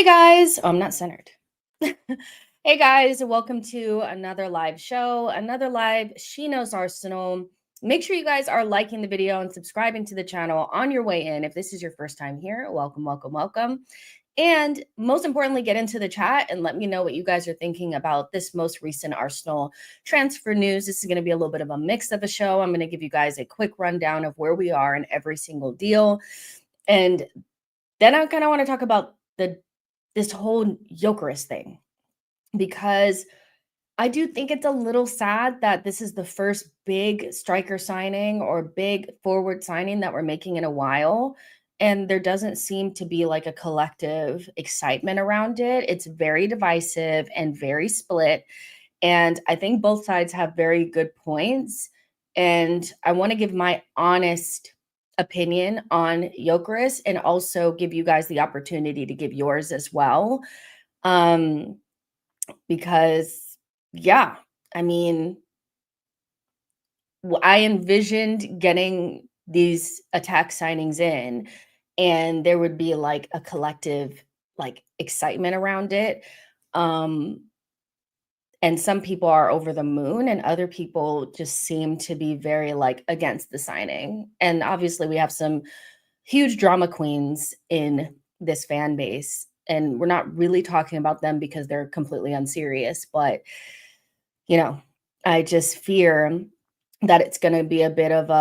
Hey guys, oh, I'm not centered. Hey guys, welcome to another live show, another live She Knows Arsenal. Make sure you guys are liking the video and subscribing to the channel on your way in. If this is your first time here, welcome, welcome, welcome. And most importantly, get into the chat and let me know what you guys are thinking about this most recent Arsenal transfer news. This is going to be a little bit of a mix of a show. I'm going to give you guys a quick rundown of where we are in every single deal. And then I kind of want to talk about this whole Gyokeres thing, because I do think it's a little sad that this is the first big striker signing or big forward signing that we're making in a while. And there doesn't seem to be like a collective excitement around it. It's very divisive and very split. And I think both sides have very good points. And I want to give my honest opinion on Gyokeres and also give you guys the opportunity to give yours as well. Um, because yeah, I mean, I envisioned getting these attack signings in and there would be like a collective like excitement around it. Um, and some people are over the moon and other people just seem to be very like against the signing. And obviously we have some huge drama queens in this fan base, and we're not really talking about them because they're completely unserious, but you know, I just fear that it's going to be a bit of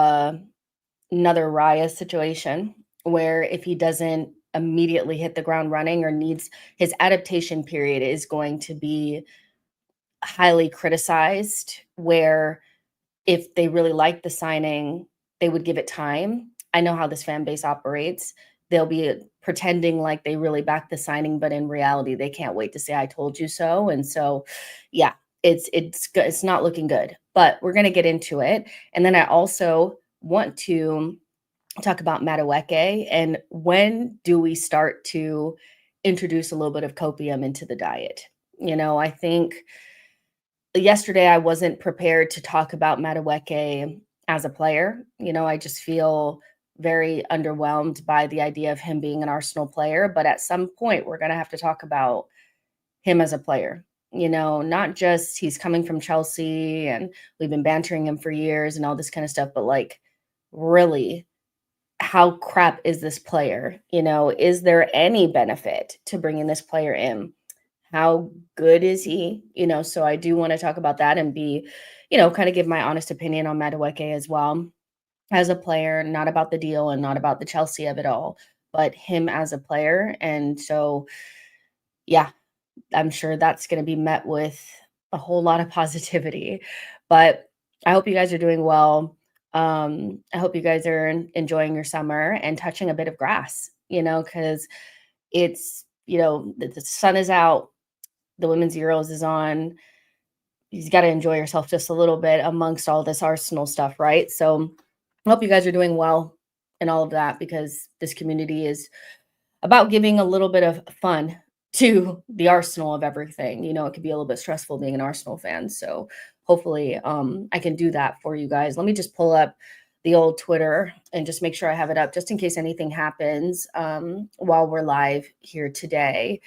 another Raya situation where if he doesn't immediately hit the ground running or needs his adaptation period is going to be highly criticized, where if they really like the signing, they would give it time. I know how this fan base operates. They'll be pretending like they really back the signing, but in reality, they can't wait to say "I told you so." And so, yeah, it's not looking good. But we're gonna get into it, and then I also want to talk about Madueke and when do we start to introduce a little bit of copium into the diet. I think yesterday I wasn't prepared to talk about Madueke as a player. I just feel very underwhelmed by the idea of him being an Arsenal player. But at some point, we're going to have to talk about him as a player. Not just he's coming from Chelsea and we've been bantering him for years and all this kind of stuff, but like, really, how crap is this player? Is there any benefit to bringing this player in? How good is he? So I do want to talk about that and be, kind of give my honest opinion on Madueke as well as a player, not about the deal and not about the Chelsea of it all, but him as a player. And so, yeah, I'm sure that's going to be met with a whole lot of positivity. But I hope you guys are doing well. I hope you guys are enjoying your summer and touching a bit of grass, because it's, the sun is out, the women's Euros is on. You've got to enjoy yourself just a little bit amongst all this Arsenal stuff, right? So I hope you guys are doing well and all of that, because this community is about giving a little bit of fun to the Arsenal of everything. It could be a little bit stressful being an Arsenal fan. So hopefully I can do that for you guys. Let me just pull up the old Twitter and just make sure I have it up just in case anything happens while we're live here today.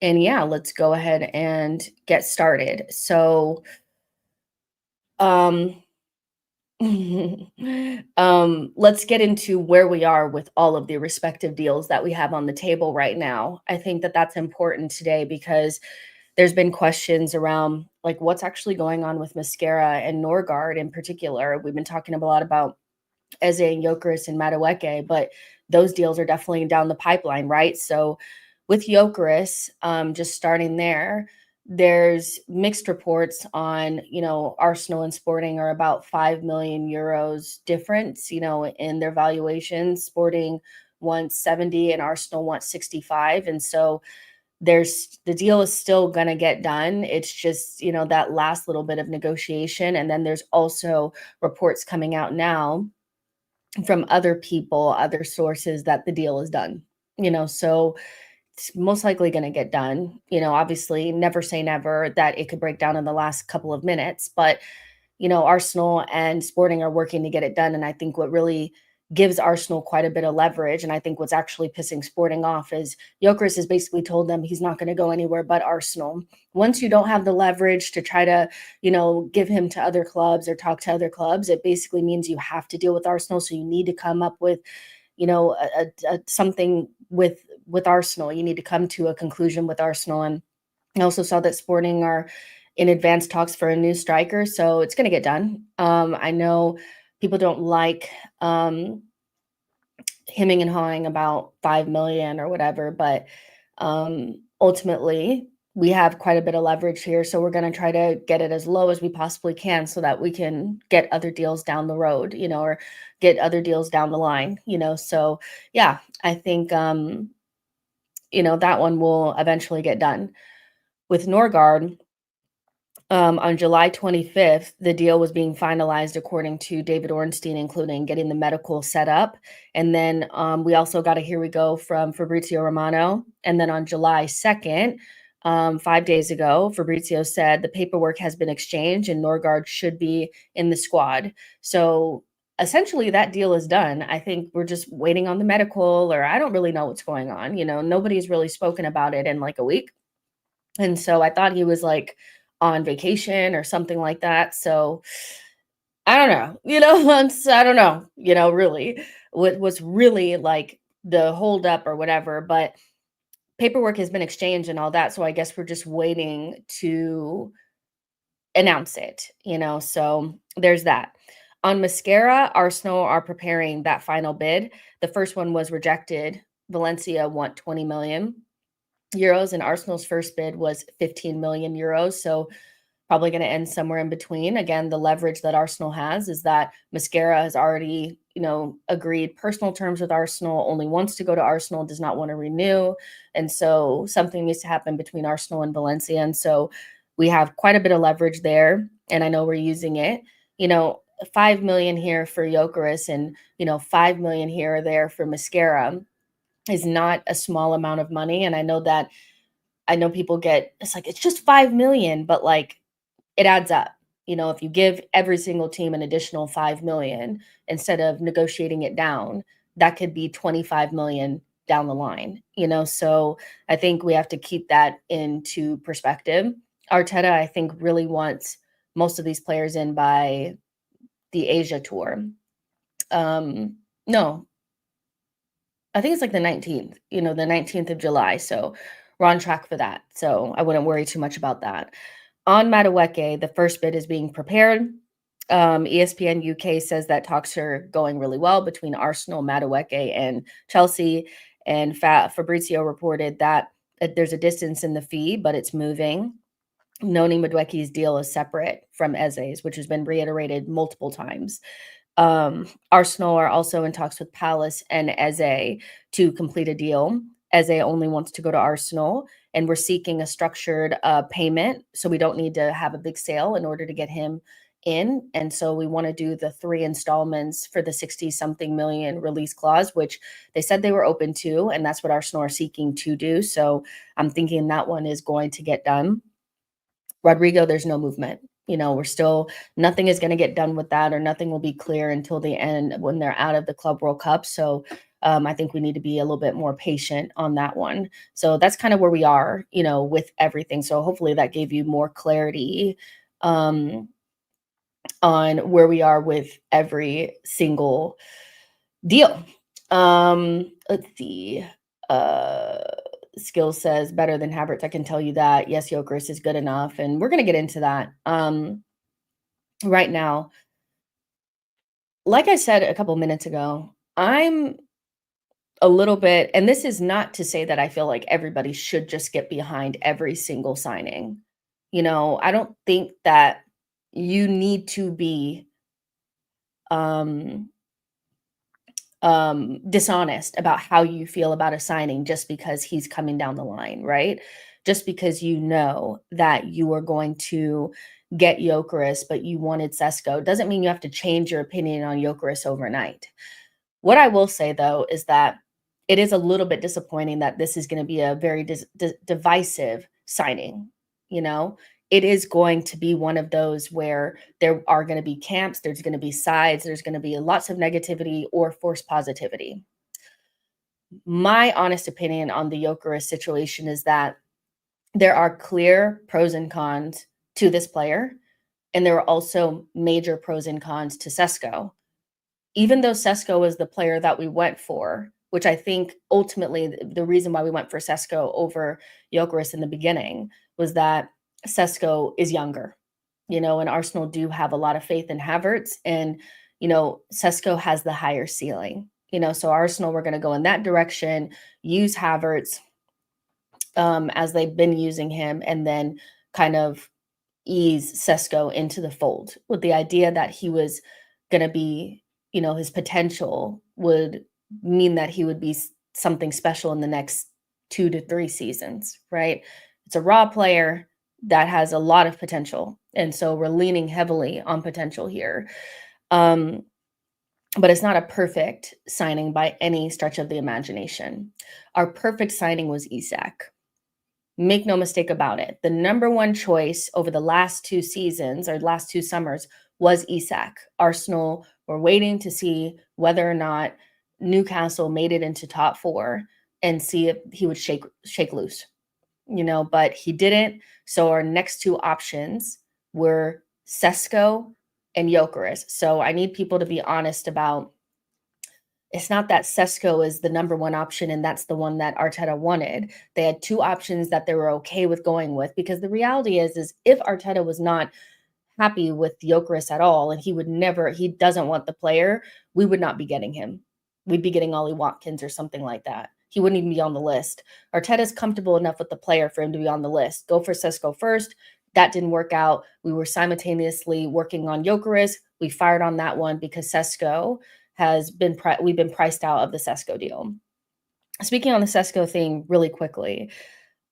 And yeah, let's go ahead and get started. So, um, let's get into where we are with all of the respective deals that we have on the table right now. I think that that's important today because there's been questions around like what's actually going on with Mascara and Norgard in particular. We've been talking a lot about Eze and Gyokeres and Madueke, but those deals are definitely down the pipeline, right? So with Gyokeres, just starting there, there's mixed reports on, Arsenal and Sporting are about 5 million euros difference, in their valuations. Sporting wants 70 and Arsenal wants 65. And so the deal is still going to get done. It's just, that last little bit of negotiation. And then there's also reports coming out now from other people, other sources, that the deal is done, so it's most likely going to get done. Obviously, never say never that it could break down in the last couple of minutes, but, Arsenal and Sporting are working to get it done. And I think what really gives Arsenal quite a bit of leverage. And I think what's actually pissing Sporting off is Gyökeres has basically told them he's not going to go anywhere but Arsenal. Once you don't have the leverage to try to, give him to other clubs or talk to other clubs, it basically means you have to deal with Arsenal. So you need to come up with, something with Arsenal. You need to come to a conclusion with Arsenal. And I also saw that Sporting are in advanced talks for a new striker, so it's going to get done. I know people don't like hemming and hawing about 5 million or whatever, but ultimately we have quite a bit of leverage here, so we're going to try to get it as low as we possibly can so that we can get other deals down the road, or get other deals down the line, so yeah, I think that one will eventually get done. With Norgard, on July 25th, the deal was being finalized according to David Ornstein, including getting the medical set up. And then we also got a here we go from Fabrizio Romano. And then on July 2nd, 5 days ago, Fabrizio said the paperwork has been exchanged and Norgard should be in the squad. So essentially that deal is done. I think we're just waiting on the medical, or I don't really know what's going on. Nobody's really spoken about it in like a week. And so I thought he was like on vacation or something like that. So I don't know, I don't know, really what was really like the holdup or whatever, but paperwork has been exchanged and all that. So I guess we're just waiting to announce it, so there's that. On Mascara, Arsenal are preparing that final bid. The first one was rejected. Valencia want 20 million euros, and Arsenal's first bid was 15 million euros. So probably going to end somewhere in between. Again, the leverage that Arsenal has is that Mascara has already, agreed personal terms with Arsenal, only wants to go to Arsenal, does not want to renew. And so something needs to happen between Arsenal and Valencia. And so we have quite a bit of leverage there. And I know we're using it, 5 million here for Gyokeres and, 5 million here or there for Mascara is not a small amount of money. And I know people it's like, it's just 5 million, but like it adds up. If you give every single team an additional 5 million instead of negotiating it down, that could be 25 million down the line, so I think we have to keep that into perspective. Arteta, I think, really wants most of these players in by the Asia tour. No, I think it's like the 19th, the 19th of July. So we're on track for that. So I wouldn't worry too much about that. On Madueke, the first bid is being prepared. ESPN UK says that talks are going really well between Arsenal, Madueke, and Chelsea. And Fabrizio reported that there's a distance in the fee, but it's moving. Noni Madueke's deal is separate from Eze's, which has been reiterated multiple times. Arsenal are also in talks with Palace and Eze to complete a deal. Eze only wants to go to Arsenal, and we're seeking a structured payment, so we don't need to have a big sale in order to get him in. And so we want to do the 3 installments for the 60-something million release clause, which they said they were open to, and that's what Arsenal are seeking to do. So I'm thinking that one is going to get done. Rodrigo, there's no movement. Nothing is going to get done with that, or nothing will be clear until the end when they're out of the Club World Cup. So I think we need to be a little bit more patient on that one. So that's kind of where we are, with everything. So hopefully that gave you more clarity on where we are with every single deal. Let's see. Skill says better than Havertz. I can tell you that. Yes, Gyökeres is good enough, and we're going to get into that. Right now, like I said a couple minutes ago, I'm a little bit, and this is not to say that I feel like everybody should just get behind every single signing. I don't think that you need to be dishonest about how you feel about a signing just because he's coming down the line, right? Just because you know that you are going to get Gyökeres, but you wanted Sesko, doesn't mean you have to change your opinion on Gyökeres overnight. What I will say, though, is that it is a little bit disappointing that this is going to be a very divisive signing. you know? It is going to be one of those where there are gonna be camps, there's gonna be sides, there's gonna be lots of negativity or forced positivity. My honest opinion on the Gyökeres situation is that there are clear pros and cons to this player, and there are also major pros and cons to Sesko. Even though Sesko was the player that we went for, which I think ultimately the reason why we went for Sesko over Gyökeres in the beginning was that Sesko is younger, and Arsenal do have a lot of faith in Havertz, and Sesko has the higher ceiling. So Arsenal were going to go in that direction, use Havertz as they've been using him, and then kind of ease Sesko into the fold with the idea that he was going to be, his potential would mean that he would be something special in the next 2 to 3 seasons, right? It's a raw player that has a lot of potential. And so we're leaning heavily on potential here. But it's not a perfect signing by any stretch of the imagination. Our perfect signing was Isak. Make no mistake about it. The number one choice over the last 2 seasons or last 2 summers was Isak. Arsenal were waiting to see whether or not Newcastle made it into top 4 and see if he would shake loose, but he didn't. So our next 2 options were Sesko and Gyökeres. So I need people to be honest about it's not that Sesko is the number 1 option and that's the one that Arteta wanted. They had 2 options that they were okay with going with, because the reality is if Arteta was not happy with Gyökeres at all and he doesn't want the player, we would not be getting him. We'd be getting Ollie Watkins or something like that. He wouldn't even be on the list. Arteta's comfortable enough with the player for him to be on the list. Go for Sesko first. That didn't work out. We were simultaneously working on Gyökeres. We fired on that one because Sesko we've been priced out of the Sesko deal. Speaking on the Sesko thing really quickly,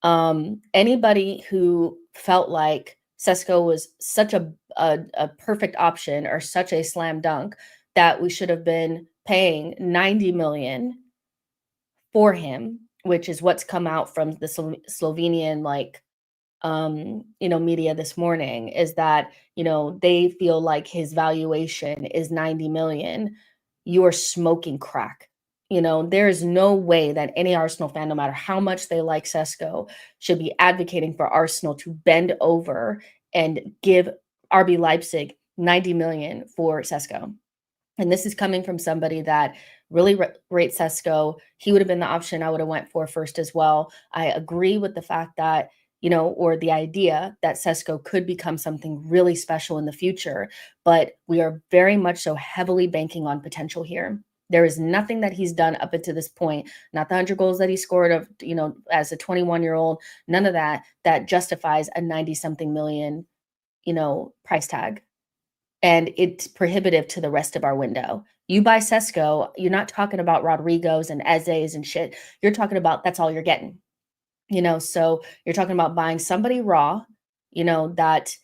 anybody who felt like Sesko was such a perfect option or such a slam dunk that we should have been paying 90 million for him, which is what's come out from the Slovenian media this morning, is that they feel like his valuation is 90 million. You are smoking crack. There is no way that any Arsenal fan, no matter how much they like Sesko, should be advocating for Arsenal to bend over and give RB Leipzig 90 million for Sesko. And this is coming from somebody that really rates Sesko. He would have been the option I would have went for first as well. I agree with the fact that, or the idea that Sesko could become something really special in the future, but we are very much so heavily banking on potential here. There is nothing that he's done up until this point, not the 100 goals that he scored as a 21-year-old, none of that justifies a 90-something million, price tag. And it's prohibitive to the rest of our window. You buy Sesko, you're not talking about Rodrigos and Eze's and shit. You're talking about that's all you're getting. So you're talking about buying somebody raw, that,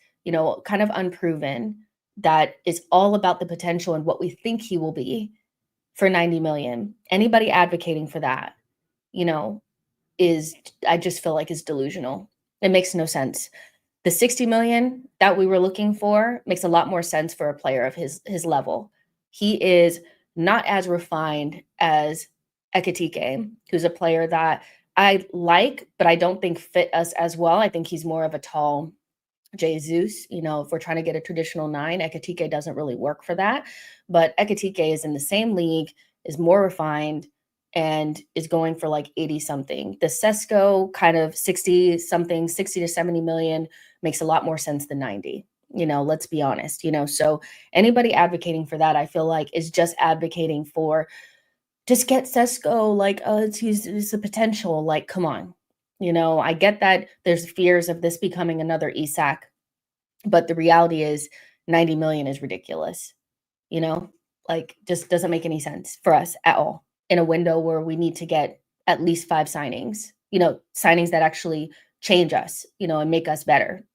kind of unproven, that is all about the potential and what we think he will be for 90 million. Anybody advocating for that, I just feel like is delusional. It makes no sense. The 60 million that we were looking for makes a lot more sense for a player of his level. He is not as refined as Ekitike, who's a player that I like, but I don't think fit us as well. I think he's more of a tall Jesus. If we're trying to get a traditional 9, Ekitike doesn't really work for that. But Ekitike is in the same league, is more refined, and is going for like 80 something. The Sesko kind of 60 something, 60 to 70 million makes a lot more sense than 90. Let's be honest. So anybody advocating for that, I feel like, is just advocating for just get Sesko, like, oh, he's the potential. Like, come on. I get that there's fears of this becoming another Isak, but the reality is 90 million is ridiculous. Just doesn't make any sense for us at all in a window where we need to get at least 5 signings, signings that actually change us, and make us better,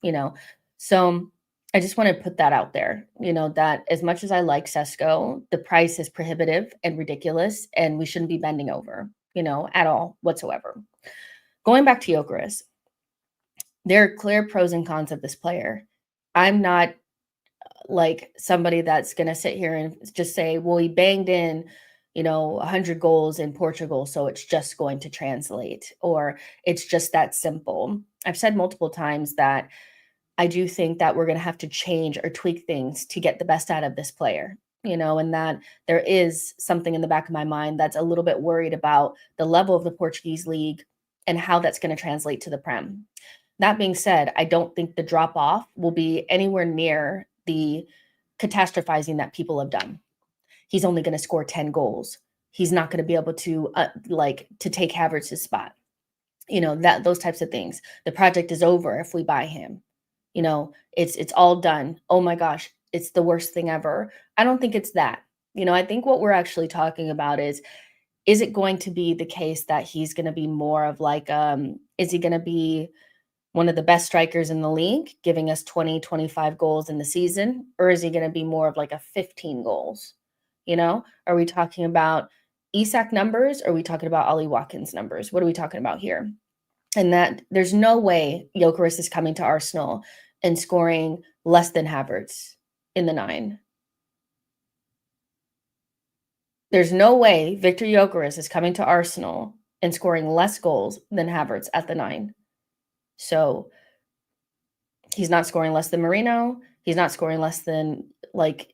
So I just want to put that out there, that as much as I like Sesko, the price is prohibitive and ridiculous, and we shouldn't be bending over, at all whatsoever. Going back to Gyökeres, There are clear pros and cons of this player. I'm not like somebody that's going to sit here and just say, well, he banged in, 100 goals in Portugal, so it's just going to translate, or it's just that simple. I've said multiple times that I do think that we're going to have to change or tweak things to get the best out of this player, and that there is something in the back of my mind that's a little bit worried about the level of the Portuguese league and how that's going to translate to the Prem. That being said, I don't think the drop off will be anywhere near the catastrophizing that people have done. He's only going to score 10 goals. He's not going to be able to to take Havertz's spot. That those types of things. The project is over if we buy him. It's all done. Oh my gosh, it's the worst thing ever. I don't think it's that. I think what we're actually talking about is it going to be the case that he's going to be more of is he going to be one of the best strikers in the league, giving us 20, 25 goals in the season? Or is he going to be more of like a 15 goals? Are we talking about Isak numbers? Or are we talking about Ollie Watkins numbers? What are we talking about here? And that there's no way Gyokeres is coming to Arsenal and scoring less than Havertz in the 9. There's no way Victor Gyokeres is coming to Arsenal and scoring less goals than Havertz at the 9. So he's not scoring less than Marino. He's not scoring less than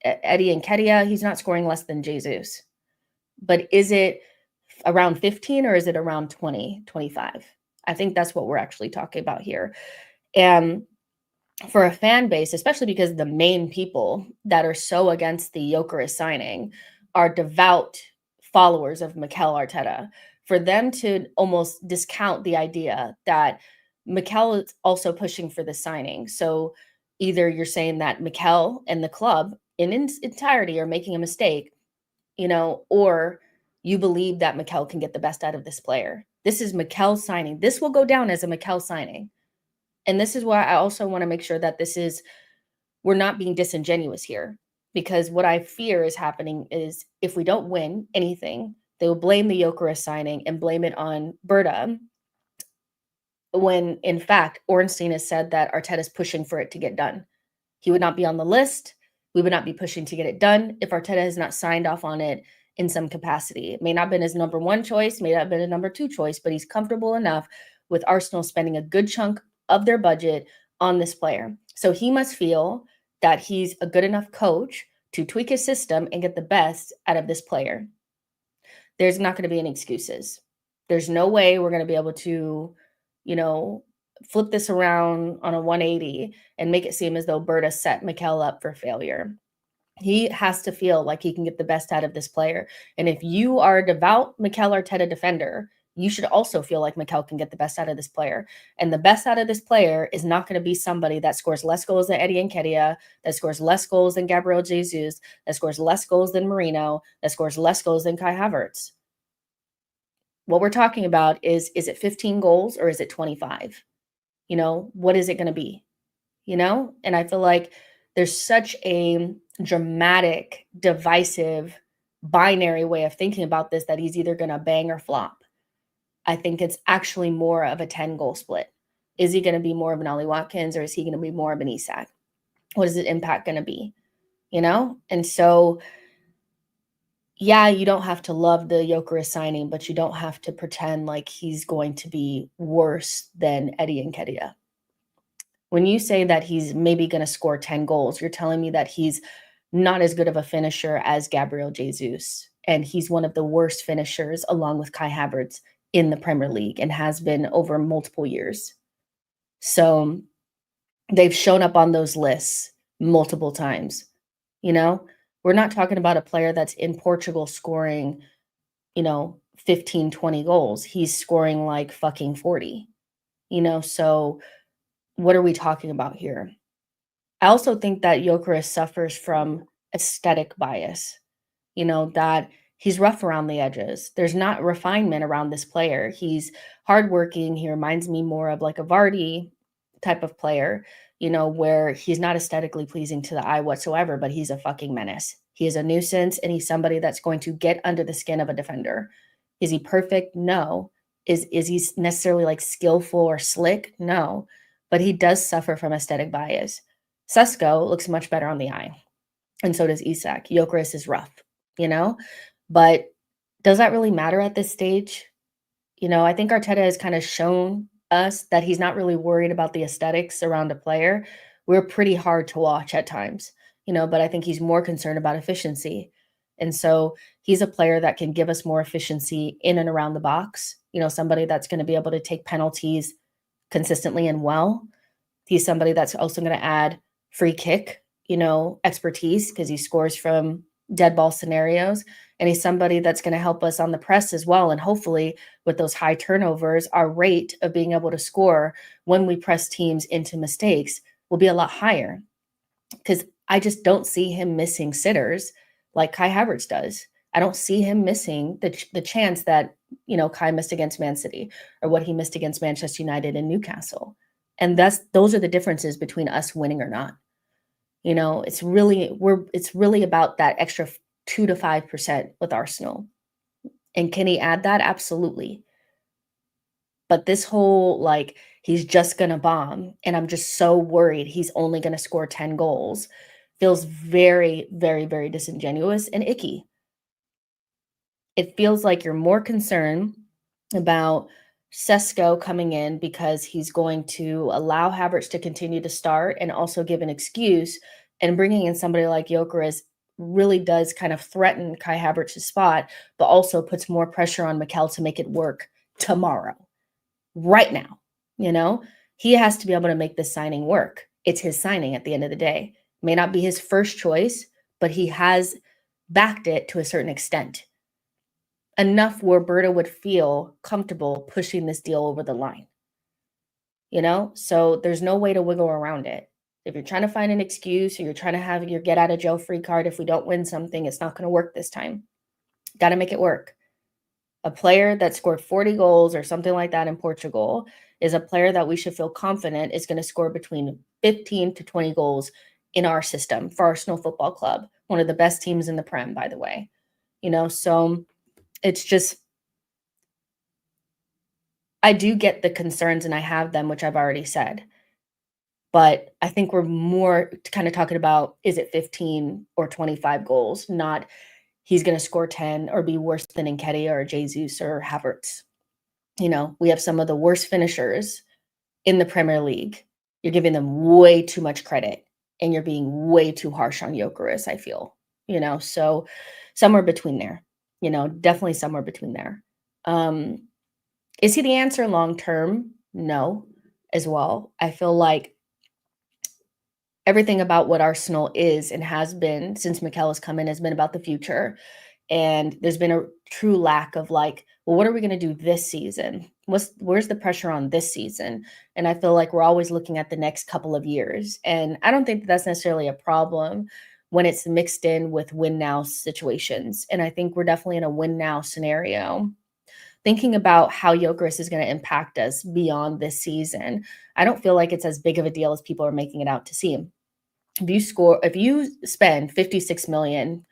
Eddie and Nketiah. He's not scoring less than Jesus. But is it around 15 or is it around 20, 25? I think that's what we're actually talking about here. And for a fan base, especially because the main people that are so against the Gyokeres signing are devout followers of Mikel Arteta, for them to almost discount the idea that Mikel is also pushing for the signing. So either you're saying that Mikel and the club in its entirety are making a mistake, or you believe that Mikel can get the best out of this player. This is Mikel signing. This will go down as a Mikel signing. And this is why I also want to make sure that we're not being disingenuous here, because what I fear is happening is if we don't win anything, they will blame the Gyokeres signing and blame it on Berta, when in fact, Ornstein has said that Arteta's pushing for it to get done. He would not be on the list. We would not be pushing to get it done if Arteta has not signed off on it in some capacity. It may not have been his number 1 choice, may not have been a number 2 choice, but he's comfortable enough with Arsenal spending a good chunk of their budget on this player. So he must feel that he's a good enough coach to tweak his system and get the best out of this player. There's not going to be any excuses. There's no way we're going to be able to, flip this around on a 180 and make it seem as though Berta set Mikel up for failure. He has to feel like he can get the best out of this player. And if you are a devout Mikel Arteta defender, you should also feel like Mikel can get the best out of this player. And the best out of this player is not going to be somebody that scores less goals than Eddie Nketiah, that scores less goals than Gabriel Jesus, that scores less goals than Marino, that scores less goals than Kai Havertz. What we're talking about is it 15 goals or is it 25? What is it going to be? And I feel like there's such a dramatic, divisive, binary way of thinking about this that he's either going to bang or flop. I think it's actually more of a 10-goal split. Is he going to be more of an Ollie Watkins or is he going to be more of an Isak? What is the impact going to be? And so, yeah, you don't have to love the Gyokeres signing, but you don't have to pretend like he's going to be worse than Eddie Nketiah. When you say that he's maybe going to score 10 goals, you're telling me that he's not as good of a finisher as Gabriel Jesus. And he's one of the worst finishers along with Kai Havertz in the Premier League and has been over multiple years. So they've shown up on those lists multiple times. We're not talking about a player that's in Portugal scoring, 15, 20 goals. He's scoring like fucking 40, so what are we talking about here? I also think that Gyokeres suffers from aesthetic bias, that he's rough around the edges. There's not refinement around this player. He's hardworking. He reminds me more of like a Vardy type of player, where he's not aesthetically pleasing to the eye whatsoever, but he's a fucking menace. He is a nuisance, and he's somebody that's going to get under the skin of a defender. Is he perfect? No. Is he necessarily like skillful or slick? No. but he does suffer from aesthetic bias. Sesko looks much better on the eye, and so does Isak. Gyokeres is rough, you know? But does that really matter at this stage? I think Arteta has kind of shown us that he's not really worried about the aesthetics around a player. We're pretty hard to watch at times, but I think he's more concerned about efficiency. And so he's a player that can give us more efficiency in and around the box, somebody that's going to be able to take penalties consistently and well. He's somebody that's also going to add free kick, expertise because he scores from dead ball scenarios. And he's somebody that's going to help us on the press as well. And hopefully, with those high turnovers, our rate of being able to score when we press teams into mistakes will be a lot higher. Because I just don't see him missing sitters like Kai Havertz does. I don't see him missing the chance that, Kai missed against Man City or what he missed against Manchester United and Newcastle. And those are the differences between us winning or not. It's really about that extra 2 to 5% with Arsenal. And can he add that? Absolutely. But this whole he's just going to bomb and I'm just so worried he's only going to score 10 goals feels very, very, very disingenuous and icky. It feels like you're more concerned about Sesko coming in because he's going to allow Havertz to continue to start and also give an excuse, and bringing in somebody like Gyokeres really does kind of threaten Kai Havertz's spot, but also puts more pressure on Mikel to make it work tomorrow, right now. He has to be able to make this signing work. It's his signing at the end of the day. May not be his first choice, but he has backed it to a certain extent. Enough where Berta would feel comfortable pushing this deal over the line. So there's no way to wiggle around it. If you're trying to find an excuse or you're trying to have your get out of jail free card, if we don't win something, it's not going to work this time. Got to make it work. A player that scored 40 goals or something like that in Portugal is a player that we should feel confident is going to score between 15 to 20 goals in our system for Arsenal Football Club, one of the best teams in the Prem, by the way. So it's just, I do get the concerns and I have them, which I've already said. But I think we're more kind of talking about, is it 15 or 25 goals, not he's going to score 10 or be worse than Nketiah or Jesus or Havertz. We have some of the worst finishers in the Premier League. You're giving them way too much credit and you're being way too harsh on Gyokeres, I feel. So somewhere between there. Definitely somewhere between there. Is he the answer long term? No, as well. I feel like everything about what Arsenal is and has been since Mikel has come in has been about the future. And there's been a true lack of well, what are we going to do this season? Where's the pressure on this season? And I feel like we're always looking at the next couple of years. And I don't think that's necessarily a problem when it's mixed in with win now situations. And I think we're definitely in a win now scenario. Thinking about how Gyokeres is going to impact us beyond this season, I don't feel like it's as big of a deal as people are making it out to seem. If you spend 56 million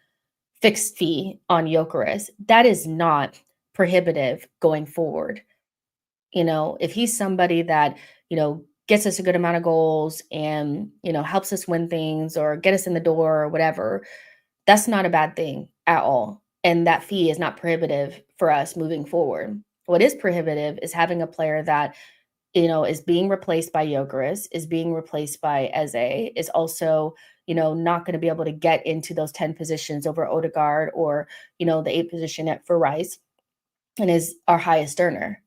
fixed fee on Gyokeres, that is not prohibitive going forward. If he's somebody that, gets us a good amount of goals and, helps us win things or get us in the door or whatever, that's not a bad thing at all. And that fee is not prohibitive for us moving forward. What is prohibitive is having a player that, is being replaced by Gyokeres, is being replaced by Eze, is also, not going to be able to get into those 10 positions over Odegaard or, the 8 position for Rice, and is our highest earner.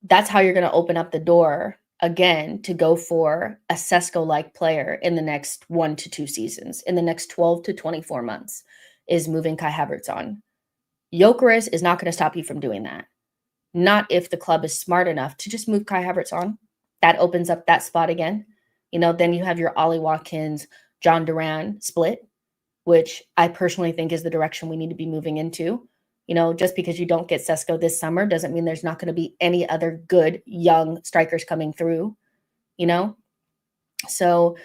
That's how you're going to open up the door again to go for a Sesko-like player in the next 1 to 2 seasons, in the next 12 to 24 months, is moving Kai Havertz on. Gyokeres is not going to stop you from doing that. Not if the club is smart enough to just move Kai Havertz on. That opens up that spot again. Then you have your Ollie Watkins, John Duran split, which I personally think is the direction we need to be moving into. Just because you don't get Sesko this summer doesn't mean there's not going to be any other good young strikers coming through, So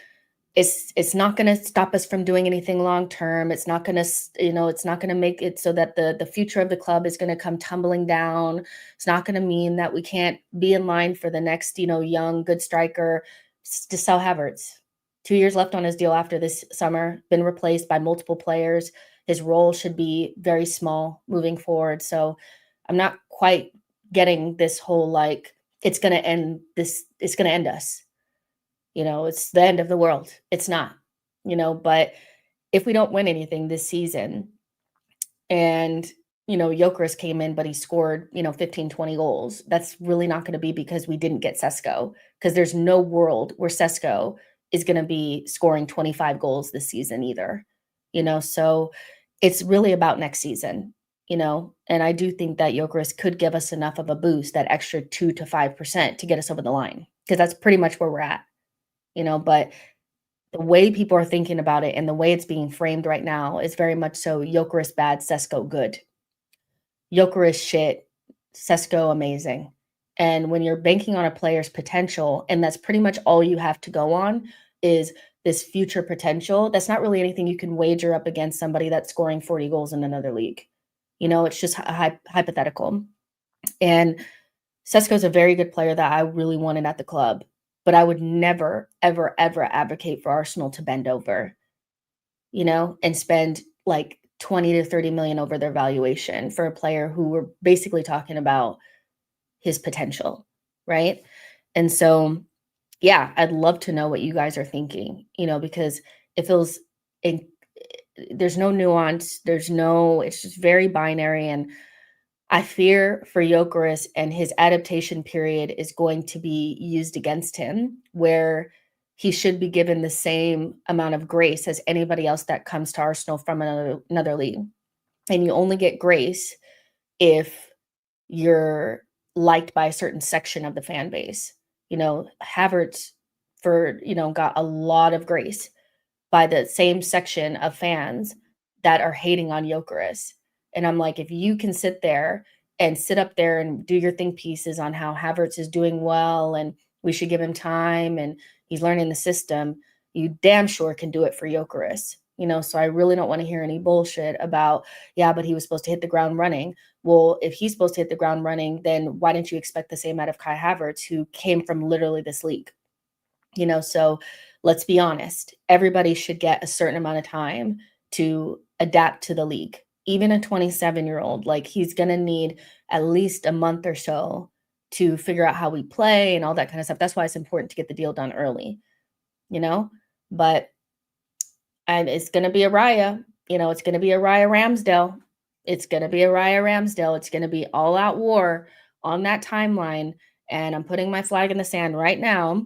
it's not gonna stop us from doing anything long term. It's not gonna, it's not gonna make it so that the future of the club is gonna come tumbling down. It's not gonna mean that we can't be in line for the next, young, good striker to sell Havertz. 2 years left on his deal after this summer, been replaced by multiple players. His role should be very small moving forward. So I'm not quite getting this whole like it's gonna end us. It's the end of the world. It's not, but if we don't win anything this season and, Gyökeres came in, but he scored, 15, 20 goals, that's really not going to be because we didn't get Sesko, because there's no world where Sesko is going to be scoring 25 goals this season either, so it's really about next season, and I do think that Gyökeres could give us enough of a boost, that extra 2 to 5% to get us over the line, because that's pretty much where we're at. But the way people are thinking about it and the way it's being framed right now is very much so Gyökeres bad, Sesko good. Gyökeres shit, Sesko amazing. And when you're banking on a player's potential, and that's pretty much all you have to go on is this future potential, that's not really anything you can wager up against somebody that's scoring 40 goals in another league. It's just hypothetical. And Sesko's a very good player that I really wanted at the club, but I would never, ever, ever advocate for Arsenal to bend over, and spend like 20 to 30 million over their valuation for a player who we're basically talking about his potential, right? And so, yeah, I'd love to know what you guys are thinking, because it feels there's no nuance, it's just very binary, and I fear for Gyökeres and his adaptation period is going to be used against him, where he should be given the same amount of grace as anybody else that comes to Arsenal from another league. And you only get grace if you're liked by a certain section of the fan base. Havertz got a lot of grace by the same section of fans that are hating on Gyökeres. And I'm like, if you can sit up there and do your think pieces on how Havertz is doing well and we should give him time and he's learning the system, you damn sure can do it for Gyökeres. So I really don't want to hear any bullshit about, yeah, but he was supposed to hit the ground running. Well, if he's supposed to hit the ground running, then why didn't you expect the same out of Kai Havertz, who came from literally this league? So let's be honest. Everybody should get a certain amount of time to adapt to the league. Even a 27-year-old, like he's going to need at least a month or so to figure out how we play and all that kind of stuff. That's why it's important to get the deal done early, but it's going to be a Raya, it's going to be a Raya Ramsdale. It's going to be a Raya Ramsdale. It's going to be all out war on that timeline. And I'm putting my flag in the sand right now.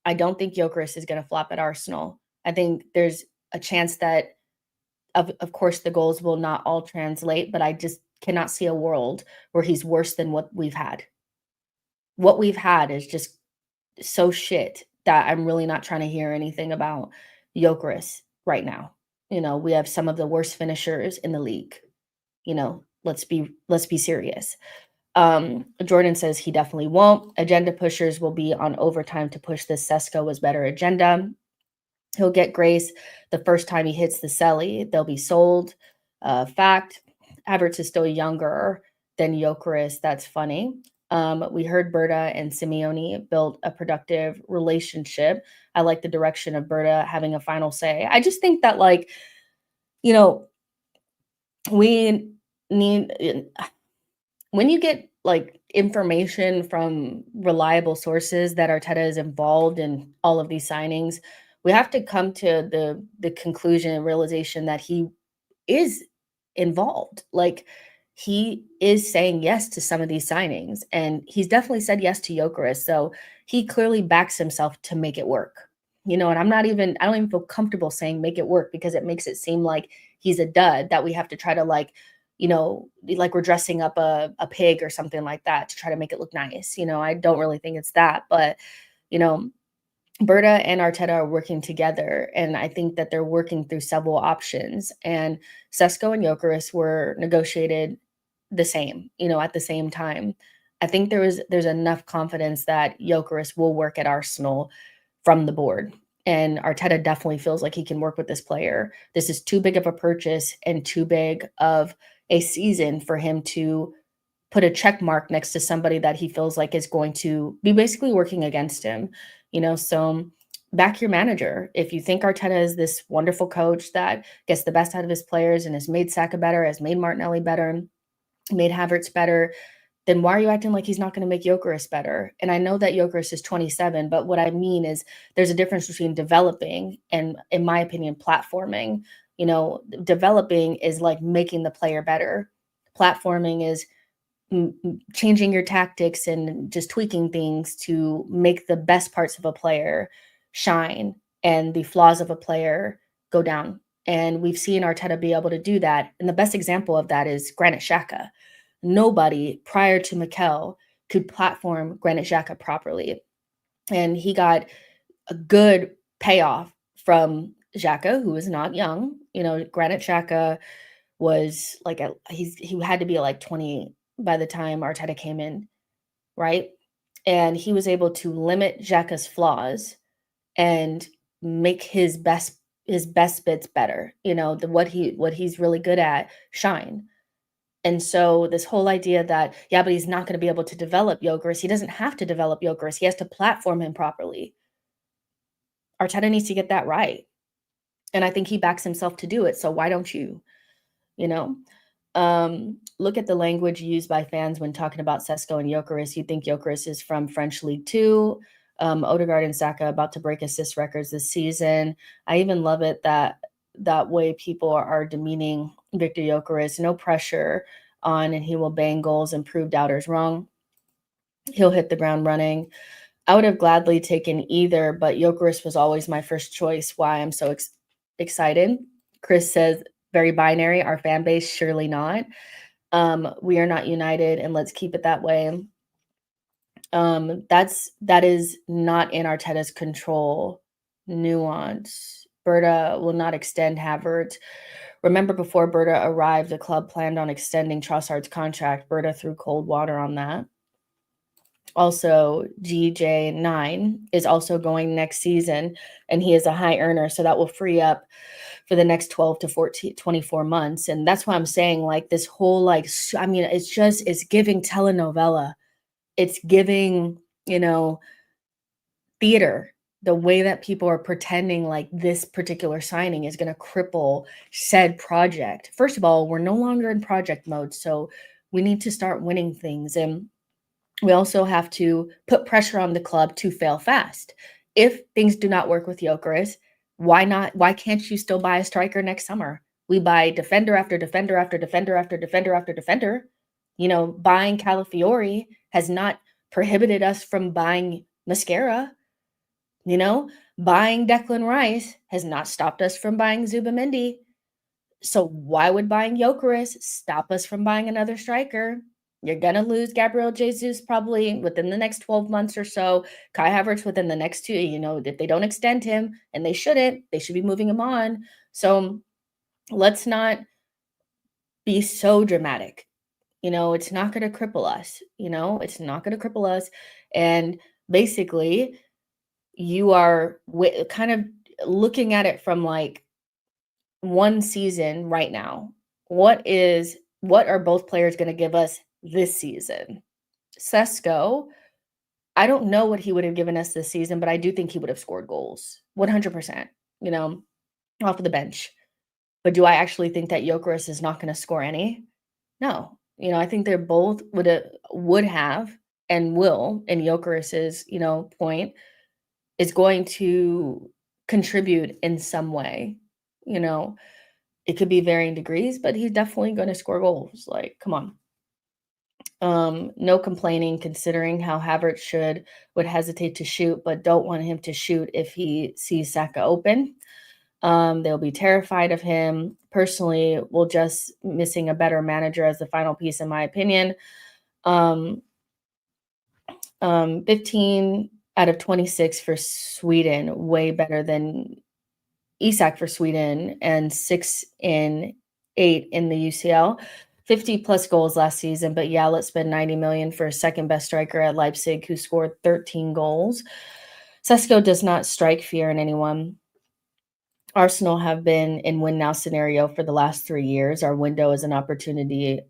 I don't think Gyökeres is going to flop at Arsenal. I think there's a chance that, of course, the goals will not all translate, but I just cannot see a world where he's worse than what we've had. What we've had is just so shit that I'm really not trying to hear anything about Gyökeres right now. We have some of the worst finishers in the league. Let's be serious. Jordan says he definitely won't. Agenda pushers will be on overtime to push this Sesko was better agenda. He'll get grace the first time he hits the celly. They'll be sold. Fact, Havertz is still younger than Gyökeres. That's funny. We heard Berta and Simeone built a productive relationship. I like the direction of Berta having a final say. I just think that, like, we need, when you get like information from reliable sources that Arteta is involved in all of these signings, we have to come to the conclusion and realization that he is involved. Like, he is saying yes to some of these signings, and he's definitely said yes to Gyökeres. So he clearly backs himself to make it work. And I don't even feel comfortable saying make it work, because it makes it seem like he's a dud that we have to try to like we're dressing up a pig or something like that to try to make it look nice. I don't really think it's that, but Berta and Arteta are working together, and I think that they're working through several options. And Sesko and Gyökeres were negotiated the same, at the same time. I think there's enough confidence that Gyökeres will work at Arsenal from the board. And Arteta definitely feels like he can work with this player. This is too big of a purchase and too big of a season for him to put a check mark next to somebody that he feels like is going to be basically working against him. So back your manager. If you think Arteta is this wonderful coach that gets the best out of his players and has made Saka better, has made Martinelli better, made Havertz better, then why are you acting like he's not going to make Gyokeres better? And I know that Gyokeres is 27, but what I mean is there's a difference between developing and, in my opinion, platforming. Developing is like making the player better. Platforming is changing your tactics and just tweaking things to make the best parts of a player shine and the flaws of a player go down. And we've seen Arteta be able to do that. And the best example of that is Granit Xhaka. Nobody prior to Mikel could platform Granit Xhaka properly. And he got a good payoff from Xhaka, who is not young. Granit Xhaka was like he had to be like 20 by the time Arteta came in, right? And he was able to limit Xhaka's flaws and make his best bits better. What he's really good at shine. And so this whole idea that, yeah, but he's not going to be able to develop Gyokeres. He doesn't have to develop Gyokeres. He has to platform him properly. Arteta needs to get that right. And I think he backs himself to do it. So why don't you? Look at the language used by fans when talking about Sesko and Gyokeres. You think Gyokeres is from French League 2. Odegaard and Saka about to break assist records this season. I even love it that way people are demeaning Victor Gyokeres. No pressure on, and he will bang goals and prove doubters wrong. He'll hit the ground running. I would have gladly taken either, but Gyokeres was always my first choice. Why I'm so excited. Chris says, very binary, our fan base, surely not. We are not united, and let's keep it that way. That is not in Arteta's control. Nuance. Berta will not extend Havertz. Remember, before Berta arrived, the club planned on extending Trossard's contract. Berta threw cold water on that. Also, GJ9 is also going next season, and he is a high earner, so that will free up for the next 12 to 24 months. And that's why I'm saying, like, this whole, it's giving telenovela. It's giving, theater, the way that people are pretending like this particular signing is going to cripple said project. First of all, we're no longer in project mode, so we need to start winning things. And we also have to put pressure on the club to fail fast. If things do not work with Gyokeres, why not? Why can't you still buy a striker next summer? We buy defender after defender after defender after defender after defender. Buying Calafiori has not prohibited us from buying Mascara. Buying Declan Rice has not stopped us from buying Zubamendi. So why would buying Gyokeres stop us from buying another striker? You're going to lose Gabriel Jesus probably within the next 12 months or so. Kai Havertz within the next 2. If they don't extend him, and they shouldn't, they should be moving him on. So let's not be so dramatic. It's not going to cripple us. It's not going to cripple us. And basically, you are kind of looking at it from like one season right now. What are both players going to give us this season? Sesko, I don't know what he would have given us this season, but I do think he would have scored goals 100%, off of the bench. But do I actually think that Gyokeres is not going to score any? No. I think they're both would have and will, in Gyokeres's, point, is going to contribute in some way. It could be varying degrees, but he's definitely going to score goals. Like, come on. No complaining, considering how Havertz would hesitate to shoot, but don't want him to shoot if he sees Saka open. They'll be terrified of him. Personally, we'll just missing a better manager as the final piece, in my opinion. 15 out of 26 for Sweden, way better than Isak for Sweden, and 6 in 8 in the UCL. 50 plus goals last season, but yeah, let's spend 90 million for a second best striker at Leipzig who scored 13 goals. Sesko does not strike fear in anyone. Arsenal have been in win now scenario for the last 3 years. Our window of opportunity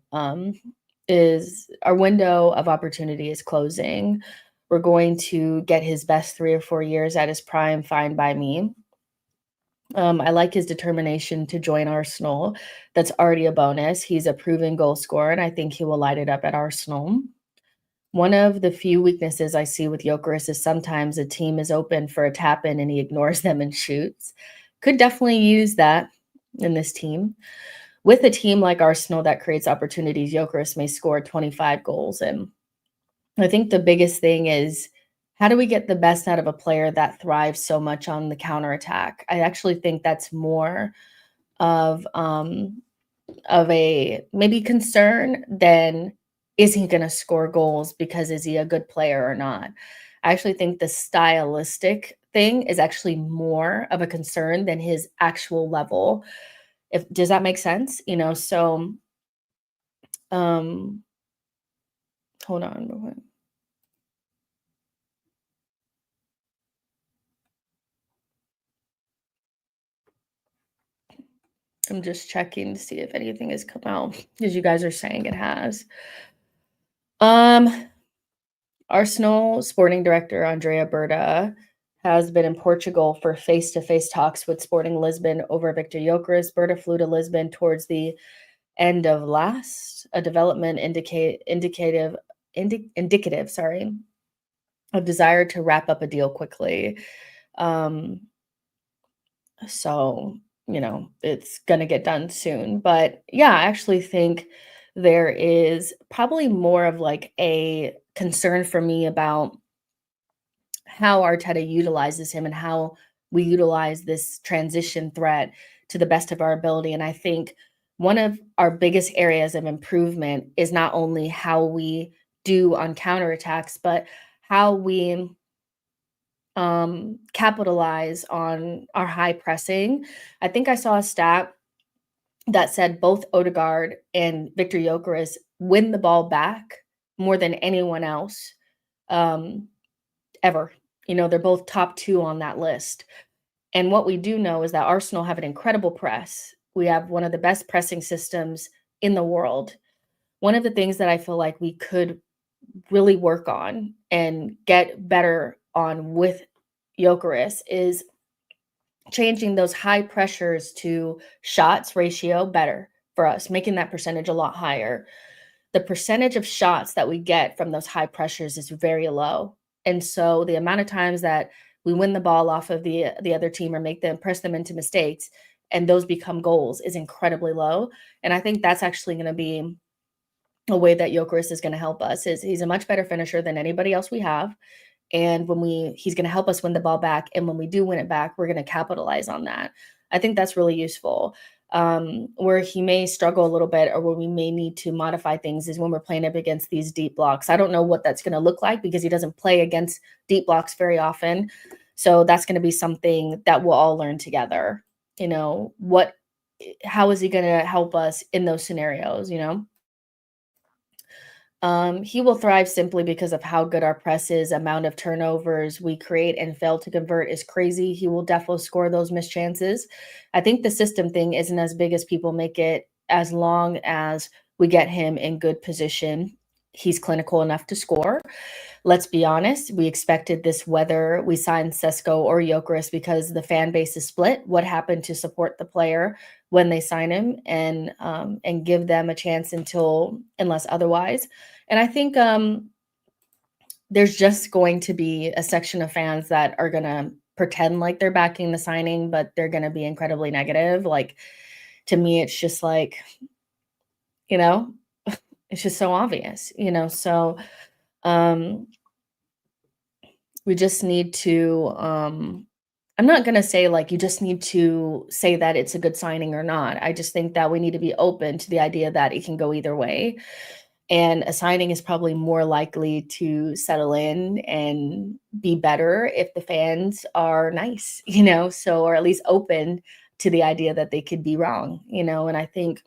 is closing. We're going to get his best 3 or 4 years at his prime, fine by me. I like his determination to join Arsenal. That's already a bonus. He's a proven goal scorer, and I think he will light it up at Arsenal. One of the few weaknesses I see with Gyokeres is sometimes a team is open for a tap in and he ignores them and shoots. Could definitely use that in this team. With a team like Arsenal that creates opportunities, Gyokeres may score 25 goals. And I think the biggest thing is, how do we get the best out of a player that thrives so much on the counterattack? I actually think that's more of a maybe concern than is he going to score goals, because is he a good player or not? I actually think the stylistic thing is actually more of a concern than his actual level. If does that make sense? So um hold on real quick. I'm just checking to see if anything has come out, because you guys are saying it has. Um Arsenal sporting director Andrea Berta has been in Portugal for face-to-face talks with Sporting Lisbon over Victor Gyokeres. Berta flew to Lisbon towards the end of a development indicative, sorry, of desire to wrap up a deal quickly. Um, so, it's gonna get done soon. But yeah, I actually think there is probably more of like a concern for me about how Arteta utilizes him and how we utilize this transition threat to the best of our ability. And I think one of our biggest areas of improvement is not only how we do on counterattacks, but how we capitalize on our high pressing. I think I saw a stat that said both Odegaard and Victor Gyokeres win the ball back more than anyone else um, ever. They're both top 2 on that list. And what we do know is that Arsenal have an incredible press. We have one of the best pressing systems in the world. One of the things that I feel like we could really work on and get better on with Gyökeres is changing those high pressures to shots ratio better for us, making that percentage a lot higher. The percentage of shots that we get from those high pressures is very low. And so the amount of times that we win the ball off of the other team or press them into mistakes and those become goals is incredibly low. And I think that's actually going to be a way that Gyökeres is going to help us. Is he's a much better finisher than anybody else we have. And he's going to help us win the ball back. And when we do win it back, we're going to capitalize on that. I think that's really useful. Where he may struggle a little bit or where we may need to modify things is when we're playing up against these deep blocks. I don't know what that's going to look like because he doesn't play against deep blocks very often. So that's going to be something that we'll all learn together. How is he going to help us in those scenarios, He will thrive simply because of how good our press is. Amount of turnovers we create and fail to convert is crazy. He will definitely score those missed chances. I think the system thing isn't as big as people make it, as long as we get him in good position. He's clinical enough to score. Let's be honest, we expected this whether we signed Sesko or Gyökeres because the fan base is split. What happened to support the player when they sign him and give them a chance unless otherwise? And I think there's just going to be a section of fans that are going to pretend like they're backing the signing, but they're going to be incredibly negative. Like, to me, it's just like, it's just so obvious, So we just need to I'm not going to say like you just need to say that it's a good signing or not. I just think that we need to be open to the idea that it can go either way. And a signing is probably more likely to settle in and be better if the fans are nice, or at least open to the idea that they could be wrong, and I think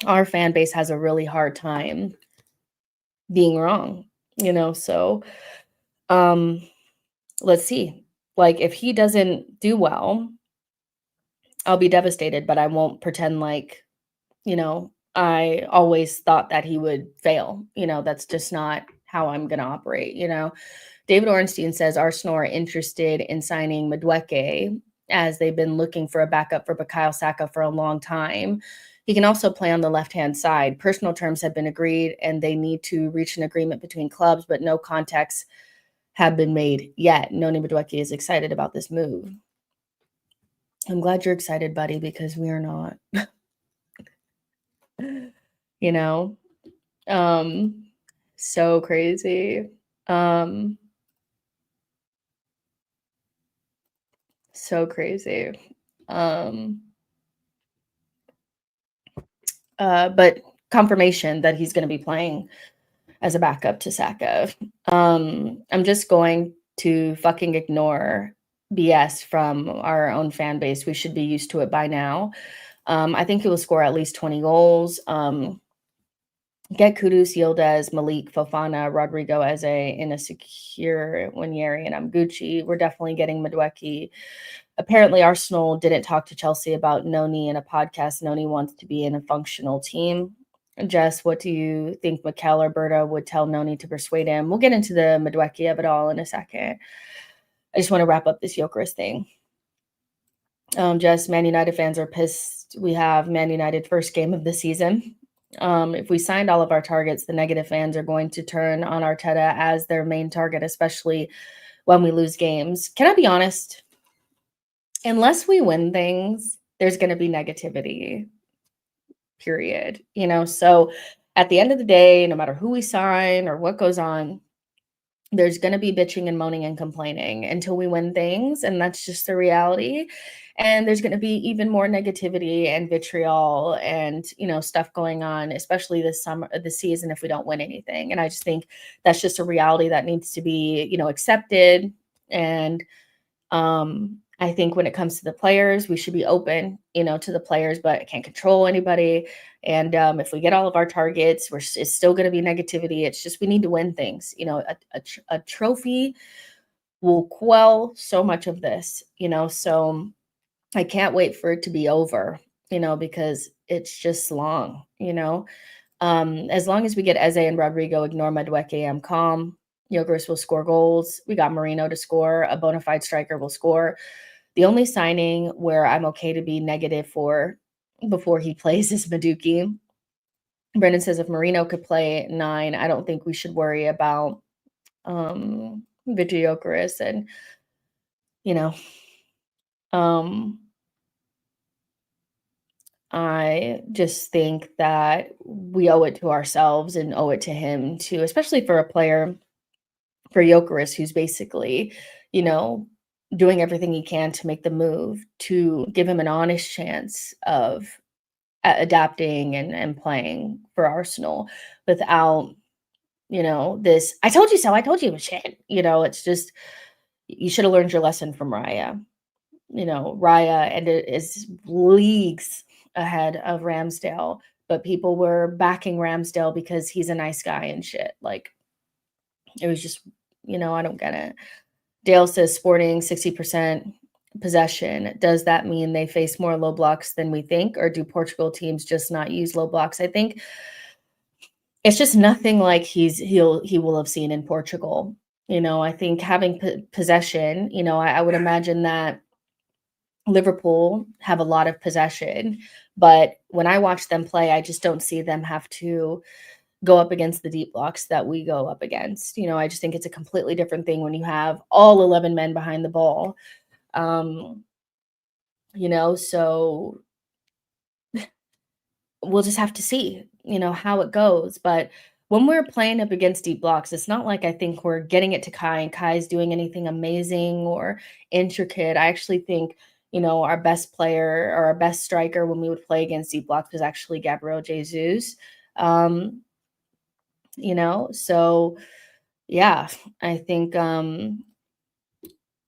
our fan base has a really hard time being wrong, so um let's see. Like, if he doesn't do well, I'll be devastated, but I won't pretend like, I always thought that he would fail. That's just not how I'm gonna operate, David Ornstein says Arsenal are interested in signing Madueke as they've been looking for a backup for Bukayo Saka for a long time. He can also play on the left-hand side. Personal terms have been agreed, and they need to reach an agreement between clubs, but no contacts have been made yet. Noni Madueke is excited about this move. I'm glad you're excited, buddy, because we are not. You know? Um, so crazy. Um, so crazy. Um, but confirmation that he's gonna be playing as a backup to Saka. I'm just going to fucking ignore BS from our own fan base. We should be used to it by now. I think he will score at least 20 goals. Get Kudus, Yildiz, Malik, Fofana, Rodrigo Eze, in a secure Winieri, and Gucci. We're definitely getting Madueke. Apparently, Arsenal didn't talk to Chelsea about Noni in a podcast. Noni wants to be in a functional team. Jess, what do you think Mikel or Berta would tell Noni to persuade him? We'll get into the Madueke of it all in a second. I just want to wrap up this Gyokeres thing. Jess, Man United fans are pissed. We have Man United first game of the season. If we signed all of our targets, the negative fans are going to turn on Arteta as their main target, especially when we lose games. Can I be honest? Unless we win things, there's going to be negativity, period. So at the end of the day, no matter who we sign or what goes on, there's going to be bitching and moaning and complaining until we win things. And that's just the reality. And there's going to be even more negativity and vitriol and, stuff going on, especially this summer, this season, if we don't win anything. And I just think that's just a reality that needs to be, accepted. And I think when it comes to the players, we should be open, to the players, but can't control anybody. And if we get all of our targets, it's still going to be negativity. It's just we need to win things. A trophy will quell so much of this. So I can't wait for it to be over. Because it's just long. As long as we get Eze and Rodrigo, ignore Madueke, I'm calm. Gyokeres will score goals. We got Marino to score. A bona fide striker will score. The only signing where I'm okay to be negative for before he plays is Madueke. Brendan says if Marino could play 9, I don't think we should worry about Gyokeres. And, um, I just think that we owe it to ourselves and owe it to him to, especially for a player for Gyokeres, who's basically, doing everything he can to make the move, to give him an honest chance of adapting and playing for Arsenal without, this, I told you so, I told you it was shit. It's just, you should have learned your lesson from Raya. Raya and it is leagues ahead of Ramsdale, but people were backing Ramsdale because he's a nice guy and shit. Like, it was just, I don't get it. Dale says Sporting 60% possession. Does that mean they face more low blocks than we think, or do Portugal teams just not use low blocks? I think it's just nothing like he will have seen in Portugal. I think having possession, I would imagine that Liverpool have a lot of possession, but when I watch them play, I just don't see them have to go up against the deep blocks that we go up against. I just think it's a completely different thing when you have all 11 men behind the ball. So we'll just have to see, how it goes. But when we're playing up against deep blocks, it's not like I think we're getting it to Kai and Kai's doing anything amazing or intricate. I actually think, our best player or our best striker when we would play against deep blocks was actually Gabriel Jesus. So yeah, I think,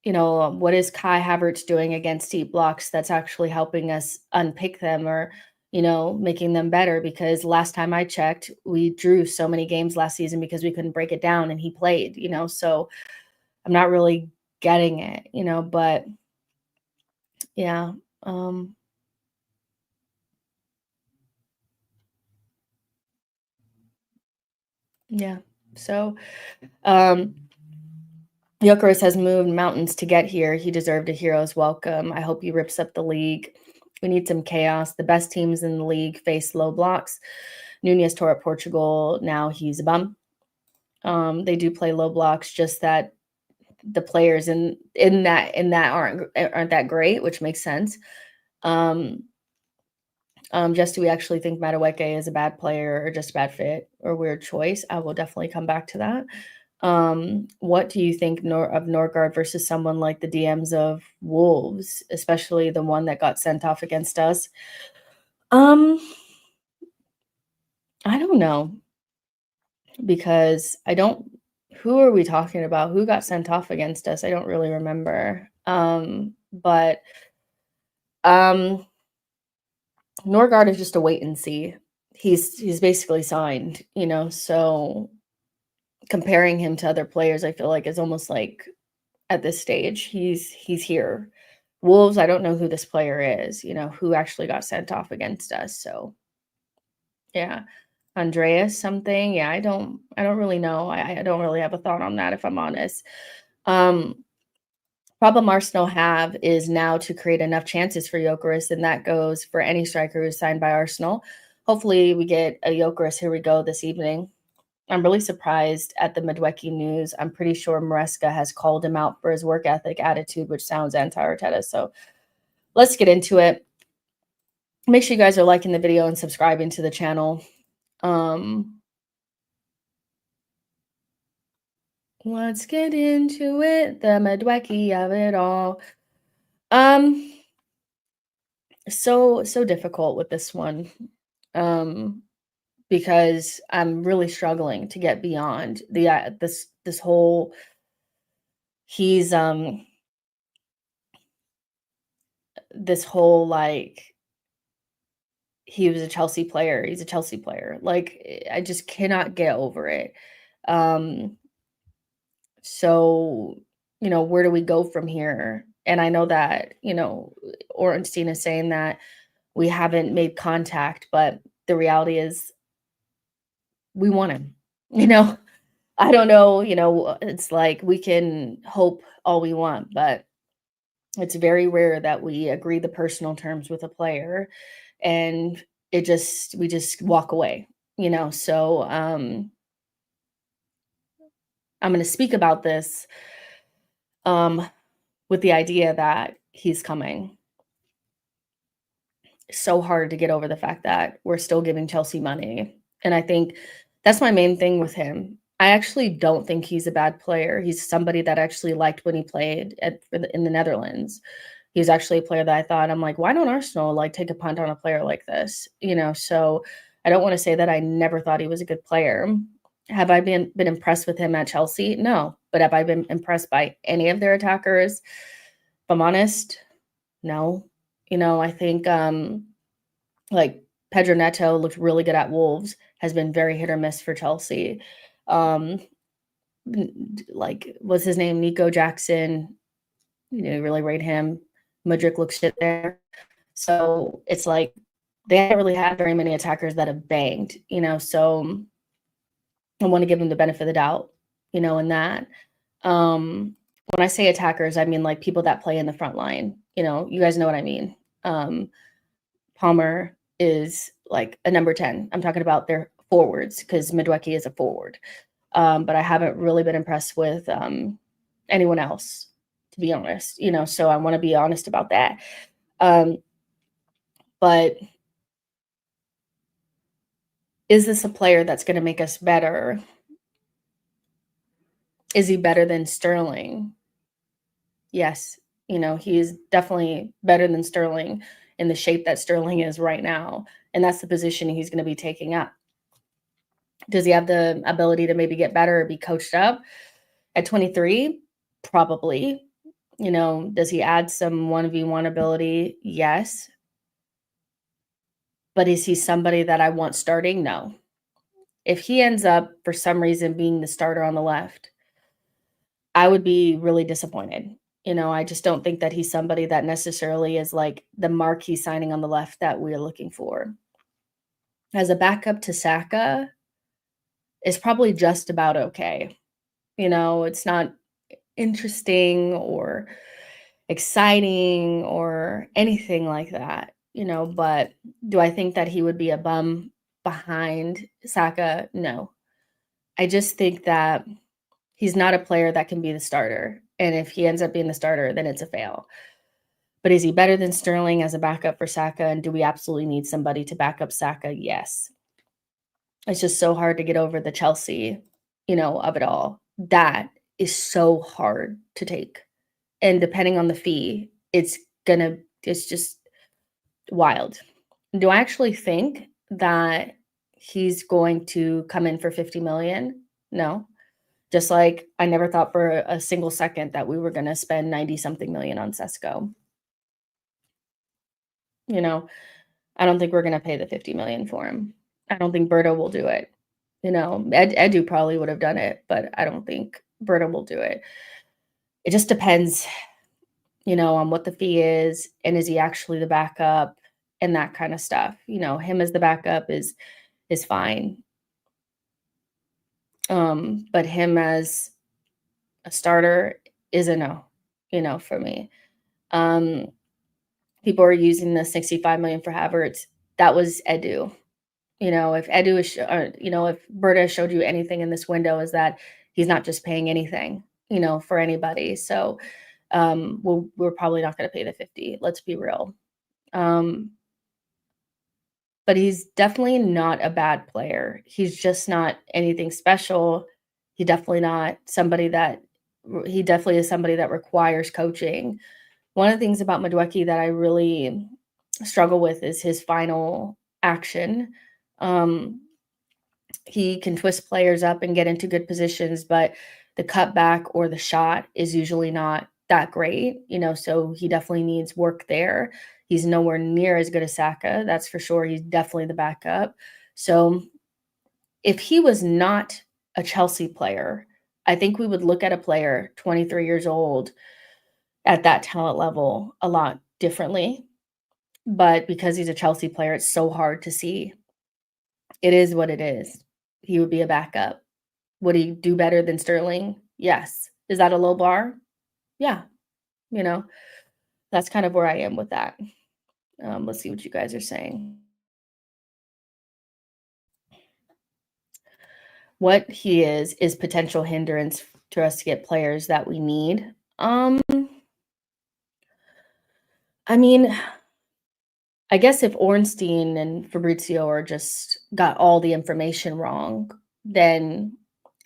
what is Kai Havertz doing against deep blocks that's actually helping us unpick them or, making them better? Because last time I checked, we drew so many games last season because we couldn't break it down and he played, so I'm not really getting it, but yeah, um, yeah. So, um, Gyokeres has moved mountains to get here. He deserved a hero's welcome. I hope he rips up the league. We need some chaos. The best teams in the league face low blocks. Nunez tore up Portugal. Now he's a bum. They do play low blocks, just that the players in that aren't that great, which makes sense. Um, just do we actually think Madueke is a bad player or just a bad fit or weird choice? I will definitely come back to that. What do you think of Norgard versus someone like the DMs of Wolves, especially the one that got sent off against us? Um, I don't know because I don't. Who are we talking about? Who got sent off against us? I don't really remember. But um, Norgard is just a wait and see. He's basically signed, so comparing him to other players, I feel like is almost like at this stage, he's here. Wolves, I don't know who this player is, who actually got sent off against us. So yeah. Andreas something. Yeah, I don't really know. I don't really have a thought on that if I'm honest. Um Problem Arsenal have is now to create enough chances for Gyökeres, and that goes for any striker who's signed by Arsenal. Hopefully we get a Gyökeres, here we go, this evening. I'm really surprised at the Madueke news. I'm pretty sure Maresca has called him out for his work ethic attitude, which sounds anti-Arteta. So let's get into it. Make sure you guys are liking the video and subscribing to the channel. Let's get into it. The Madueke of it all. Um, so difficult with this one. Um, because I'm really struggling to get beyond this whole he's this whole like he was a Chelsea player. He's a Chelsea player. Like I just cannot get over it. Um so where do we go from here? And I know that, Ornstein is saying that we haven't made contact, but the reality is we want him. You know, I don't know, it's like we can hope all we want, but it's very rare that we agree the personal terms with a player and we just walk away, So I'm going to speak about this um with the idea that he's coming. So hard to get over the fact that we're still giving Chelsea money. And I think that's my main thing with him. I actually don't think he's a bad player. He's somebody that I actually liked when he played in the Netherlands. He's actually a player that I thought, I'm like, why don't Arsenal like take a punt on a player like this? So I don't want to say that I never thought he was a good player. Have I been impressed with him at Chelsea? No. But have I been impressed by any of their attackers? If I'm honest, no. I think like Pedro Neto looked really good at Wolves, has been very hit or miss for Chelsea. Like what's his name? Nico Jackson, really rate him. Mudryk looks shit there. So it's like they haven't really had very many attackers that have banged, so I want to give them the benefit of the doubt, in that. When I say attackers, I mean like people that play in the front line. You guys know what I mean. Palmer is like a number 10. I'm talking about their forwards because Madueke is a forward. But I haven't really been impressed with anyone else, to be honest, so I want to be honest about that. But is this a player that's going to make us better? Is he better than Sterling? Yes. He is definitely better than Sterling in the shape that Sterling is right now. And that's the position he's going to be taking up. Does he have the ability to maybe get better or be coached up at 23? Probably. Does he add some 1v1 ability? Yes. But is he somebody that I want starting? No. If he ends up for some reason being the starter on the left, I would be really disappointed. I just don't think that he's somebody that necessarily is like the marquee signing on the left that we're looking for. As a backup to Saka, is probably just about okay. It's not interesting or exciting or anything like that, but do I think that he would be a bum behind Saka? No. I just think that he's not a player that can be the starter, and if he ends up being the starter, then it's a fail. But is he better than Sterling as a backup for Saka, and do we absolutely need somebody to back up Saka? Yes. It's just so hard to get over the Chelsea, of it all. That is so hard to take. And depending on the fee, it's just wild. Do I actually think that he's going to come in for 50 million? No. Just like I never thought for a single second that we were going to spend 90 something million on Sesko. You know, I don't think we're going to pay the 50 million for him. I don't think Berto will do it. Edu probably would have done it, but I don't think Berto will do it. It just depends, on what the fee is and is he actually the backup and that kind of stuff. Him as the backup is fine. But him as a starter is a no, for me. People are using the 65 million for Havertz. That was Edu. If Edu is, if Berta showed you anything in this window is that he's not just paying anything, for anybody. So we're probably not going to pay the 50. Let's be real. But he's definitely not a bad player. He's just not anything special. He definitely is somebody that requires coaching. One of the things about Madueke that I really struggle with is his final action. He can twist players up and get into good positions, but the cutback or the shot is usually not that great, so he definitely needs work there. He's nowhere near as good as Saka, that's for sure. He's definitely the backup. So if he was not a Chelsea player, I think we would look at a player 23 years old at that talent level a lot differently. But because he's a Chelsea player, it's so hard to see. It is what it is. He would be a backup. Would he do better than Sterling? Yes. Is that a low bar? Yeah. That's kind of where I am with that. Let's see what you guys are saying. What he is potential hindrance to us to get players that we need. I mean, I guess if Ornstein and Fabrizio got all the information wrong, then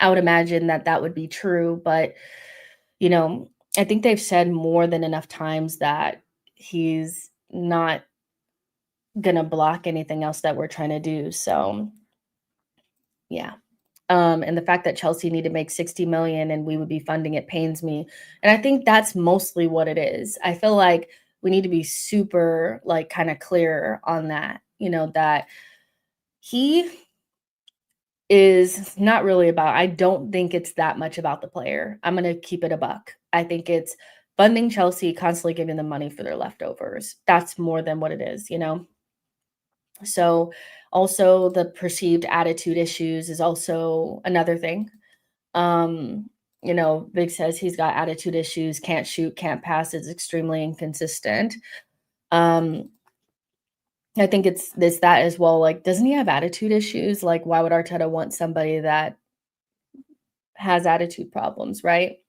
I would imagine that would be true. But, I think they've said more than enough times that he's not going to block anything else that we're trying to do. So, yeah. And the fact that Chelsea need to make 60 million and we would be funding it pains me. And I think that's mostly what it is. I feel like we need to be super kind of clear on that, that he is not really about, I don't think it's that much about the player. I'm going to keep it a buck. I think it's funding Chelsea, constantly giving them money for their leftovers. That's more than what it is, So also the perceived attitude issues is also another thing. Big says he's got attitude issues, can't shoot, can't pass, is extremely inconsistent. I think it's that as well. Doesn't he have attitude issues? Why would Arteta want somebody that has attitude problems, right?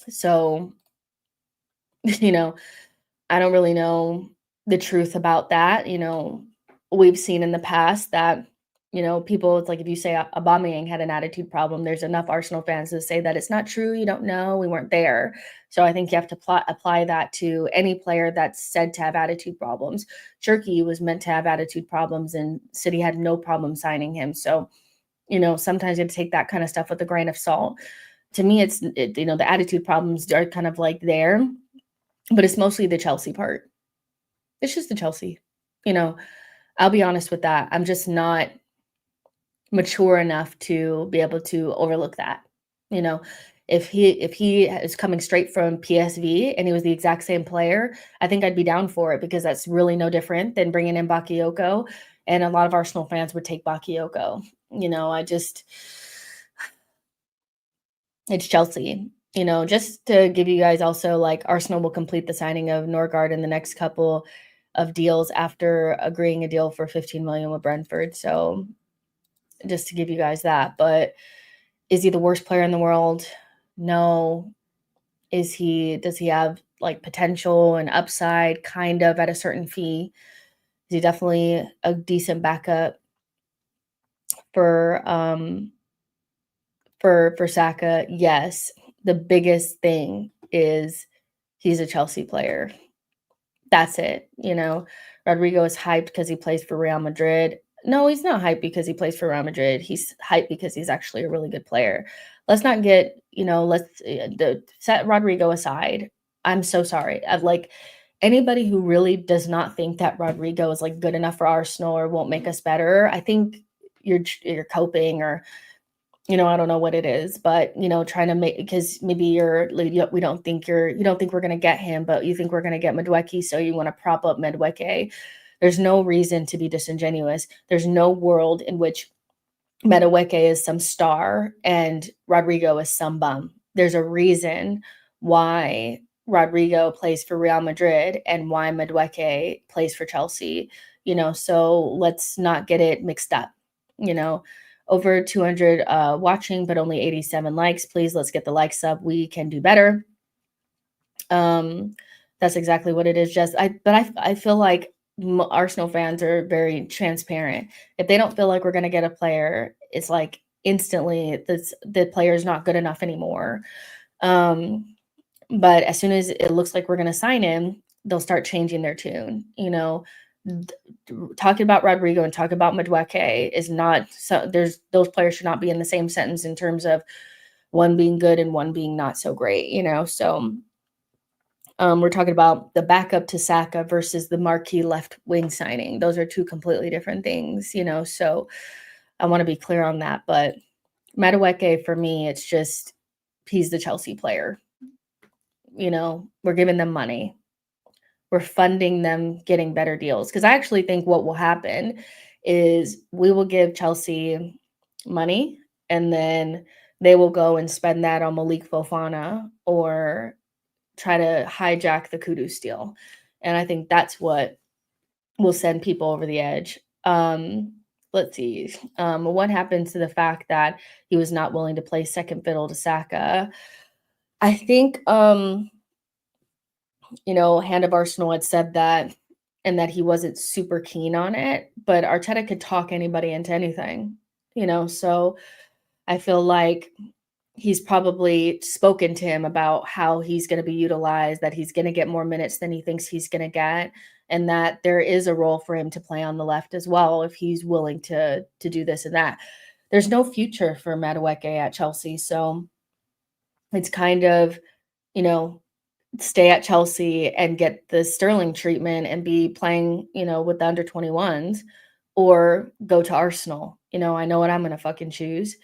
So, I don't really know the truth about that. We've seen in the past that, people, it's like if you say Aubameyang had an attitude problem, there's enough Arsenal fans to say that it's not true. You don't know. We weren't there. So I think you have to apply that to any player that's said to have attitude problems. Cherki was meant to have attitude problems and City had no problem signing him. So, sometimes you have to take that kind of stuff with a grain of salt. To me, the attitude problems are kind of there, but it's mostly the Chelsea part. It's just the Chelsea, I'll be honest with that. I'm just not mature enough to be able to overlook that. If he is coming straight from PSV and he was the exact same player, I think I'd be down for it because that's really no different than bringing in Bakayoko, and a lot of Arsenal fans would take Bakayoko. I just it's Chelsea. Just to give you guys also, like, Arsenal will complete the signing of Norgard in the next couple of deals after agreeing a deal for 15 million with Brentford. So just to give you guys that. But is he the worst player in the world? No. Does he have like potential and upside kind of at a certain fee? Is he definitely a decent backup for Saka? Yes. The biggest thing is he's a Chelsea player. That's it. Rodrigo is hyped because he plays for Real Madrid. No, he's not hyped because he plays for Real Madrid. He's hyped because he's actually a really good player. Let's not get, let's set Rodrigo aside. I'm so sorry. I've like anybody who really does not think that Rodrigo is like good enough for Arsenal or won't make us better. I think you're coping, or I don't know what it is, but trying to make, because maybe we don't think you don't think we're gonna get him, but you think we're gonna get Madueke, so you want to prop up Madueke. There's no reason to be disingenuous. There's no world in which Madueke is some star and Rodrigo is some bum. There's a reason why Rodrigo plays for Real Madrid and why Madueke plays for Chelsea. So let's not get it mixed up. Over 200 watching, but only 87 likes. Please, let's get the likes up. We can do better. That's exactly what it is. I feel like Arsenal fans are very transparent. If they don't feel like we're going to get a player, it's like instantly the player is not good enough anymore. But as soon as it looks like we're going to sign him, they'll start changing their tune. Talking about Rodrigo and talking about Madueke is not so. Those players should not be in the same sentence in terms of one being good and one being not so great. So we're talking about the backup to Saka versus the marquee left wing signing. Those are two completely different things. So I want to be clear on that. But Madueke, for me, it's just he's the Chelsea player. We're giving them money. We're funding them getting better deals. Because I actually think what will happen is we will give Chelsea money and then they will go and spend that on Malik Fofana or try to hijack the Kudus deal. And I think that's what will send people over the edge. Let's see. What happens to the fact that he was not willing to play second fiddle to Saka? I think Hand of Arsenal had said that, and that he wasn't super keen on it, but Arteta could talk anybody into anything, so I feel like he's probably spoken to him about how he's going to be utilized, that he's going to get more minutes than he thinks he's going to get, and that there is a role for him to play on the left as well if he's willing to do this and that. There's no future for Madueke at Chelsea, so it's kind of, stay at Chelsea and get the Sterling treatment and be playing, with the under 21s, or go to Arsenal. I know what I'm going to fucking choose.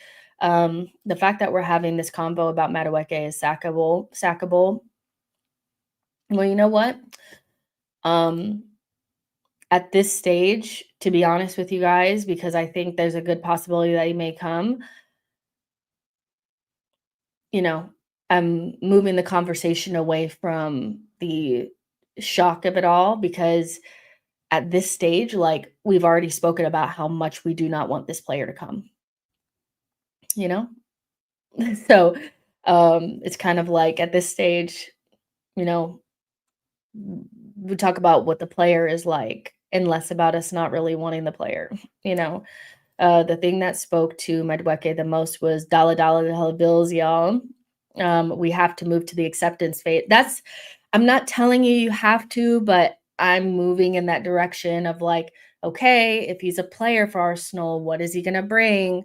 The fact that we're having this convo about Madueke is sackable. Well, you know what? At this stage, to be honest with you guys, because I think there's a good possibility that he may come, I'm moving the conversation away from the shock of it all, because at this stage, like, we've already spoken about how much we do not want this player to come, you know? So, it's kind of like at this stage, you know, we talk about what the player is like and less about us not really wanting the player, you know? The thing that spoke to Madueke the most was dollar dollar bills, y'all. We have to move to the acceptance phase. I'm not telling you you have to, but I'm moving in that direction of like, okay, if he's a player for Arsenal, what is he going to bring?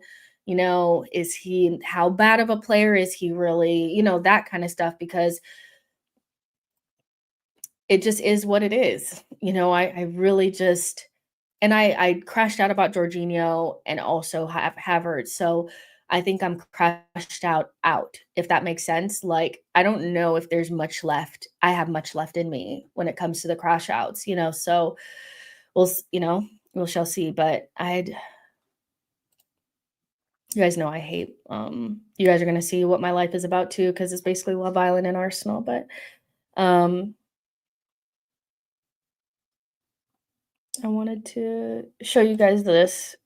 How bad of a player is he really? That kind of stuff, because it just is what it is. I really just, and I crashed out about Jorginho and also Havertz. So I think I'm crashed out, if that makes sense. Like, I don't know if there's much left. I have much left in me when it comes to the crash outs, so we shall see. But you guys know I hate, you guys are gonna see what my life is about too, because it's basically Love Island and Arsenal. But um I wanted to show you guys this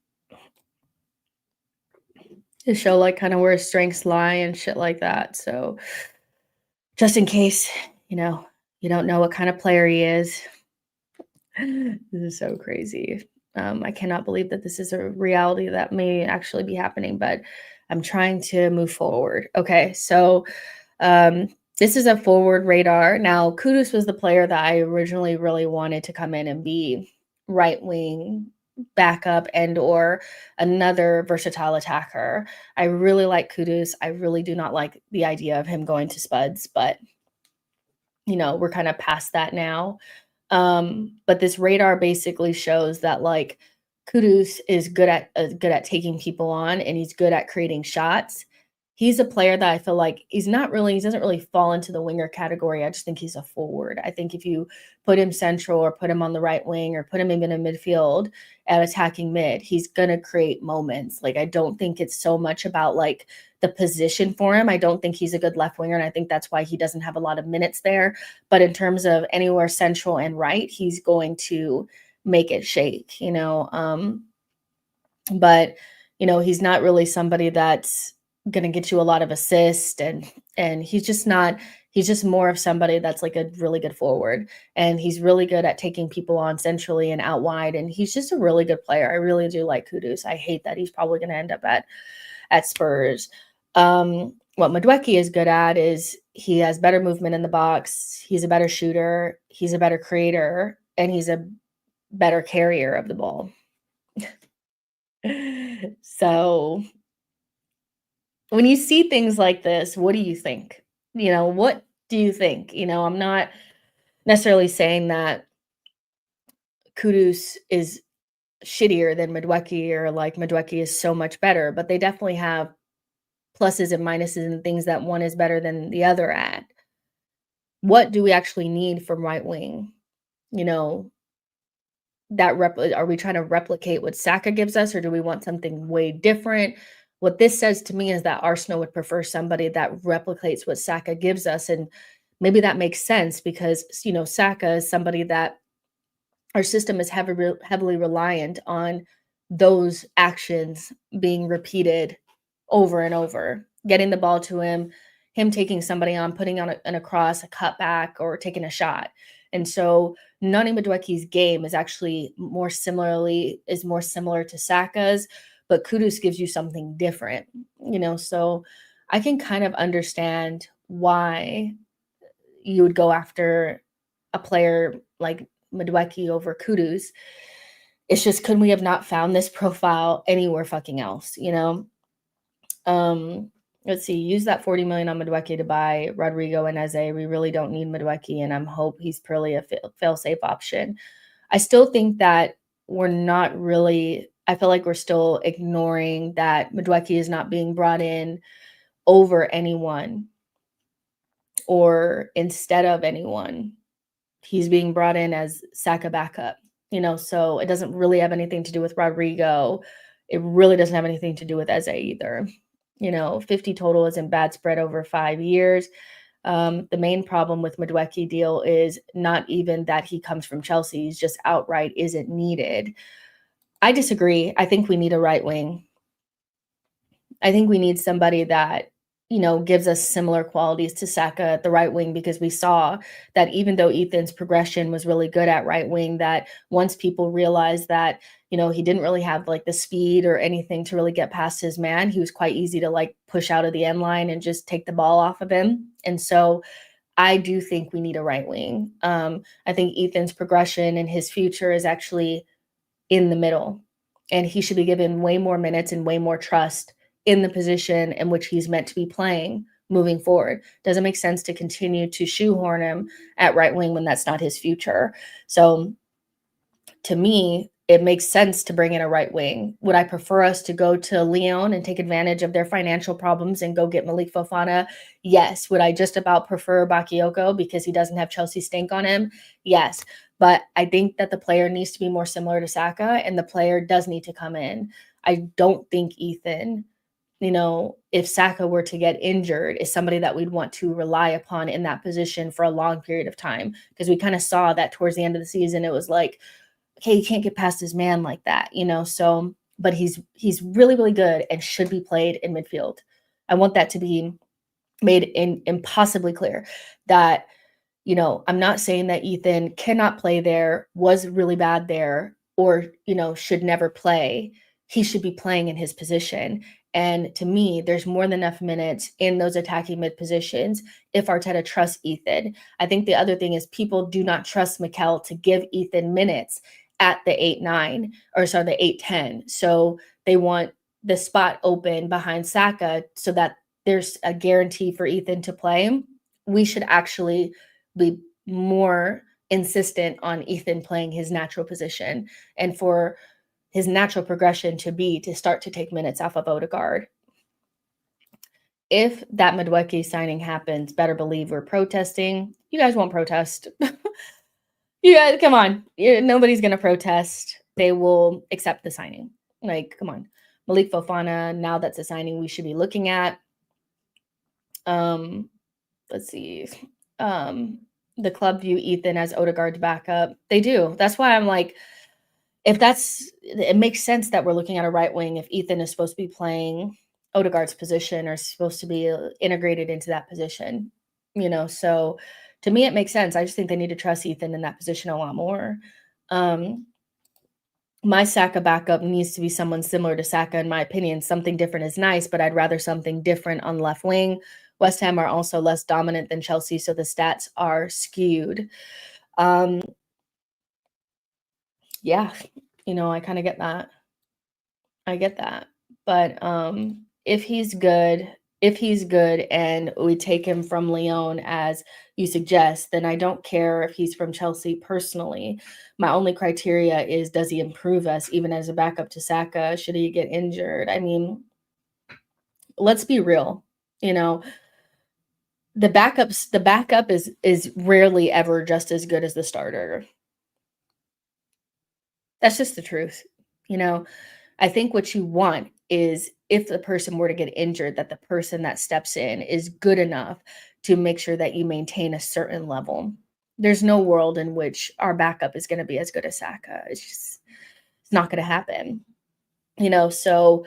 to show like kind of where his strengths lie and shit like that. So just in case, you know, you don't know what kind of player he is. This is so crazy. I cannot believe that this is a reality that may actually be happening, but I'm trying to move forward. Okay, so um, this is a forward radar. Now, Kudus was the player that I originally really wanted to come in and be right wing backup and or another versatile attacker. I really like Kudus. I really do not like the idea of him going to Spuds, but we're kind of past that now. But this radar basically shows that like Kudus is good at taking people on, and he's good at creating shots. He's a player that I feel like he doesn't really fall into the winger category. I just think he's a forward. I think if you put him central or put him on the right wing or put him even in midfield at attacking mid, he's gonna create moments. Like, I don't think it's so much about like the position for him. I don't think he's a good left winger, and I think that's why he doesn't have a lot of minutes there. But in terms of anywhere central and right, he's going to make it shake. But he's not really somebody that's going to get you a lot of assists, and he's just more of somebody that's like a really good forward, and he's really good at taking people on centrally and out wide, and he's just a really good player. I really do like Kudus. I hate that he's probably going to end up at Spurs. What Madueke is good at is he has better movement in the box. He's a better shooter. He's a better creator, and he's a better carrier of the ball. So when you see things like this, what do you think? What do you think? I'm not necessarily saying that Kudus is shittier than Madueke or like Madueke is so much better, but they definitely have pluses and minuses and things that one is better than the other at. What do we actually need from right wing? You know, are we trying to replicate what Saka gives us, or do we want something way different? What this says to me is that Arsenal would prefer somebody that replicates what Saka gives us, and maybe that makes sense because Saka is somebody that our system is heavily reliant on those actions being repeated over and over, getting the ball to him taking somebody on, putting on an across, a cutback, or taking a shot. And so Noni Madueke's game is actually more similar to Saka's, but Kudus gives you something different, so I can kind of understand why you would go after a player like Madueke over Kudus. It's just, could we have not found this profile anywhere fucking else, Let's see, use that 40 million on Madueke to buy Rodrigo and Eze. We really don't need Madueke, and I'm hope he's purely a fail-safe option. I still think that I feel like we're still ignoring that Madueke is not being brought in over anyone or instead of anyone. He's being brought in as Saka backup, so it doesn't really have anything to do with Rodrigo. It really doesn't have anything to do with Eze either. 50 total isn't bad spread over 5 years. The main problem with Madueke deal is not even that he comes from Chelsea. He's just outright isn't needed. I disagree. I think we need a right wing. I think we need somebody that, gives us similar qualities to Saka at the right wing, because we saw that even though Ethan's progression was really good at right wing, that once people realized that, he didn't really have like the speed or anything to really get past his man, he was quite easy to like push out of the end line and just take the ball off of him. And so I do think we need a right wing. I think Ethan's progression and his future is actually in the middle, and he should be given way more minutes and way more trust in the position in which he's meant to be playing moving forward. Doesn't make sense to continue to shoehorn him at right wing when that's not his future. So to me, it makes sense to bring in a right wing. Would I prefer us to go to Lyon and take advantage of their financial problems and go get Malik Fofana? Yes. Would I just about prefer Bakayoko because he doesn't have Chelsea stink on him? Yes. But I think that the player needs to be more similar to Saka, and the player does need to come in. I don't think Ethan, if Saka were to get injured, is somebody that we'd want to rely upon in that position for a long period of time. Because we kind of saw that towards the end of the season, it was like, okay, you can't get past his man like that, so, but he's really, really good and should be played in midfield. I want that to be made impossibly clear that, I'm not saying that Ethan cannot play there, was really bad there, or, should never play. He should be playing in his position. And to me, there's more than enough minutes in those attacking mid positions if Arteta trusts Ethan. I think the other thing is people do not trust Mikel to give Ethan minutes at the 8-9, or sorry, the 8-10. So they want the spot open behind Saka so that there's a guarantee for Ethan to play. We should actually be more insistent on Ethan playing his natural position, and for his natural progression to be to start to take minutes off of Odegaard. If that Madueke signing happens, better believe we're protesting. You guys won't protest. You guys, come on. Nobody's going to protest. They will accept the signing. Like, come on. Malik Fofana, now that's a signing we should be looking at. Let's see. The club view Ethan as Odegaard's backup. They do. That's why I'm like, it makes sense that we're looking at a right wing if Ethan is supposed to be playing Odegaard's position or supposed to be integrated into that position, so to me, it makes sense. I just think they need to trust Ethan in that position a lot more. My Saka backup needs to be someone similar to Saka, in my opinion. Something different is nice, but I'd rather something different on left wing. West Ham are also less dominant than Chelsea, so the stats are skewed. Yeah, I kind of get that. I get that. But if he's good and we take him from Lyon as you suggest, then I don't care if he's from Chelsea personally. My only criteria is, does he improve us even as a backup to Saka? Should he get injured? I mean, let's be real. The backup is rarely ever just as good as the starter. That's just the truth. I think what you want is, if the person were to get injured, that the person that steps in is good enough to make sure that you maintain a certain level. There's no world in which our backup is going to be as good as Saka. It's not going to happen. So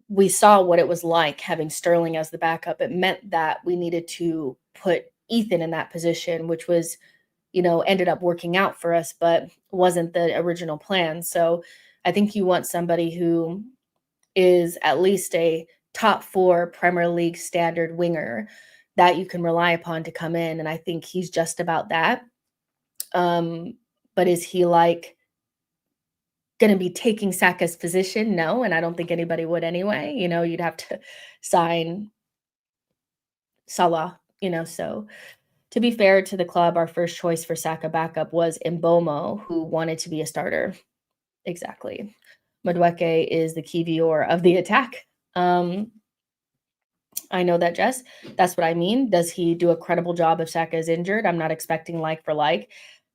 we saw what it was like having Sterling as the backup. It meant that we needed to put Ethan in that position, which was, ended up working out for us, but wasn't the original plan. So I think you want somebody who is at least a top 4 Premier League standard winger that you can rely upon to come in. And I think he's just about that. But is he like going to be taking Saka's position? No. And I don't think anybody would anyway. You'd have to sign Salah, so to be fair to the club, our first choice for Saka backup was Mbomo, who wanted to be a starter. Exactly. Madueke is the key viewer of the attack. I know that, Jess. That's what I mean. Does he do a credible job if Saka is injured? I'm not expecting like for like.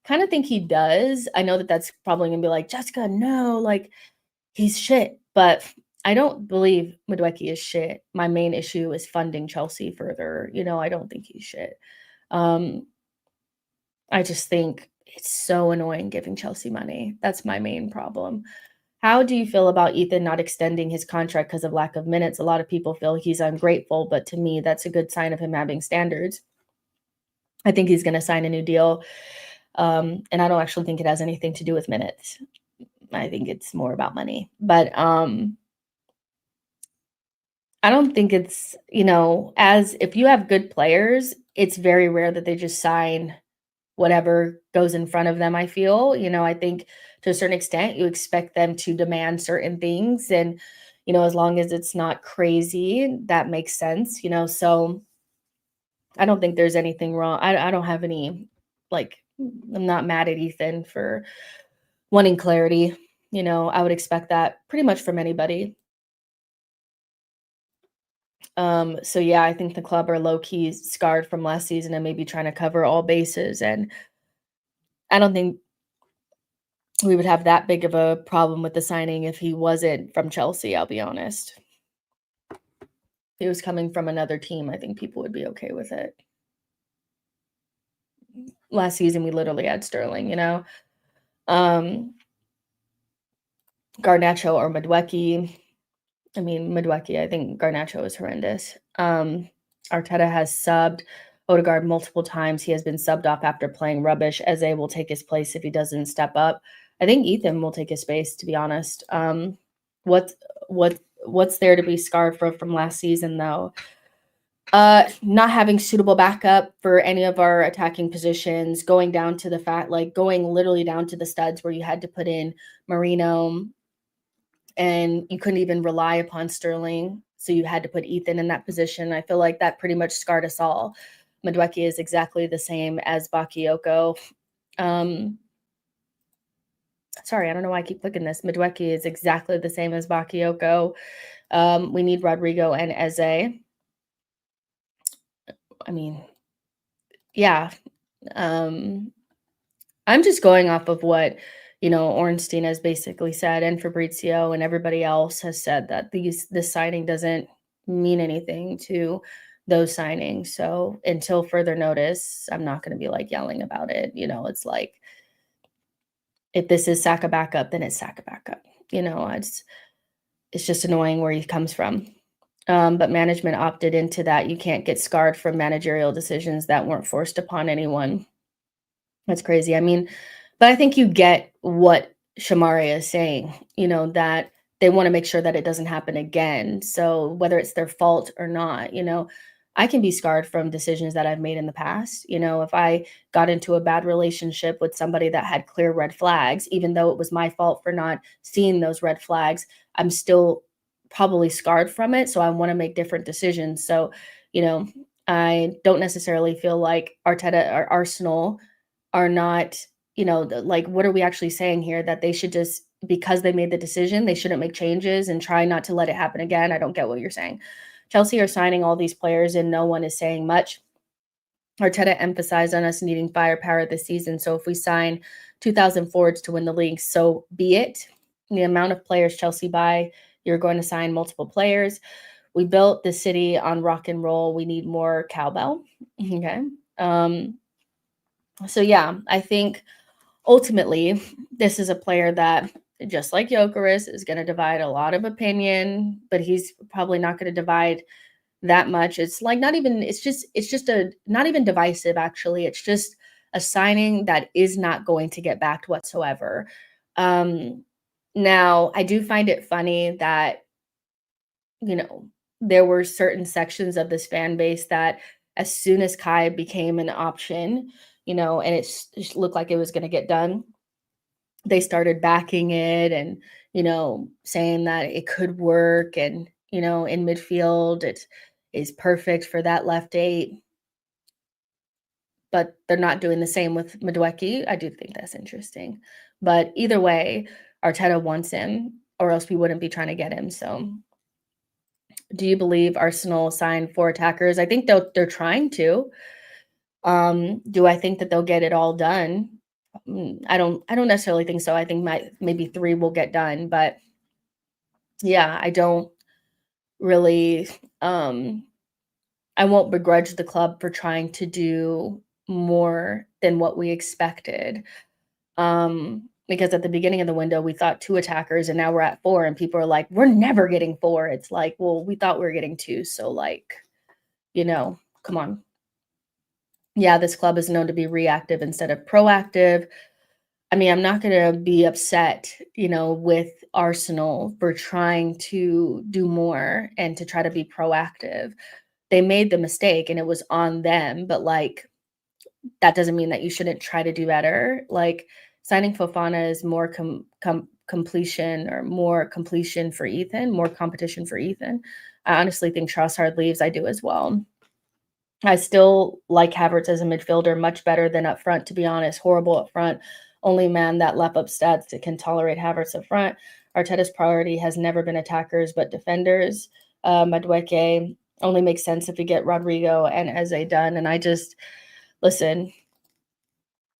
Kind of think he does. I know that that's probably going to be like, Jessica, no, like he's shit. But I don't believe Madueke is shit. My main issue is funding Chelsea further. I don't think he's shit. I just think it's so annoying giving Chelsea money. That's my main problem. How do you feel about Ethan not extending his contract because of lack of minutes? A lot of people feel he's ungrateful, but to me, that's a good sign of him having standards. I think he's going to sign a new deal. And I don't actually think it has anything to do with minutes. I think it's more about money. But I don't think it's, as if you have good players, it's very rare that they just sign whatever goes in front of them, I feel. I think to a certain extent, you expect them to demand certain things. And, as long as it's not crazy, that makes sense, so I don't think there's anything wrong. I don't have any, I'm not mad at Ethan for wanting clarity. I would expect that pretty much from anybody. So yeah, I think the club are low key scarred from last season and maybe trying to cover all bases. And I don't think we would have that big of a problem with the signing if he wasn't from Chelsea, I'll be honest. If he was coming from another team, I think people would be okay with it. Last season, we literally had Sterling. Um, Garnacho or Madueke. I mean, Madueke, I think Garnacho is horrendous. Arteta has subbed Odegaard multiple times. He has been subbed off after playing rubbish. Eze will take his place if he doesn't step up. I think Ethan will take his space, to be honest. What what's there to be scarred from last season, though? Not having suitable backup for any of our attacking positions, going down to the fact, like going literally down to the studs where you had to put in Marino and you couldn't even rely upon Sterling. So you had to put Ethan in that position. I feel like that pretty much scarred us all. Madueke is exactly the same as Bakayoko. Sorry, I don't know why I keep clicking this. Madueke is exactly the same as Bakayoko. We need Rodrigo and Eze. I mean, yeah. I'm just going off of what, Ornstein has basically said, and Fabrizio and everybody else has said that this signing doesn't mean anything to those signings. So until further notice, I'm not going to be like yelling about it. It's like, if this is Saka backup, then it's Saka backup. It's just annoying where he comes from. But management opted into that. You can't get scarred from managerial decisions that weren't forced upon anyone. That's crazy. I mean, but I think you get what Shamaria is saying, that they want to make sure that it doesn't happen again. So whether it's their fault or not, I can be scarred from decisions that I've made in the past. If I got into a bad relationship with somebody that had clear red flags, even though it was my fault for not seeing those red flags, I'm still probably scarred from it. So I want to make different decisions. So, I don't necessarily feel like Arteta or Arsenal are not, like, what are we actually saying here? That they should just, because they made the decision, they shouldn't make changes and try not to let it happen again. I don't get what you're saying. Chelsea are signing all these players and no one is saying much. Arteta emphasized on us needing firepower this season. So if we sign 2,000 forwards to win the league, so be it. The amount of players Chelsea buy, you're going to sign multiple players. We built the city on rock and roll. We need more cowbell. Okay. So yeah, I think ultimately this is a player that, just like Gyokeres, is going to divide a lot of opinion, but he's probably not going to divide that much. It's like it's just a not even divisive, actually. It's just a signing that is not going to get backed whatsoever. Now I do find it funny that, there were certain sections of this fan base that as soon as Kai became an option, and it looked like it was going to get done, they started backing it and, saying that it could work. And, in midfield, it is perfect for that left eight. But they're not doing the same with Madueke. I do think that's interesting. But either way, Arteta wants him, or else we wouldn't be trying to get him. So do you believe Arsenal signed 4 attackers? I think they're trying to. Do I think that they'll get it all done? I don't necessarily think so. I think maybe 3 will get done, but yeah, I don't really I won't begrudge the club for trying to do more than what we expected. Because at the beginning of the window, we thought 2 attackers and now we're at 4 and people are like, we're never getting 4. It's like, well, we thought we were getting 2. So like, come on. Yeah, this club is known to be reactive instead of proactive. I mean, I'm not going to be upset, with Arsenal for trying to do more and to try to be proactive. They made the mistake and it was on them, but like, that doesn't mean that you shouldn't try to do better. Like, signing Fofana is more completion or more completion for Ethan, more competition for Ethan. I honestly think Trossard leaves. I do as well. I still like Havertz as a midfielder much better than up front, to be honest. Horrible up front. only man that lap up stats that can tolerate Havertz up front. Arteta's priority has never been attackers but defenders. Madueke only makes sense if we get Rodrigo and Eze done. And I just listen.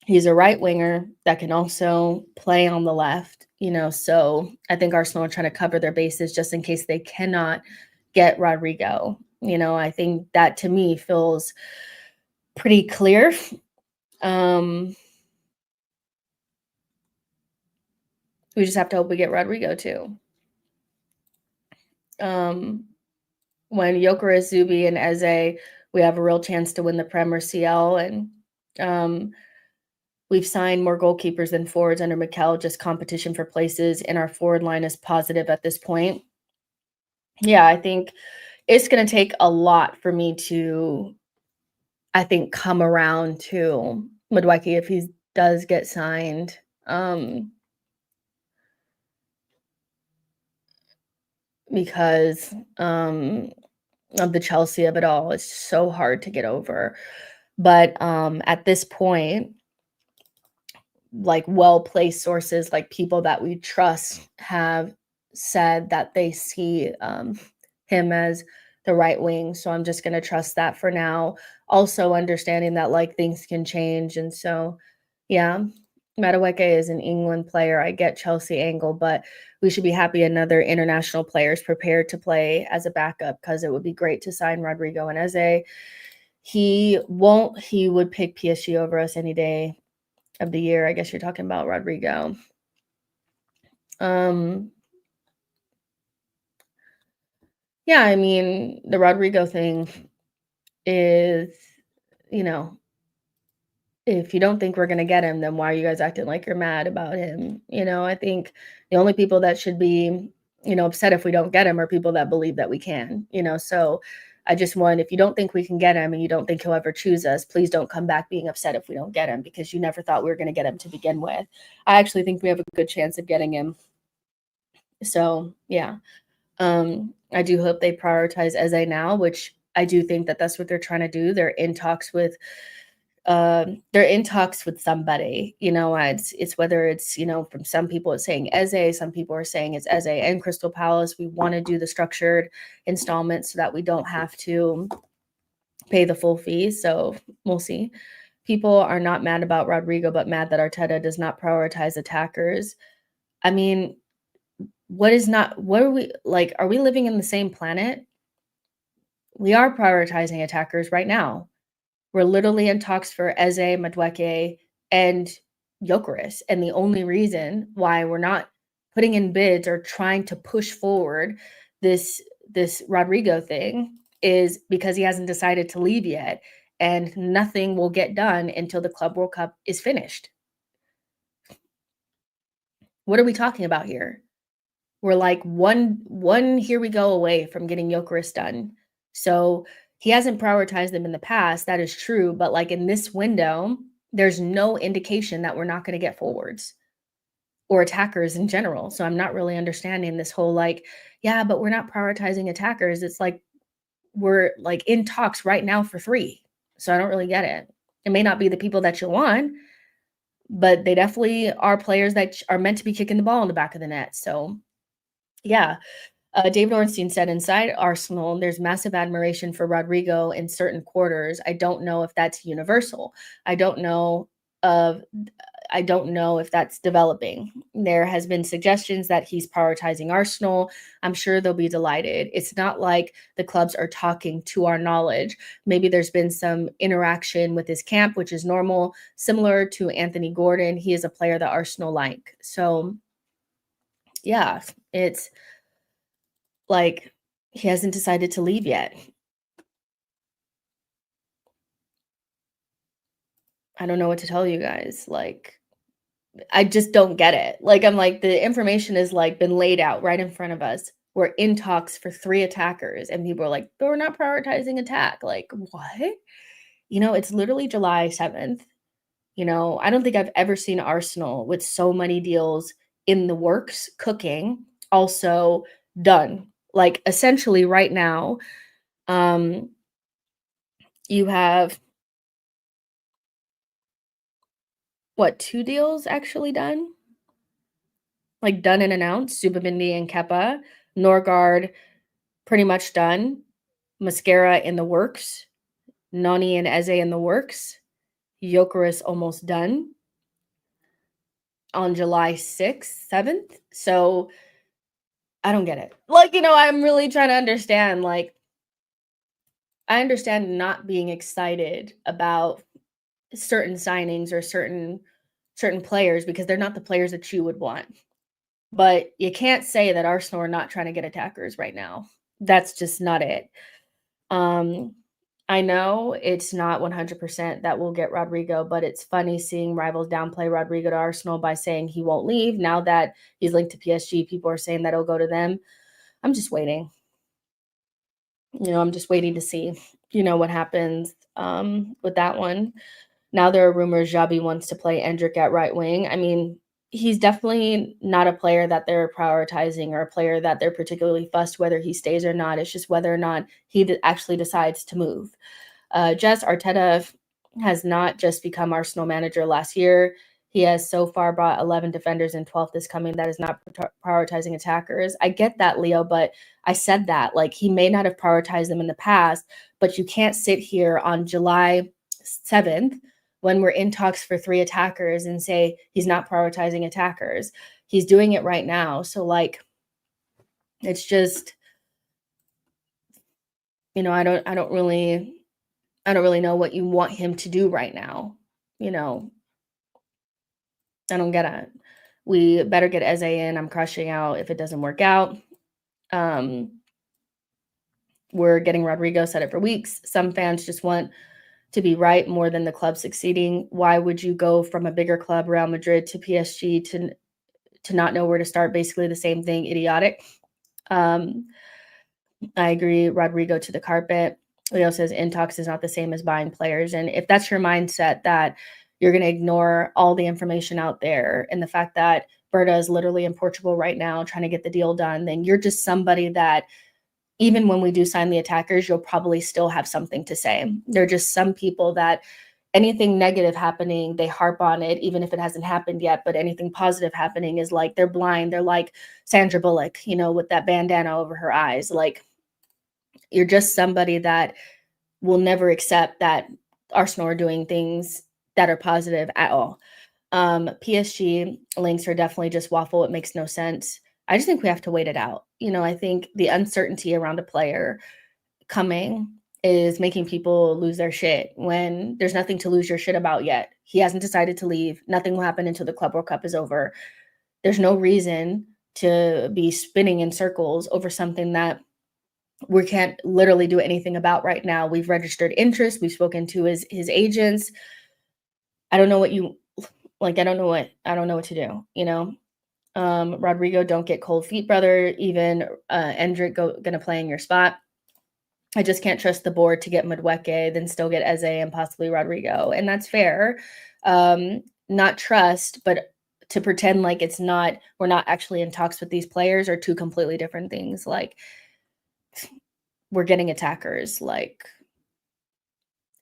He's a right winger that can also play on the left, so I think Arsenal are trying to cover their bases just in case they cannot get Rodrigo. I think that to me feels pretty clear. We just have to hope we get Rodrigo too. When Gyokeres, Zubi, and Eze, we have a real chance to win the Prem or CL, and we've signed more goalkeepers than forwards under Mikel, just competition for places, and our forward line is positive at this point. Yeah, I think it's going to take a lot for me to, I think, come around to Madueke if he does get signed. Because of the Chelsea of it all. It's so hard to get over. But at this point, like well-placed sources, like people that we trust, have said that they see him as the right wing. So I'm just going to trust that for now. Also understanding that like things can change. And so, yeah, Madueke is an England player. I get Chelsea angle, but we should be happy another international player is prepared to play as a backup because it would be great to sign Rodrigo and Eze. He would pick PSG over us any day of the year. I guess you're talking about Rodrigo. Yeah, I mean, the Rodrigo thing is, if you don't think we're going to get him, then why are you guys acting like you're mad about him? I think the only people that should be, upset if we don't get him are people that believe that we can, so I just want, if you don't think we can get him and you don't think he'll ever choose us, please don't come back being upset if we don't get him because you never thought we were going to get him to begin with. I actually think we have a good chance of getting him. So, yeah. I do hope they prioritize Eze now, which I do think that that's what they're trying to do. They're in talks with somebody, it's whether it's, from some people it's saying Eze, some people are saying it's Eze and Crystal Palace. We want to do the structured installments so that we don't have to pay the full fee. So we'll see. People are not mad about Rodrigo, but mad that Arteta does not prioritize attackers. I mean, what are we like? Are we living in the same planet? We are prioritizing attackers right now. We're literally in talks for Eze, Madueke, and Gyokeres. And the only reason why we're not putting in bids or trying to push forward this Rodrigo thing is because he hasn't decided to leave yet. And nothing will get done until the Club World Cup is finished. What are we talking about here? We're like one here we go away from getting Gyokeres done. So he hasn't prioritized them in the past. That is true. But like in this window, there's no indication that we're not going to get forwards or attackers in general. So I'm not really understanding this whole like, yeah, but we're not prioritizing attackers. It's like we're like in talks right now for 3. So I don't really get it. It may not be the people that you want, but they definitely are players that are meant to be kicking the ball in the back of the net. So yeah. David Ornstein said, inside Arsenal, there's massive admiration for Rodrigo in certain quarters. I don't know if that's universal. I don't know if that's developing. There has been suggestions that he's prioritizing Arsenal. I'm sure they'll be delighted. It's not like the clubs are talking to our knowledge. Maybe there's been some interaction with his camp, which is normal, similar to Anthony Gordon. He is a player that Arsenal like. So, yeah, it's like he hasn't decided to leave yet. I don't know what to tell you guys. Like, I just don't get it. Like, I'm like, the information has like been laid out right in front of us. We're in talks for 3 attackers, and people are like, but we're not prioritizing attack. Like, what? It's literally July 7th. I don't think I've ever seen Arsenal with so many deals in the works, cooking, also done. Like, essentially right now, you have what, 2 deals actually done? Like, done and announced, Subabindi and Kepa. Norgard pretty much done. Mascara in the works. Noni and Eze in the works. Gyokeres almost done on July 6th, 7th. So I don't get it. Like, I'm really trying to understand. Like, I understand not being excited about certain signings or certain players because they're not the players that you would want. But you can't say that Arsenal are not trying to get attackers right now. That's just not it. Um, I know it's not 100% that we'll get Rodrigo, but it's funny seeing rivals downplay Rodrigo to Arsenal by saying he won't leave. Now that he's linked to PSG, people are saying that he'll go to them. I'm just waiting. I'm just waiting to see, what happens with that one. Now there are rumors Xabi wants to play Endrick at right wing. I mean, he's definitely not a player that they're prioritizing or a player that they're particularly fussed whether he stays or not. It's just whether or not he actually decides to move. Jess Arteta has not just become Arsenal manager last year. He has so far brought 11 defenders and 12th is coming. That is not prioritizing attackers. I get that, Leo, but I said that. Like, he may not have prioritized them in the past, but you can't sit here on July 7th when we're in talks for 3 attackers and say he's not prioritizing attackers. He's doing it right now. So, like, it's just, I don't really know what you want him to do right now. I don't get it. We better get Eze in. I'm crushing out if it doesn't work out. We're getting Rodrigo, said it for weeks. Some fans just want to be right more than the club succeeding. Why would you go from a bigger club, Real Madrid, to PSG to not know where to start? Basically the same thing. Idiotic. I agree. Rodrigo to the carpet. Leo says Intox is not the same as buying players. And if that's your mindset that you're going to ignore all the information out there and the fact that Berta is literally in Portugal right now trying to get the deal done, then you're just somebody that even when we do sign the attackers, you'll probably still have something to say. There are just some people that anything negative happening, they harp on it, even if it hasn't happened yet. But anything positive happening is like they're blind. They're like Sandra Bullock, with that bandana over her eyes. Like, you're just somebody that will never accept that Arsenal are doing things that are positive at all. PSG links are definitely just waffle. It makes no sense. I just think we have to wait it out. I think the uncertainty around a player coming is making people lose their shit when there's nothing to lose your shit about yet. He hasn't decided to leave. Nothing will happen until the Club World Cup is over. There's no reason to be spinning in circles over something that we can't literally do anything about right now. We've registered interest. We've spoken to his agents. I don't know what you like. I don't know what to do. Rodrigo, don't get cold feet, brother. Even Endrick gonna play in your spot. I just can't trust the board to get Madueke, then still get Eze and possibly Rodrigo. And that's fair. Not trust, but to pretend like we're not actually in talks with these players are two completely different things. Like, we're getting attackers. Like,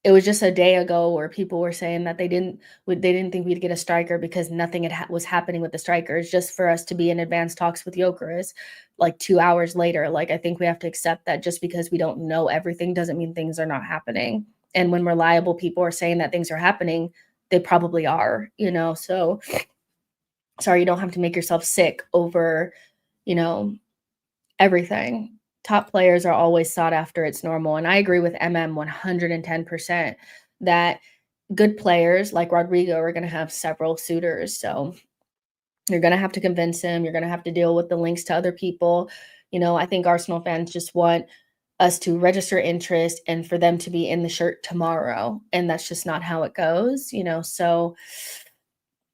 it was just a day ago where people were saying that they didn't think we'd get a striker because nothing was happening with the strikers, just for us to be in advanced talks with Gyokeres like 2 hours later. Like, I think we have to accept that just because we don't know everything doesn't mean things are not happening. And when reliable people are saying that things are happening, they probably are, so sorry, you don't have to make yourself sick over, everything. Top players are always sought after. It's normal. And I agree with 110% that good players like Rodrigo are going to have several suitors. So you're going to have to convince him. You're going to have to deal with the links to other people. I think Arsenal fans just want us to register interest and for them to be in the shirt tomorrow. And that's just not how it goes, so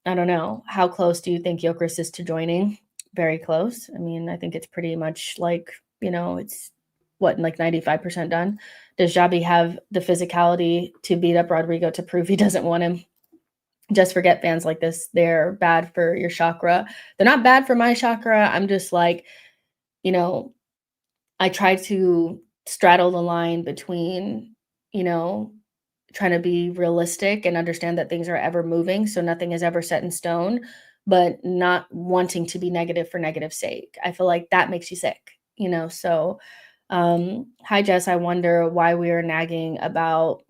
I don't know. How close do you think Gyokeres is to joining? Very close. I mean, I think it's pretty much like, it's like 95% done. Does Xabi have the physicality to beat up Rodrigo to prove he doesn't want him? Just forget fans like this. They're bad for your chakra. They're not bad for my chakra. I'm just like, I try to straddle the line between, trying to be realistic and understand that things are ever moving, so nothing is ever set in stone, but not wanting to be negative for negative sake. I feel like that makes you sick, you know? So, hi Jess, I wonder why we are nagging about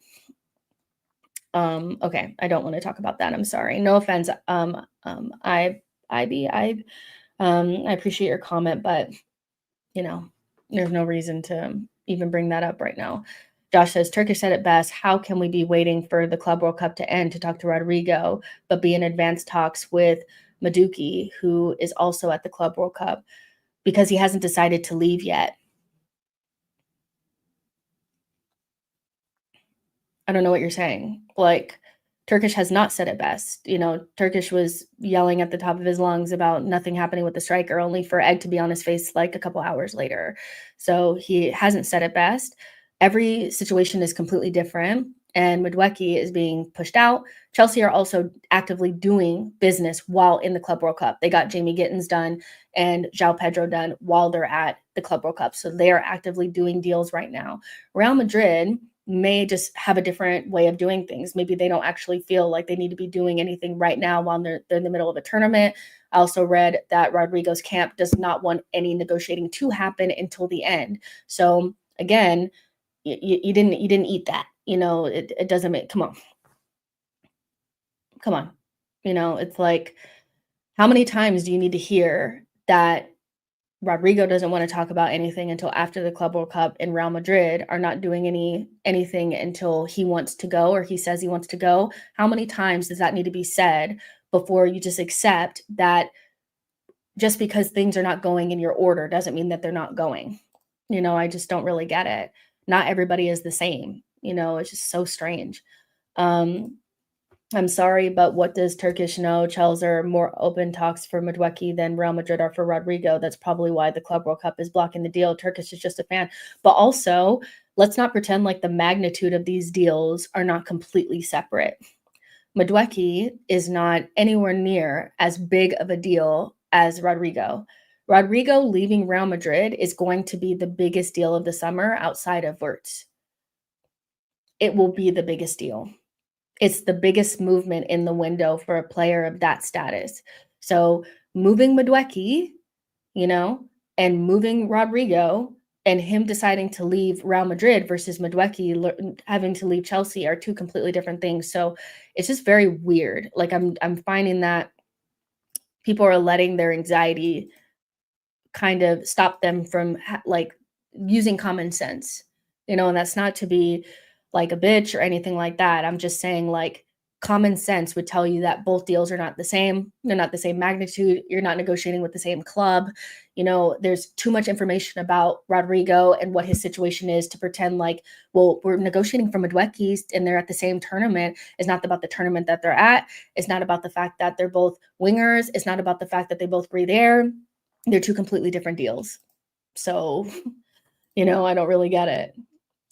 okay, I don't want to talk about that. I'm sorry. No offense. I appreciate your comment, but you know, there's no reason to even bring that up right now. Josh says, Turkish said it best. How can we be waiting for the Club World Cup to end to talk to Rodrigo, but be in advanced talks with Madueke, who is also at the Club World Cup, because he hasn't decided to leave yet? I don't know what you're saying. Like, Turkish has not said it best. You know, Turkish was yelling at the top of his lungs about nothing happening with the striker, only for Egg to be on his face like a couple hours later. So he hasn't said it best. Every situation is completely different, and Madueke is being pushed out. Chelsea are also actively doing business while in the Club World Cup. They got Jamie Gittins done and João Pedro done while they're at the Club World Cup. So they are actively doing deals right now. Real Madrid may just have a different way of doing things. Maybe they don't actually feel like they need to be doing anything right now while they're in the middle of a tournament. I also read that Rodrigo's camp does not want any negotiating to happen until the end. So again, you didn't eat that. You know, it doesn't make, come on. You know, it's like, how many times do you need to hear that Rodrigo doesn't want to talk about anything until after the Club World Cup, and Real Madrid are not doing anything until he wants to go or he says he wants to go? How many times does that need to be said before you just accept that just because things are not going in your order doesn't mean that they're not going? You know, I just don't really get it. Not everybody is the same. You know, it's just so strange. I'm sorry, but what does Turkish know? Chelsea are more open talks for Madueke than Real Madrid are for Rodrigo. That's probably why the Club World Cup is blocking the deal. Turkish is just a fan. But also, let's not pretend like the magnitude of these deals are not completely separate. Madueke is not anywhere near as big of a deal as Rodrigo. Rodrigo leaving Real Madrid is going to be the biggest deal of the summer outside of Wirtz. It will be the biggest deal. It's the biggest movement in the window for a player of that status. So moving Madueke, you know, and moving Rodrigo and him deciding to leave Real Madrid versus Madueke having to leave Chelsea are two completely different things. So it's just very weird. Like I'm finding that people are letting their anxiety kind of stop them from like using common sense, you know, and that's not to be like a bitch or anything like that. I'm just saying like common sense would tell you that both deals are not the same. They're not the same magnitude. You're not negotiating with the same club. You know, there's too much information about Rodrigo and what his situation is to pretend like, well, we're negotiating from Madueke and they're at the same tournament. It's not about the tournament that they're at. It's not about the fact that they're both wingers. It's not about the fact that they both breathe air. They're two completely different deals. So, you know, I don't really get it.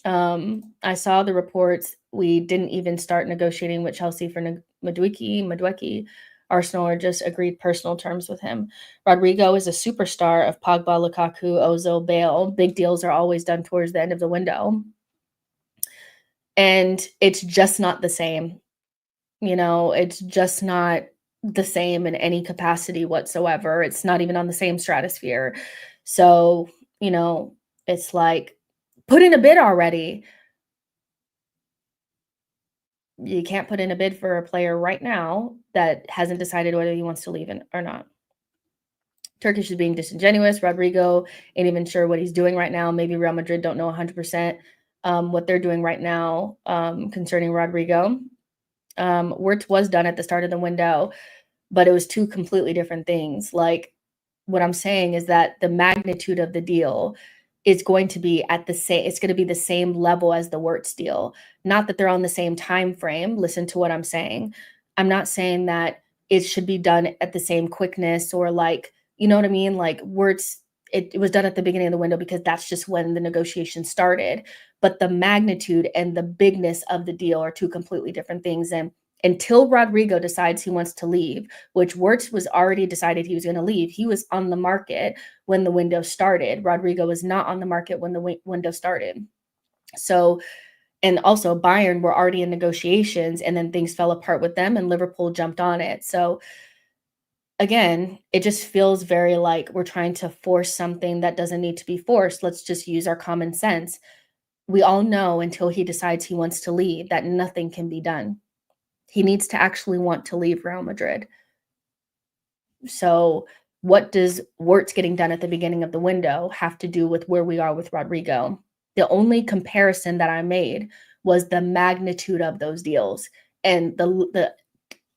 I saw the reports. We didn't even start negotiating with Chelsea for Madueke. Arsenal just agreed personal terms with him. Rodrigo is a superstar of Pogba, Lukaku, Ozil, Bale. Big deals are always done towards the end of the window. And it's just not the same. You know, it's just not the same in any capacity whatsoever. It's not even on the same stratosphere. So, you know, it's like, put in a bid already. You can't put in a bid for a player right now that hasn't decided whether he wants to leave or not. Turkish is being disingenuous. Rodrigo ain't even sure what he's doing right now. Maybe Real Madrid don't know 100% what they're doing right now concerning Rodrigo. Wirtz was done at the start of the window, but it was two completely different things. Like, what I'm saying is that the magnitude of the deal is going to be at the same, it's going to be the same level as the Wirtz deal. Not that they're on the same time frame. Listen to what I'm saying. I'm not saying that it should be done at the same quickness or like, you know what I mean? Like Wirtz, it was done at the beginning of the window because that's just when the negotiation started. But the magnitude and the bigness of the deal are two completely different things. And until Rodrigo decides he wants to leave, which Wirtz was already decided he was going to leave, he was on the market when the window started. Rodrigo was not on the market when the window started. So And also Bayern were already in negotiations, and then things fell apart with them and Liverpool jumped on it. So again, it just feels very like we're trying to force something that doesn't need to be forced. Let's just use our common sense. We all know until he decides he wants to leave that nothing can be done. He needs to actually want to leave Real Madrid. So, what does Wirtz getting done at the beginning of the window have to do with where we are with Rodrigo? The only comparison that I made was the magnitude of those deals and the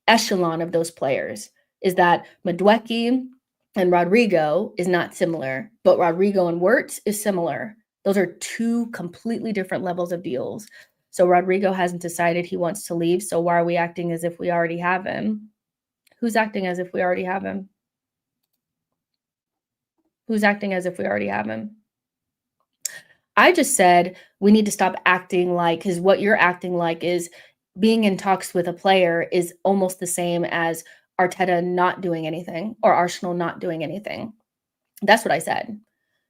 echelon of those players. Is that Madueke and Rodrigo is not similar, but Rodrigo and Wirtz is similar. Those are two completely different levels of deals. So Rodrigo hasn't decided he wants to leave. So why are we acting as if we already have him? Who's acting as if we already have him? Who's acting as if we already have him? I just said we need to stop acting like, because what you're acting like is being in talks with a player is almost the same as Arteta not doing anything or Arsenal not doing anything. That's what I said.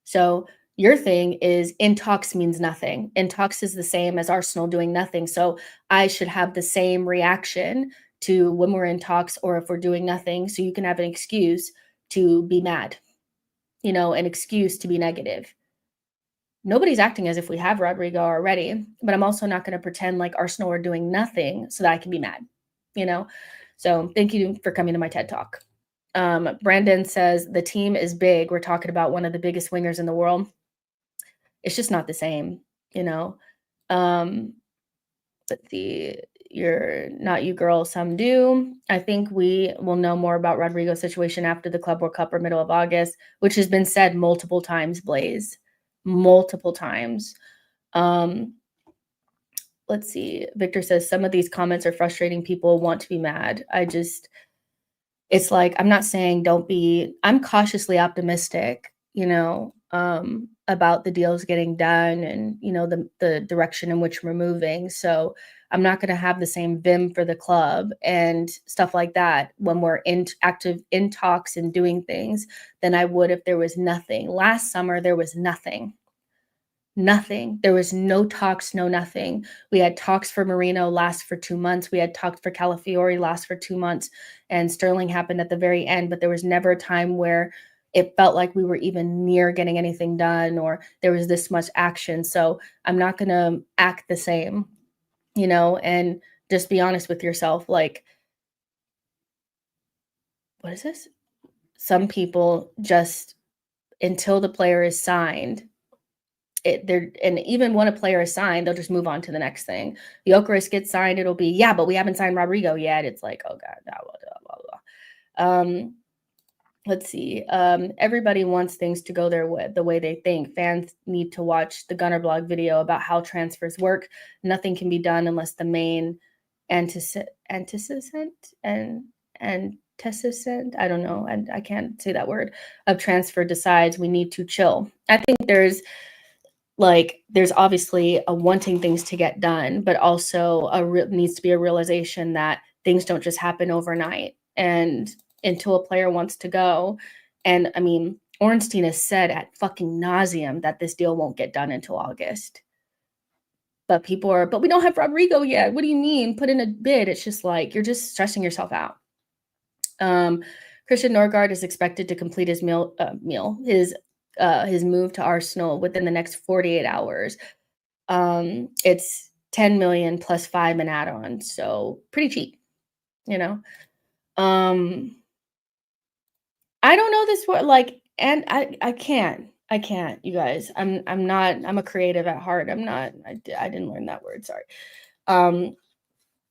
So your thing is in talks means nothing. In talks is the same as Arsenal doing nothing. So I should have the same reaction to when we're in talks or if we're doing nothing. So you can have an excuse to be mad, an excuse to be negative. Nobody's acting as if we have Rodrigo already, but I'm also not going to pretend like Arsenal are doing nothing so that I can be mad, you know? So thank you for coming to my TED Talk. Brandon says the team is big. We're talking about one of the biggest wingers in the world. It's just not the same, you know? Let's see. You're not you girl, some do. I think we will know more about Rodrigo's situation after the Club World Cup or middle of August, which has been said multiple times, Blaze. Multiple times. Let's see. Victor says some of these comments are frustrating. People want to be mad. It's like, I'm not saying I'm cautiously optimistic, about the deals getting done and, the direction in which we're moving. So I'm not going to have the same vim for the club and stuff like that when we're active in talks and doing things than I would if there was nothing. Last summer, there was nothing. Nothing. There was no talks, no nothing. We had talks for Marino last for 2 months. We had talks for Calafiori last for 2 months, and Sterling happened at the very end, but there was never a time where it felt like we were even near getting anything done or there was this much action. So I'm not going to act the same, and just be honest with yourself. Like, what is this? Some people just, until the player is signed, and even when a player is signed, they'll just move on to the next thing. Gyokeres gets signed, it'll be, yeah, but we haven't signed Rodrigo yet. It's like, oh God, blah, blah, blah, blah. Let's see. Everybody wants things to go the way they think. Fans need to watch the Gunner blog video about how transfers work. Nothing can be done unless the main antecedent, I don't know, and I can't say that word, of transfer decides we need to chill. I think there's obviously a wanting things to get done, but also needs to be a realization that things don't just happen overnight. And until a player wants to go, and I mean, Ornstein has said at fucking nauseum that this deal won't get done until August. But but we don't have Rodrigo yet. What do you mean? Put in a bid. It's just like, you're just stressing yourself out. Christian Norgard is expected to complete his his move to Arsenal within the next 48 hours. It's 10 million plus 5 in add-on, so pretty cheap, I don't know this word, and I can't, you guys. I'm a creative at heart. I didn't learn that word, sorry.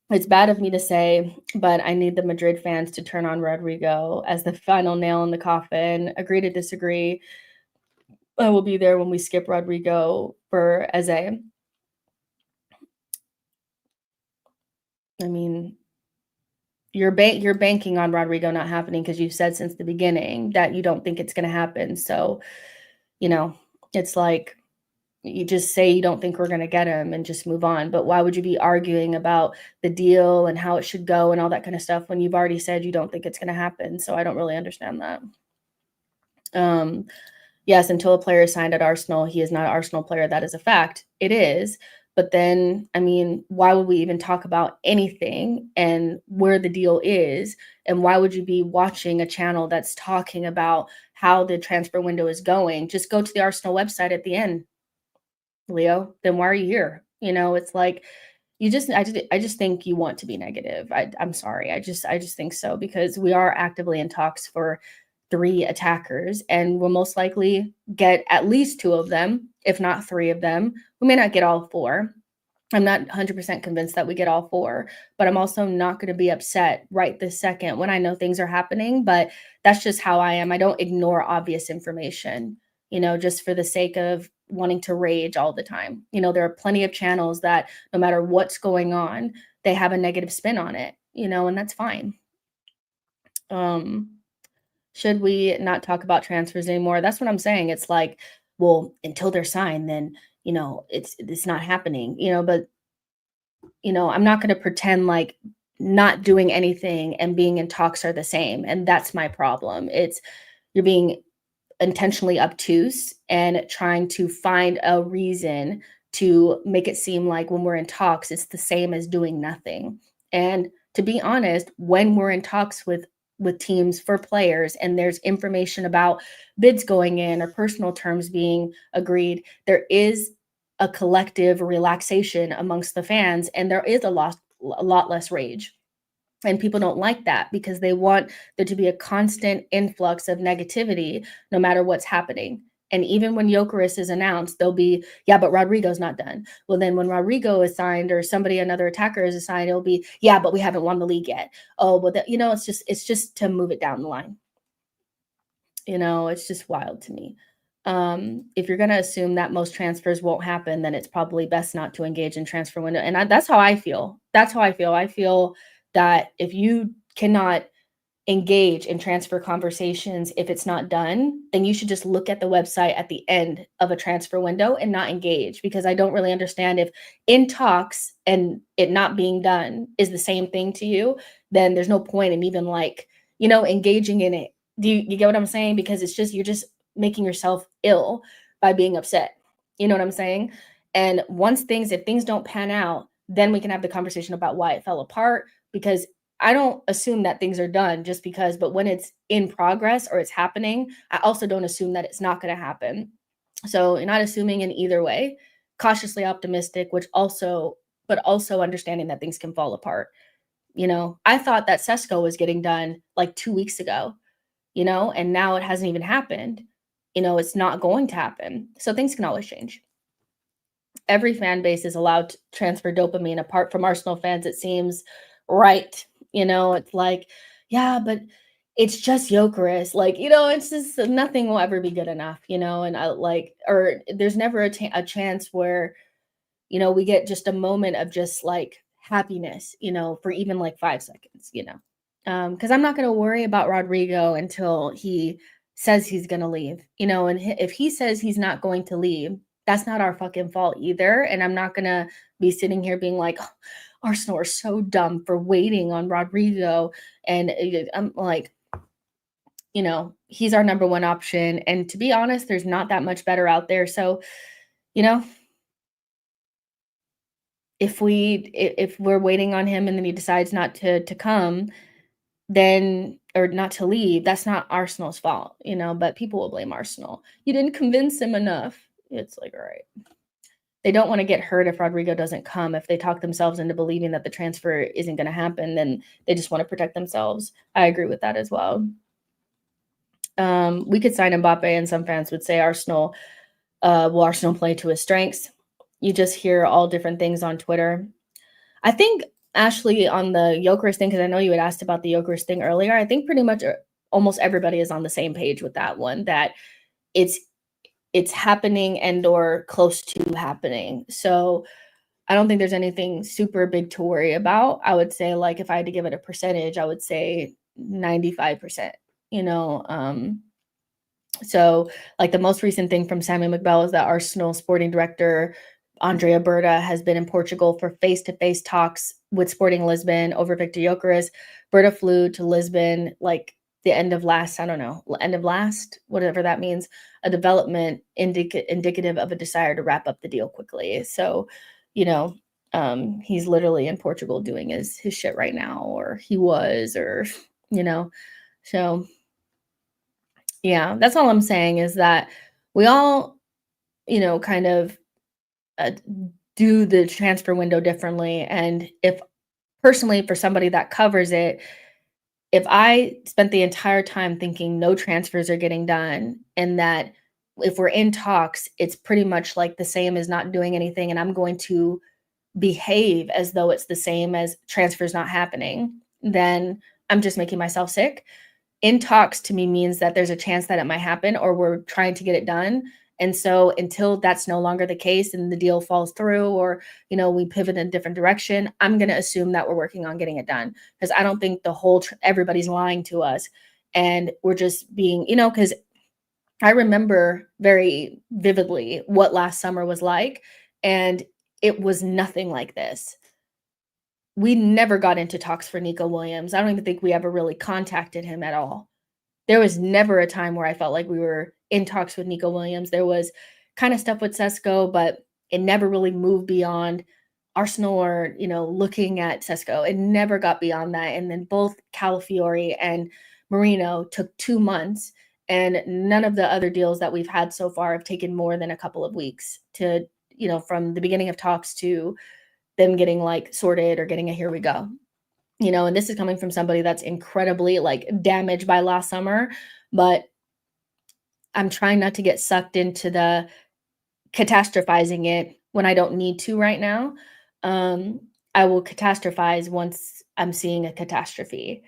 It's bad of me to say, but I need the Madrid fans to turn on Rodrigo as the final nail in the coffin. Agree to disagree. I will be there when we skip Rodrigo for Eze. I mean, you're banking on Rodrigo not happening because you've said since the beginning that you don't think it's going to happen. So, it's like you just say you don't think we're going to get him and just move on. But why would you be arguing about the deal and how it should go and all that kind of stuff when you've already said you don't think it's going to happen? So I don't really understand that. Yes, until a player is signed at Arsenal, he is not an Arsenal player. That is a fact. It is. But then, I mean, why would we even talk about anything and where the deal is? And why would you be watching a channel that's talking about how the transfer window is going? Just go to the Arsenal website at the end, Leo. Then why are you here? It's like I just think you want to be negative. I'm sorry. I just think so because we are actively in talks for 3 attackers, and we'll most likely get at least 2 of them, if not 3 of them. We may not get all 4. I'm not 100% convinced that we get all 4, but I'm also not gonna be upset right this second when I know things are happening, but that's just how I am. I don't ignore obvious information, just for the sake of wanting to rage all the time. There are plenty of channels that no matter what's going on, they have a negative spin on it, and that's fine. Um, should we not talk about transfers anymore? That's what I'm saying. It's like, well, until they're signed, then, it's not happening, but I'm not going to pretend like not doing anything and being in talks are the same. And that's my problem. It's you're being intentionally obtuse and trying to find a reason to make it seem like when we're in talks, it's the same as doing nothing. And to be honest, when we're in talks with teams for players and there's information about bids going in or personal terms being agreed, there is a collective relaxation amongst the fans and there is a lot less rage. And people don't like that because they want there to be a constant influx of negativity no matter what's happening. And even when Gyokeres is announced, they'll be, yeah, but Rodrigo's not done. Well, then when Rodrigo is signed or another attacker is assigned, it'll be, yeah, but we haven't won the league yet. Oh, well, it's just to move it down the line. It's just wild to me. If you're going to assume that most transfers won't happen, then it's probably best not to engage in transfer window. And that's how I feel. That's how I feel. I feel that if you cannot engage in transfer conversations if it's not done, then you should just look at the website at the end of a transfer window and not engage because I don't really understand if in talks and it not being done is the same thing to you, then there's no point in even engaging in it. Do you get what I'm saying? Because you're just making yourself ill by being upset. You know what I'm saying? And if things don't pan out, then we can have the conversation about why it fell apart because I don't assume that things are done just because, but when it's in progress or it's happening, I also don't assume that it's not going to happen. So you're not assuming in either way, cautiously optimistic, but also understanding that things can fall apart. I thought that Sesko was getting done like 2 weeks ago, and now it hasn't even happened. It's not going to happen. So things can always change. Every fan base is allowed to transfer dopamine apart from Arsenal fans, it seems, right? It's like, yeah, but it's just Gyokeres. Like, it's just nothing will ever be good enough, and or there's never a chance where, we get just a moment of just like happiness, for even like 5 seconds, because I'm not going to worry about Rodrigo until he says he's going to leave, and if he says he's not going to leave, that's not our fucking fault either. And I'm not going to be sitting here being like, oh, Arsenal are so dumb for waiting on Rodrigo. And I'm like, he's our number one option. And to be honest, there's not that much better out there. So, if we're waiting on him and then he decides not to come, then or not to leave, that's not Arsenal's fault, but people will blame Arsenal. You didn't convince him enough. It's like, all right. They don't want to get hurt if Rodrigo doesn't come. If they talk themselves into believing that the transfer isn't going to happen, then they just want to protect themselves. I agree with that as well. We could sign Mbappe, and some fans would say Arsenal play to his strengths. You just hear all different things on Twitter. I think, Ashley, on the Gyokeres thing, because I know you had asked about the Gyokeres thing earlier, I think pretty much almost everybody is on the same page with that one, that it's happening and or close to happening. So I don't think there's anything super big to worry about. I would say, like, if I had to give it a percentage, I would say 95%, so like the most recent thing from Sammy McBell is that Arsenal sporting director Andrea Berta has been in Portugal for face-to-face talks with Sporting Lisbon over Victor Gyokeres. Berta flew to Lisbon like the end of last, whatever that means, a development indicative of a desire to wrap up the deal quickly. So you know, he's literally in Portugal doing his shit right now, or he was, or you know. So yeah, that's all I'm saying is that we all, kind of uh, do the transfer window differently. And if personally, for somebody that covers it, if I spent the entire time thinking no transfers are getting done and that if we're in talks, it's pretty much like the same as not doing anything, and I'm going to behave as though it's the same as transfers not happening, then I'm just making myself sick. In talks to me means that there's a chance that it might happen or we're trying to get it done. And so until that's no longer the case and the deal falls through, or we pivot in a different direction, I'm going to assume that we're working on getting it done, because I don't think everybody's lying to us, and we're just being, because I remember very vividly what last summer was like, and it was nothing like this. We never got into talks for Nico Williams. I don't even think we ever really contacted him at all. There was never a time where I felt like we were in talks with Nico Williams. There was kind of stuff with Sesko, but it never really moved beyond Arsenal or, looking at Sesko. It never got beyond that. And then both Calafiori and Marino took 2 months, and none of the other deals that we've had so far have taken more than a couple of weeks to, from the beginning of talks to them getting like sorted or getting a here we go. And this is coming from somebody that's incredibly like damaged by last summer, but I'm trying not to get sucked into the catastrophizing it when I don't need to right now. I will catastrophize once I'm seeing a catastrophe.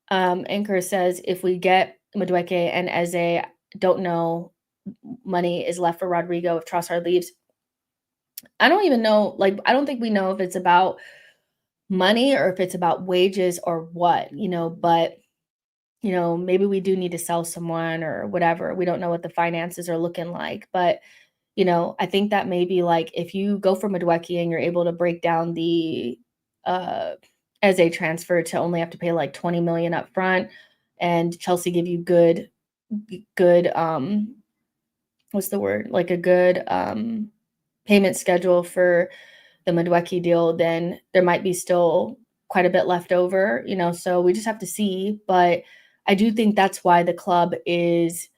Anchor says if we get Madueke and Eze, don't know, money is left for Rodrigo if Trossard leaves. I don't even know, like, I don't think we know if it's about money or if it's about wages or what, but maybe we do need to sell someone or whatever. We don't know what the finances are looking like, but I think that maybe like if you go for Madueke and you're able to break down the uh as a transfer to only have to pay like 20 million up front, and Chelsea give you good what's the word? Like a good payment schedule for the Madueke deal, then there might be still quite a bit left over, so we just have to see. But I do think that's why the club is,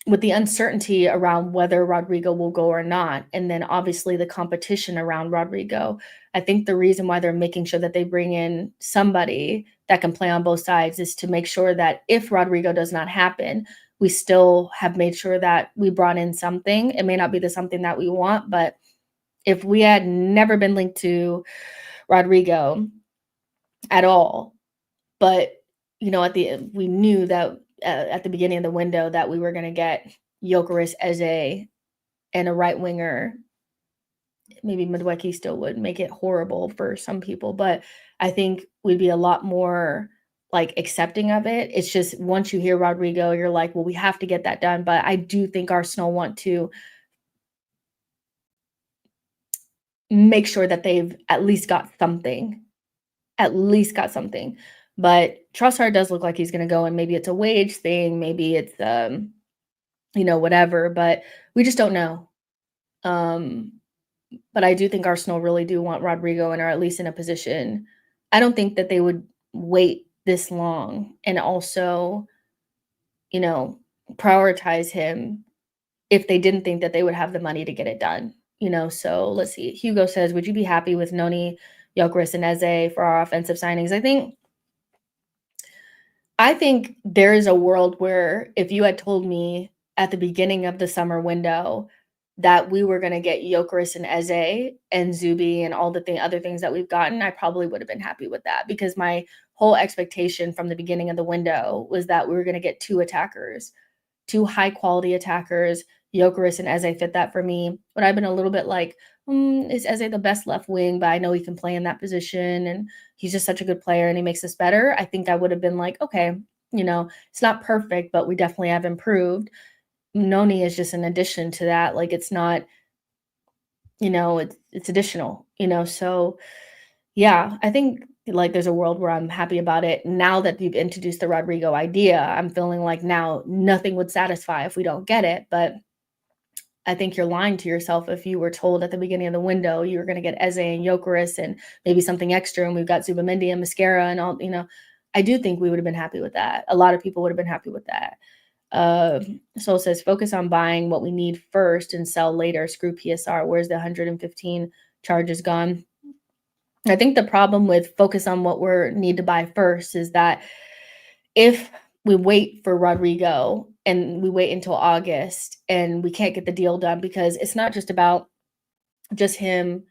with the uncertainty around whether Rodrigo will go or not, and then obviously the competition around Rodrigo, I think the reason why they're making sure that they bring in somebody that can play on both sides is to make sure that if Rodrigo does not happen, we still have made sure that we brought in something. It may not be the something that we want, but if we had never been linked to Rodrigo at all, but we knew that at the beginning of the window that we were going to get Gyokeres, Eze, and a right winger. Maybe Madueke still would make it horrible for some people, but I think we'd be a lot more like accepting of it. It's just once you hear Rodrigo, you're like, well, we have to get that done. But I do think Arsenal want to make sure that they've at least got something. But Trossard does look like he's going to go, and maybe it's a wage thing, maybe it's whatever, but we just don't know. But I do think Arsenal really do want Rodrigo and are at least in a position. I don't think that they would wait this long and also, prioritize him if they didn't think that they would have the money to get it done. So let's see. Hugo says, would you be happy with Noni, Gyokeres, and Eze for our offensive signings? I think there is a world where if you had told me at the beginning of the summer window that we were going to get Gyokeres and Eze and Zubi and all the other things that we've gotten, I probably would have been happy with that, because my whole expectation from the beginning of the window was that we were going to get 2 attackers, 2 high-quality attackers. Gyokeres and Eze fit that for me. But I've been a little bit like, is Eze the best left wing? But I know he can play in that position, and he's just such a good player, and he makes us better. I think I would have been like, okay, it's not perfect, but we definitely have improved. Noni is just an addition to that. Like, it's not, it's additional, so yeah, I think like there's a world where I'm happy about it. Now that you've introduced the Rodrigo idea, I'm feeling like now nothing would satisfy if we don't get it. But I think you're lying to yourself if you were told at the beginning of the window you were going to get Eze and Gyokeres and maybe something extra, and we've got Zubamendi and Mascara and all. I do think we would have been happy with that. A lot of people would have been happy with that. Soul says, focus on buying what we need first and sell later. Screw PSR. Where's the 115 charges gone? I think the problem with focus on what we need to buy first is that if we wait for Rodrigo and we wait until August and we can't get the deal done, because it's not just about just him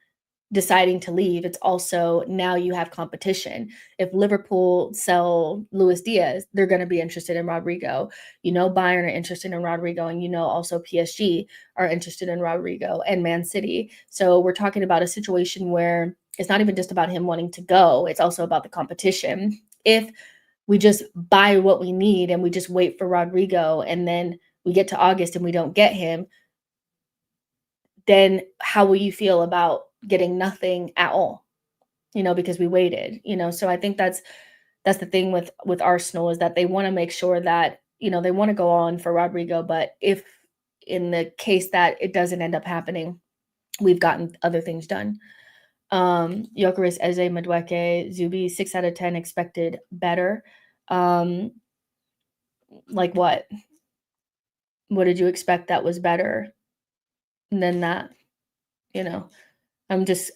deciding to leave, it's also now you have competition. If Liverpool sell Luis Diaz, they're going to be interested in Rodrigo. Bayern are interested in Rodrigo, and also PSG are interested in Rodrigo, and Man City. So we're talking about a situation where it's not even just about him wanting to go, it's also about the competition. If we just buy what we need and we just wait for Rodrigo and then we get to August and we don't get him, then how will you feel about getting nothing at all? Because we waited. So I think that's the thing with Arsenal, is that they want to make sure that, they want to go on for Rodrigo, but if in the case that it doesn't end up happening, we've gotten other things done. Gyokeres, Eze, Madueke, Zubi, 6 out of 10 expected better. Like what? What did you expect that was better than that? I'm just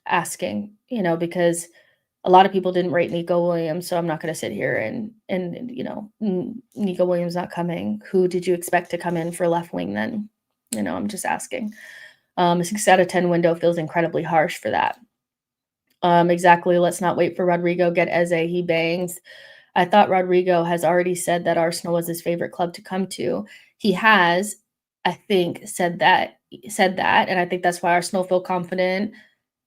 asking, because a lot of people didn't rate Nico Williams, so I'm not going to sit here and Nico Williams not coming. Who did you expect to come in for left wing then? I'm just asking. A 6 out of 10 window feels incredibly harsh for that. Exactly. Let's not wait for Rodrigo. Get Eze. He bangs. I thought Rodrigo has already said that Arsenal was his favorite club to come to. He has, I think, said that, and I think that's why Arsenal feel confident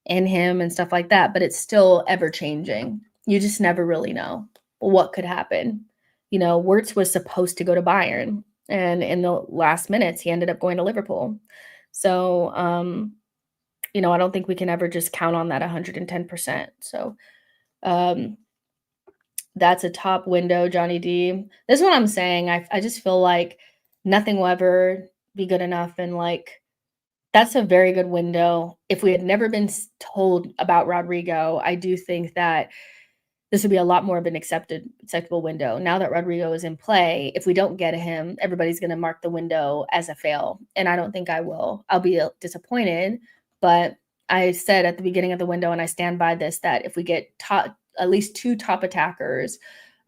in him and stuff like that. But it's still ever changing. You just never really know what could happen. Wirtz was supposed to go to Bayern, and in the last minutes, he ended up going to Liverpool. So, I don't think we can ever just count on that 110%. So, that's a top window, Johnny D. This is what I'm saying. I just feel like nothing will ever be good enough. And that's a very good window. If we had never been told about Rodrigo, I do think that this would be a lot more of an acceptable window. Now that Rodrigo is in play, if we don't get him, everybody's going to mark the window as a fail. And I don't think I will. I'll be disappointed. But I said at the beginning of the window, and I stand by this, that if we get at least 2 top attackers,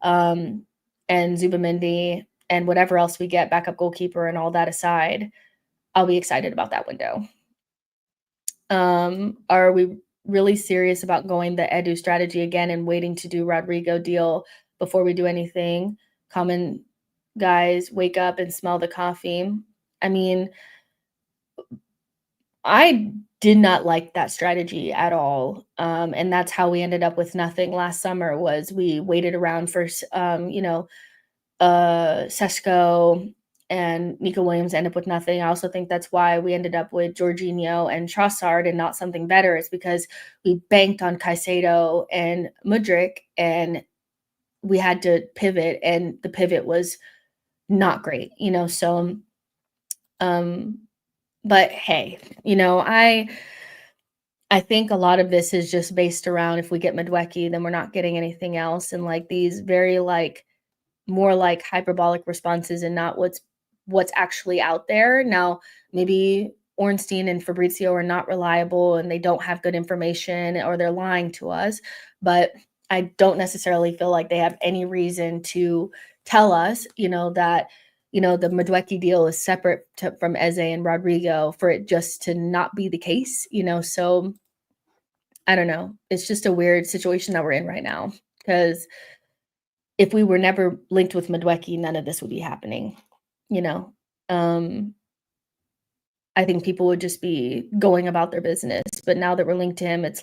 and Zubamendi and whatever else we get, backup goalkeeper and all that aside, I'll be excited about that window. Are we really serious about going the Edu strategy again and waiting to do Rodrigo deal before we do anything? Common guys, wake up and smell the coffee. I mean, I did not like that strategy at all. And that's how we ended up with nothing last summer. Was we waited around for, Sesko and Nico Williams end up with nothing. I also think that's why we ended up with Jorginho and Trossard and not something better. It's because we banked on Caicedo and Mudryk, and we had to pivot, and the pivot was not great, so, but hey, I think a lot of this is just based around, if we get Madueke, then we're not getting anything else. And these very more hyperbolic responses and not what's actually out there. Now, maybe Ornstein and Fabrizio are not reliable and they don't have good information, or they're lying to us, but I don't necessarily feel like they have any reason to tell us, that, the Madueke deal is separate from Eze and Rodrigo, for it just to not be the case, so I don't know. It's just a weird situation that we're in right now, because if we were never linked with Madueke, none of this would be happening, I think people would just be going about their business. But now that we're linked to him, it's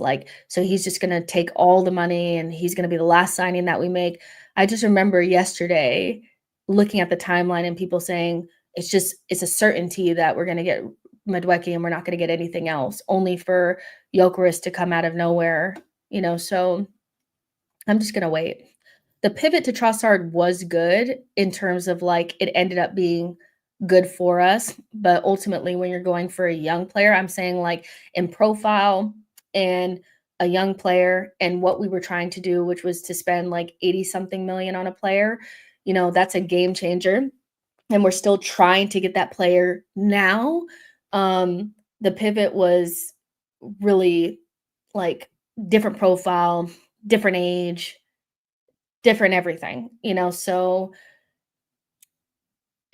so he's just going to take all the money and he's going to be the last signing that we make. I just remember yesterday looking at the timeline and people saying it's a certainty that we're going to get Madueke and we're not going to get anything else, only for Gyokeres to come out of nowhere, so I'm just going to wait. The pivot to Trossard was good in terms of it ended up being good for us. But ultimately, when you're going for a young player, I'm saying like in profile and a young player and what we were trying to do, which was to spend like 80 something million on a player, that's a game changer. And we're still trying to get that player now. The pivot was really like different profile, different age, different everything, so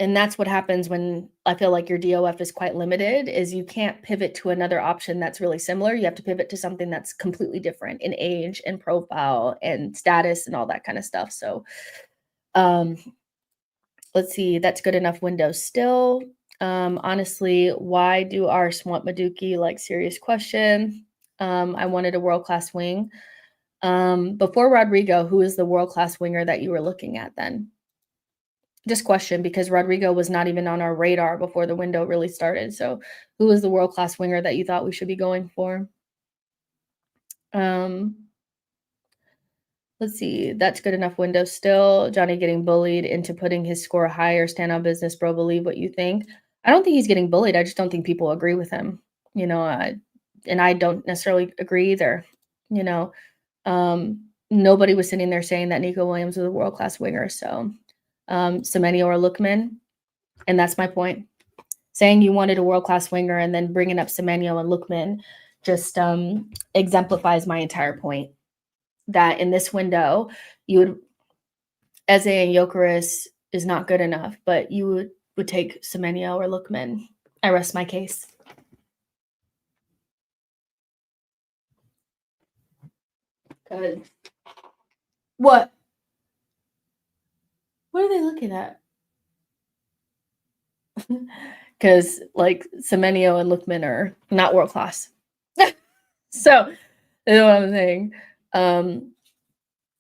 and that's what happens when I feel like your DOF is quite limited is you can't pivot to another option that's really similar. You have to pivot to something that's completely different in age and profile and status and all that kind of stuff. So, um, let's see, that's good enough window still. Honestly, why do our Swamp Madueke like serious question? I wanted a world-class wing. Before Rodrigo, who is the world-class winger that you were looking at then? Just question because Rodrigo was not even on our radar before the window really started. So, who was the world-class winger that you thought we should be going for? Um, let's see. That's good enough window still. Johnny getting bullied into putting his score higher. Stand on business, bro. Believe what you think. I don't think he's getting bullied. I just don't think people agree with him. And I don't necessarily agree either. You know, nobody was sitting there saying that Nico Williams was a world-class winger. So, Semenyo or Lookman, and that's my point. Saying you wanted a world-class winger and then bringing up Semenyo and Lookman just exemplifies my entire point. That in this window, you would Eze and Gyokeres is not good enough, but you would take Semenyo or Lookman. I rest my case. Good. What? What are they looking at? Because like Semenyo and Lookman are not world class. So you know what I'm saying.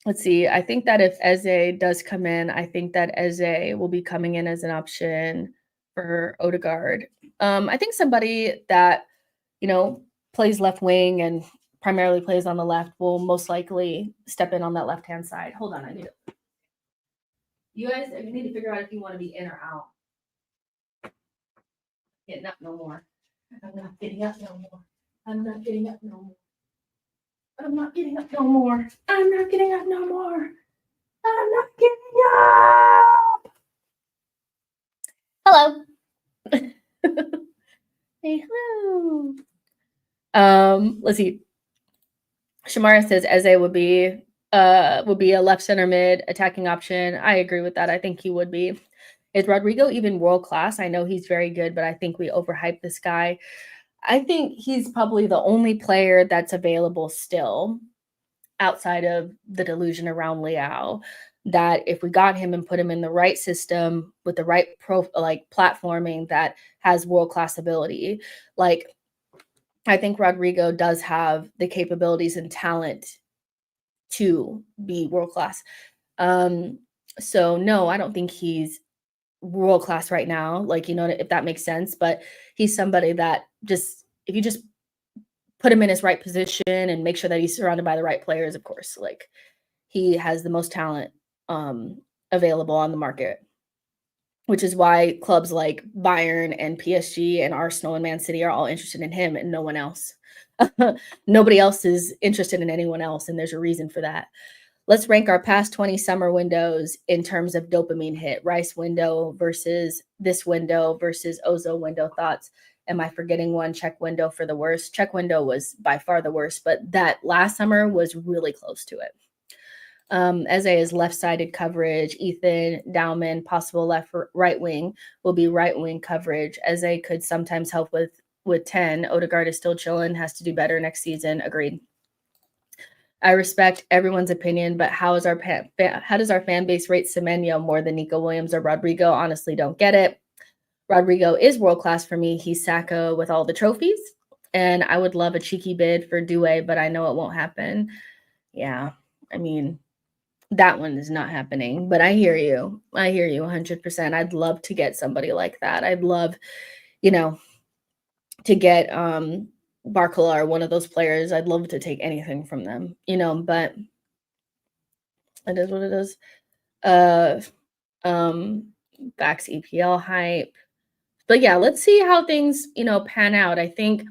Let's see. I think that if Eze does come in, I think that Eze will be coming in as an option for Odegaard. I think somebody that plays left wing and primarily plays on the left will most likely step in on that left hand side. Hold on, you guys need to figure out if you want to be in or out. Getting up no more. I'm not getting up no more. I'm not getting up no more. I'm not getting up no more. I'm not getting up no more. I'm not getting up. Hello. Hey, hello. Let's see. Shamara says Eze would be a left center mid attacking option. I agree with that. I think he would be. Is Rodrigo even world class? I know he's very good, but I think we overhype this guy. I think he's probably the only player that's available still outside of the delusion around Liao that if we got him and put him in the right system with the right platforming that has world-class ability, like I think Rodrigo does have the capabilities and talent to be world-class. So no, I don't think he's world class right now, like, if that makes sense, but he's somebody that just if you just put him in his right position and make sure that he's surrounded by the right players, of course, like he has the most talent available on the market, which is why clubs like Bayern and PSG and Arsenal and Man City are all interested in him and no one else. Nobody else is interested in anyone else, and there's a reason for that. Let's rank our past 20 summer windows in terms of dopamine hit. Rice window versus this window versus Ozo window. Thoughts? Am I forgetting one? Czech window for the worst. Czech window was by far the worst, but that last summer was really close to it. Eze is left-sided coverage. Ethan, Dowman, possible right wing will be right wing coverage. Eze could sometimes help with 10. Odegaard is still chilling, has to do better next season. Agreed. I respect everyone's opinion, but how does our fan base rate Semenyo more than Nico Williams or Rodrigo? Honestly, don't get it. Rodrigo is world class for me. He's Sacco with all the trophies, and I would love a cheeky bid for Due, but I know it won't happen. Yeah, I mean, that one is not happening, but I hear you. I hear you 100%. I'd love to get somebody like that. I'd love, to get Barcola or one of those players. I'd love to take anything from them, but it is what it is. Backs EPL hype. But yeah, let's see how things, pan out. I think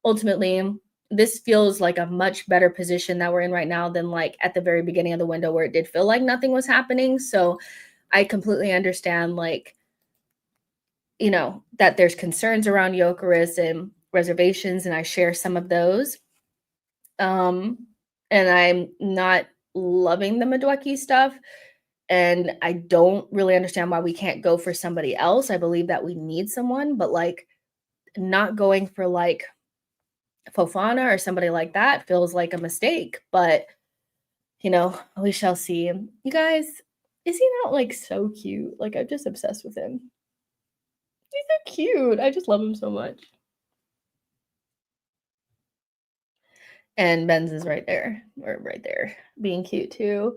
ultimately this feels like a much better position that we're in right now than like at the very beginning of the window where it did feel like nothing was happening. So I completely understand like, that there's concerns around Gyokeres and reservations, and I share some of those. Um, and I'm not loving the Madueke stuff. And I don't really understand why we can't go for somebody else. I believe that we need someone, but like not going for like Fofana or somebody like that feels like a mistake. But we shall see. You guys, is he not like so cute? Like I'm just obsessed with him. He's so cute. I just love him so much. And Benz is right there. Or right there. Being cute too.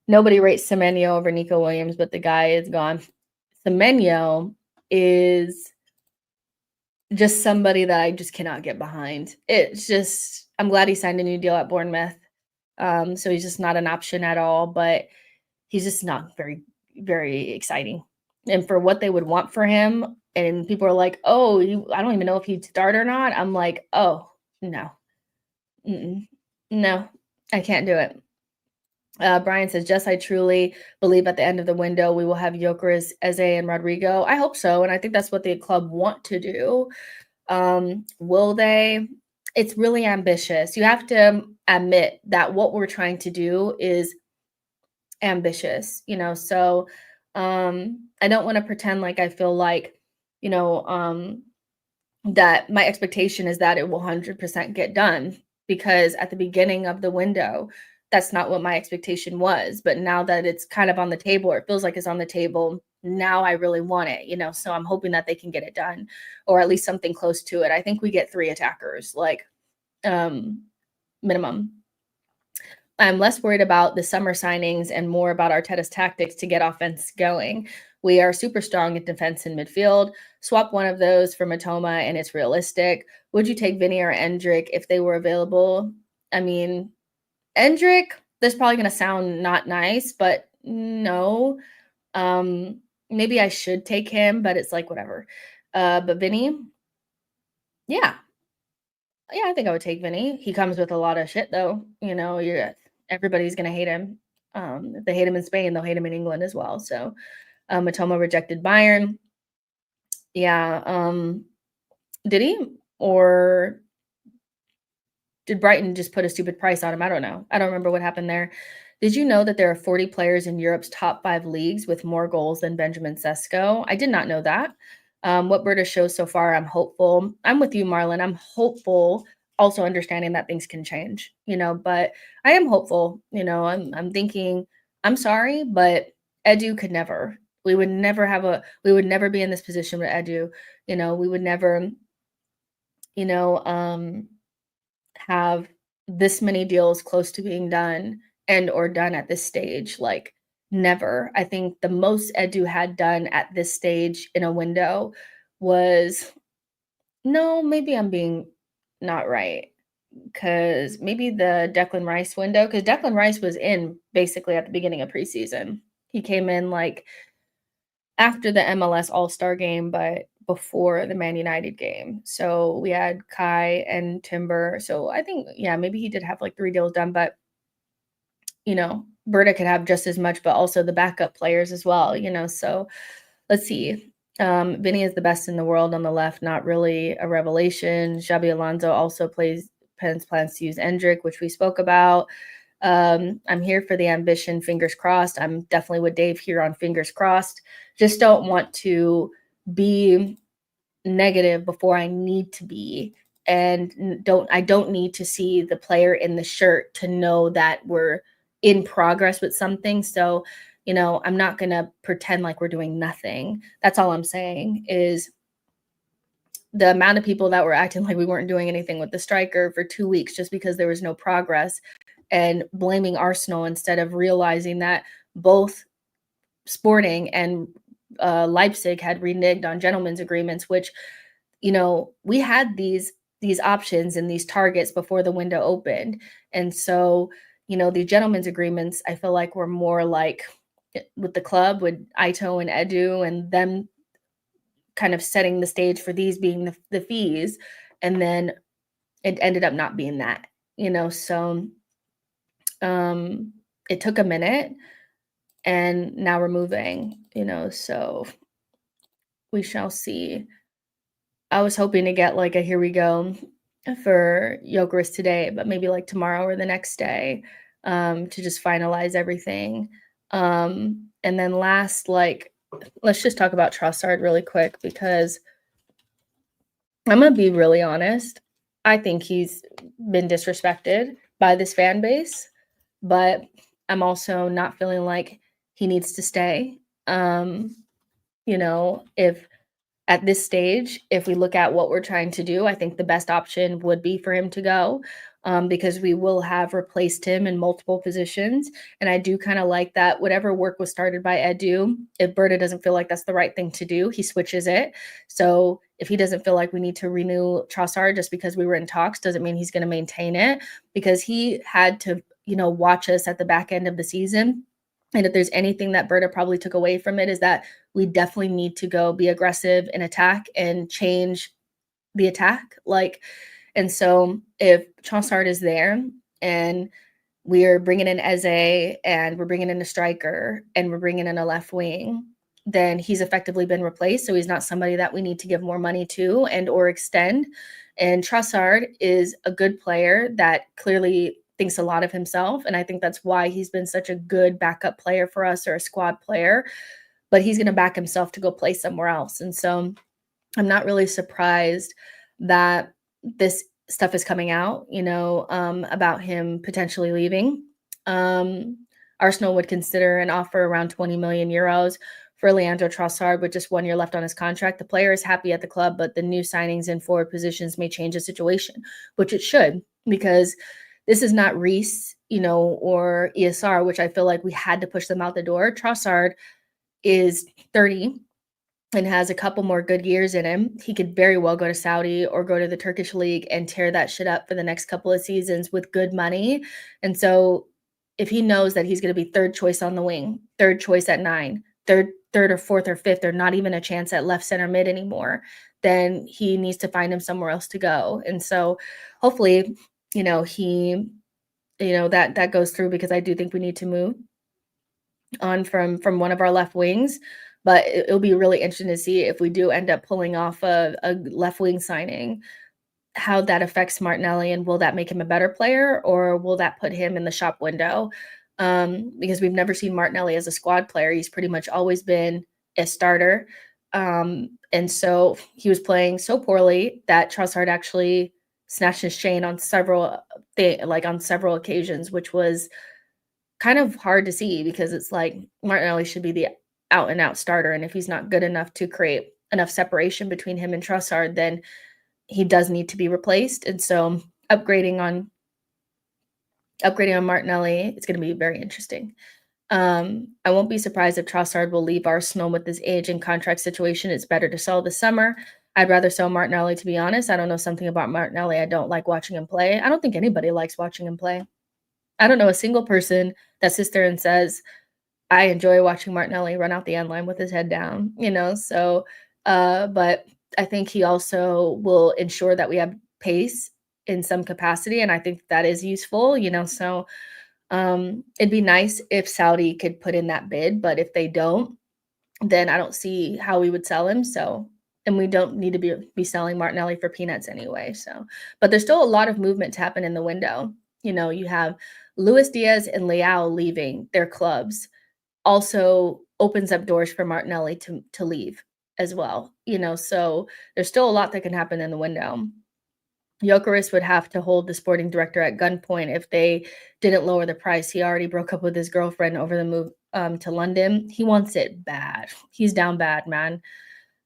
Nobody rates Semenyo over Nico Williams, but the guy is gone. Semenyo is just somebody that I just cannot get behind. It's just I'm glad he signed a new deal at Bournemouth. So he's just not an option at all, but he's just not very, very exciting. And for what they would want for him, and people are like, "Oh, I don't even know if he'd start or not." I'm like, "Oh, no. Mm-mm. No, I can't do it." Brian says, "Jess, I truly believe at the end of the window we will have Gyökeres, Eze, and Rodrigo." I hope so, and I think that's what the club want to do. Will they? It's really ambitious. You have to admit that what we're trying to do is ambitious, so I don't want to pretend like I feel like, you know, that my expectation is that it will 100% get done because at the beginning of the window, that's not what my expectation was. But now that it's kind of on the table, or it feels like it's on the table, now I really want it, so I'm hoping that they can get it done or at least something close to it. I think we get 3 attackers, like minimum. I'm less worried about the summer signings and more about Arteta's tactics to get offense going. We are super strong at defense and midfield. Swap one of those for Matoma and it's realistic. Would you take Vinny or Endrick if they were available? I mean, Endrick, that's probably going to sound not nice, but no. Maybe I should take him, but it's like whatever. But Vinny, yeah, yeah, I think I would take Vinny. He comes with a lot of shit though. Everybody's gonna hate him. If they hate him in Spain, they'll hate him in England as well. So Matoma rejected Bayern. Yeah. Did he? Or did Brighton just put a stupid price on him? I don't know. I don't remember what happened there. Did you know that there are 40 players in Europe's top 5 leagues with more goals than Benjamin Sesko? I did not know that. What Berta shows so far, I'm hopeful. I'm with you, Marlon. I'm hopeful, also understanding that things can change, but I am hopeful. I'm thinking, I'm sorry, but Edu could never. We would never be in this position with Edu. We would never, you know, have this many deals close to being done and or done at this stage, like never. I think the most Edu had done at this stage in a window was no, maybe I'm being not right because maybe the Declan Rice window, because Declan Rice was in basically at the beginning of preseason. He came in like after the MLS All-Star game, but before the Man United game. So we had Kai and Timber. So I think, yeah, maybe he did have like 3 deals done, but Berta could have just as much, but also the backup players as well, So let's see. Vinny is the best in the world on the left, not really a revelation. Xabi Alonso also plans to use Endrick, which we spoke about. I'm here for the ambition, fingers crossed. I'm definitely with Dave here on fingers crossed. Just don't want to be negative before I need to be. And I don't need to see the player in the shirt to know that we're in progress with something. So, I'm not going to pretend like we're doing nothing. That's all I'm saying is the amount of people that were acting like we weren't doing anything with the striker for 2 weeks just because there was no progress and blaming Arsenal instead of realizing that both Sporting and Leipzig had reneged on gentlemen's agreements, which, we had these options and these targets before the window opened. And so, the gentlemen's agreements, I feel like were more like with the club, with Ito and Edu and them kind of setting the stage for these being the fees, and then it ended up not being that, so, um, it took a minute, and now we're moving, so we shall see. I was hoping to get, like, a here we go for Gyokeres today, but maybe, like, tomorrow or the next day, to just finalize everything. And then last, like, let's just talk about Trossard really quick because I'm gonna be really honest. I think he's been disrespected by this fan base, but I'm also not feeling like he needs to stay. Um, if at this stage, if we look at what we're trying to do, I think the best option would be for him to go, because we will have replaced him in multiple positions. And I do kind of like that whatever work was started by Edu, if Berta doesn't feel like that's the right thing to do, he switches it. So if he doesn't feel like we need to renew Trossard just because we were in talks, doesn't mean he's going to maintain it, because he had to, watch us at the back end of the season. And if there's anything that Berta probably took away from it is that we definitely need to go be aggressive in attack and change the attack. Like, and so if Trossard is there and we're bringing in Eze and we're bringing in a striker and we're bringing in a left wing, then he's effectively been replaced. So he's not somebody that we need to give more money to and or extend. And Trossard is a good player that clearly thinks a lot of himself. And I think that's why he's been such a good backup player for us, or a squad player. But he's going to back himself to go play somewhere else. And so I'm not really surprised that this stuff is coming out, about him potentially leaving. Arsenal would consider an offer around 20 million euros for Leandro Trossard with just 1 year left on his contract. The player is happy at the club, but the new signings in forward positions may change the situation, which it should, because this is not Reece, or ESR, which I feel like we had to push them out the door. Trossard is 30 and has a couple more good years in him. He could very well go to Saudi or go to the Turkish league and tear that shit up for the next couple of seasons with good money. And so if he knows that he's going to be third choice on the wing, third choice at 9, third or fourth or fifth, or not even a chance at left center mid anymore, then he needs to find him somewhere else to go. And so hopefully, he, that goes through, because I do think we need to move on from one of our left wings. But it'll be really interesting to see if we do end up pulling off a left wing signing, how that affects Martinelli, and will that make him a better player, or will that put him in the shop window? Because we've never seen Martinelli as a squad player. He's pretty much always been a starter. And so he was playing so poorly that Trossard actually snatched his chain on several occasions, which was kind of hard to see, because it's like Martinelli should be the out and out starter. And if he's not good enough to create enough separation between him and Trossard, then he does need to be replaced. And so upgrading on Martinelli, it's going to be very interesting. I won't be surprised if Trossard will leave Arsenal with this age and contract situation. It's better to sell this summer. I'd rather sell Martinelli, to be honest. I don't know, something about Martinelli. I don't like watching him play. I don't think anybody likes watching him play. I don't know a single person that sits there and says, I enjoy watching Martinelli run out the end line with his head down, so, but I think he also will ensure that we have pace in some capacity, and I think that is useful, so, it'd be nice if Saudi could put in that bid, but if they don't, then I don't see how we would sell him, so, and we don't need to be selling Martinelli for peanuts anyway, so, but there's still a lot of movement to happen in the window. You have Luis Diaz and Leao leaving their clubs, also opens up doors for Martinelli to leave as well, so there's still a lot that can happen in the window. Gyokeres would have to hold the sporting director at gunpoint if they didn't lower the price. He already broke up with his girlfriend over the move to London. He wants it bad. He's down bad, man.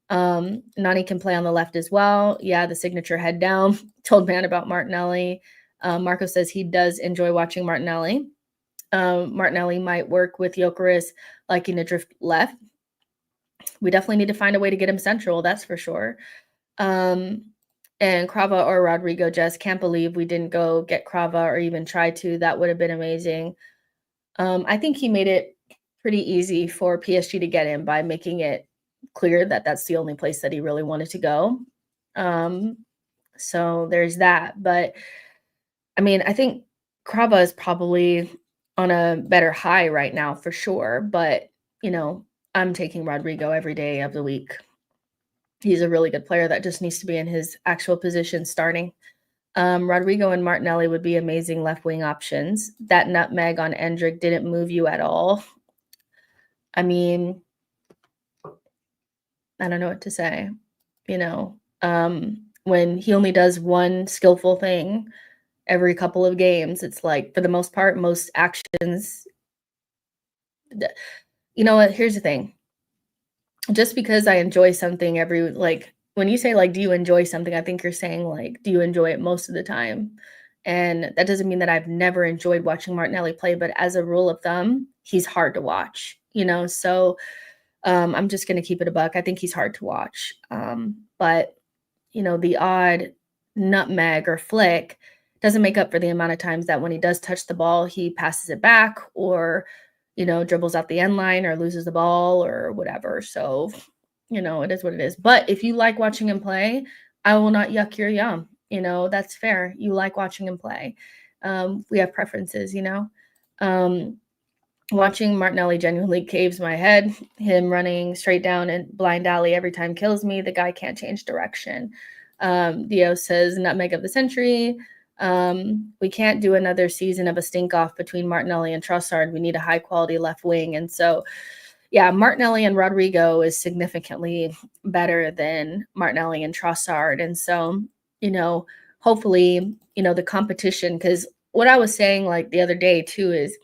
Noni can play on the left as well. Yeah, the signature head down. Told man about Martinelli. Marco says he does enjoy watching Martinelli. Martinelli might work with Gyokeres liking to drift left. We definitely need to find a way to get him central, that's for sure. And Crava or Rodrigo just can't believe we didn't go get Crava or even try to. That would have been amazing. I think he made it pretty easy for PSG to get him by making it clear that that's the only place that he really wanted to go. Um, so there's that. But I mean, I think Krava is probably on a better high right now for sure. But, you know, I'm taking Rodrigo every day of the week. He's a really good player that just needs to be in his actual position starting. Rodrigo and Martinelli would be amazing left wing options. That nutmeg on Endrick didn't move you at all. I mean, I don't know what to say. You know, when he only does one skillful thing every couple of games, it's like for the most part, most actions. You know what? Here's the thing. Just because I enjoy something when you say like, do you enjoy something? I think you're saying like, do you enjoy it most of the time? And that doesn't mean that I've never enjoyed watching Martinelli play, but as a rule of thumb, he's hard to watch, you know? So I'm just going to keep it a buck. I think he's hard to watch. But, you know, the odd nutmeg or flick doesn't make up for the amount of times that when he does touch the ball, he passes it back or, you know, dribbles out the end line or loses the ball or whatever. So, you know, it is what it is. But if you like watching him play, I will not yuck your yum. You know, that's fair. You like watching him play. We have preferences, you know. Watching Martinelli genuinely caves my head. Him running straight down and blind alley every time kills me. The guy can't change direction. Dio says, nutmeg of the century. We can't do another season of a stink off between Martinelli and Trossard. We need a high quality left wing. And so, yeah, Martinelli and Rodrigo is significantly better than Martinelli and Trossard. And so, you know, hopefully, you know, the competition, because what I was saying like the other day too is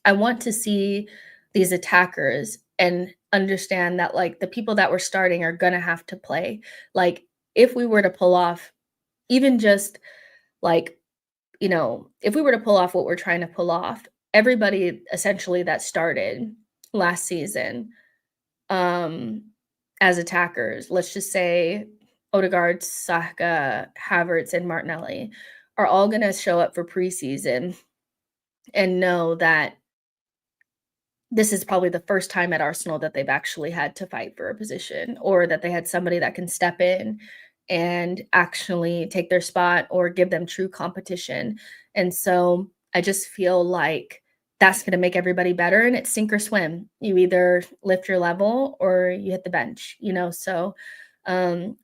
I want to see these attackers and understand that like the people that we're starting are going to have to play. Like if we were to pull off even just like, you know, if we were to pull off what we're trying to pull off, everybody essentially that started last season as attackers, let's just say Odegaard, Saka, Havertz, and Martinelli are all going to show up for preseason and know that this is probably the first time at Arsenal that they've actually had to fight for a position or that they had somebody that can step in and actually take their spot or give them true competition. And so I just feel like that's going to make everybody better and it's sink or swim. You either lift your level or you hit the bench, you know? So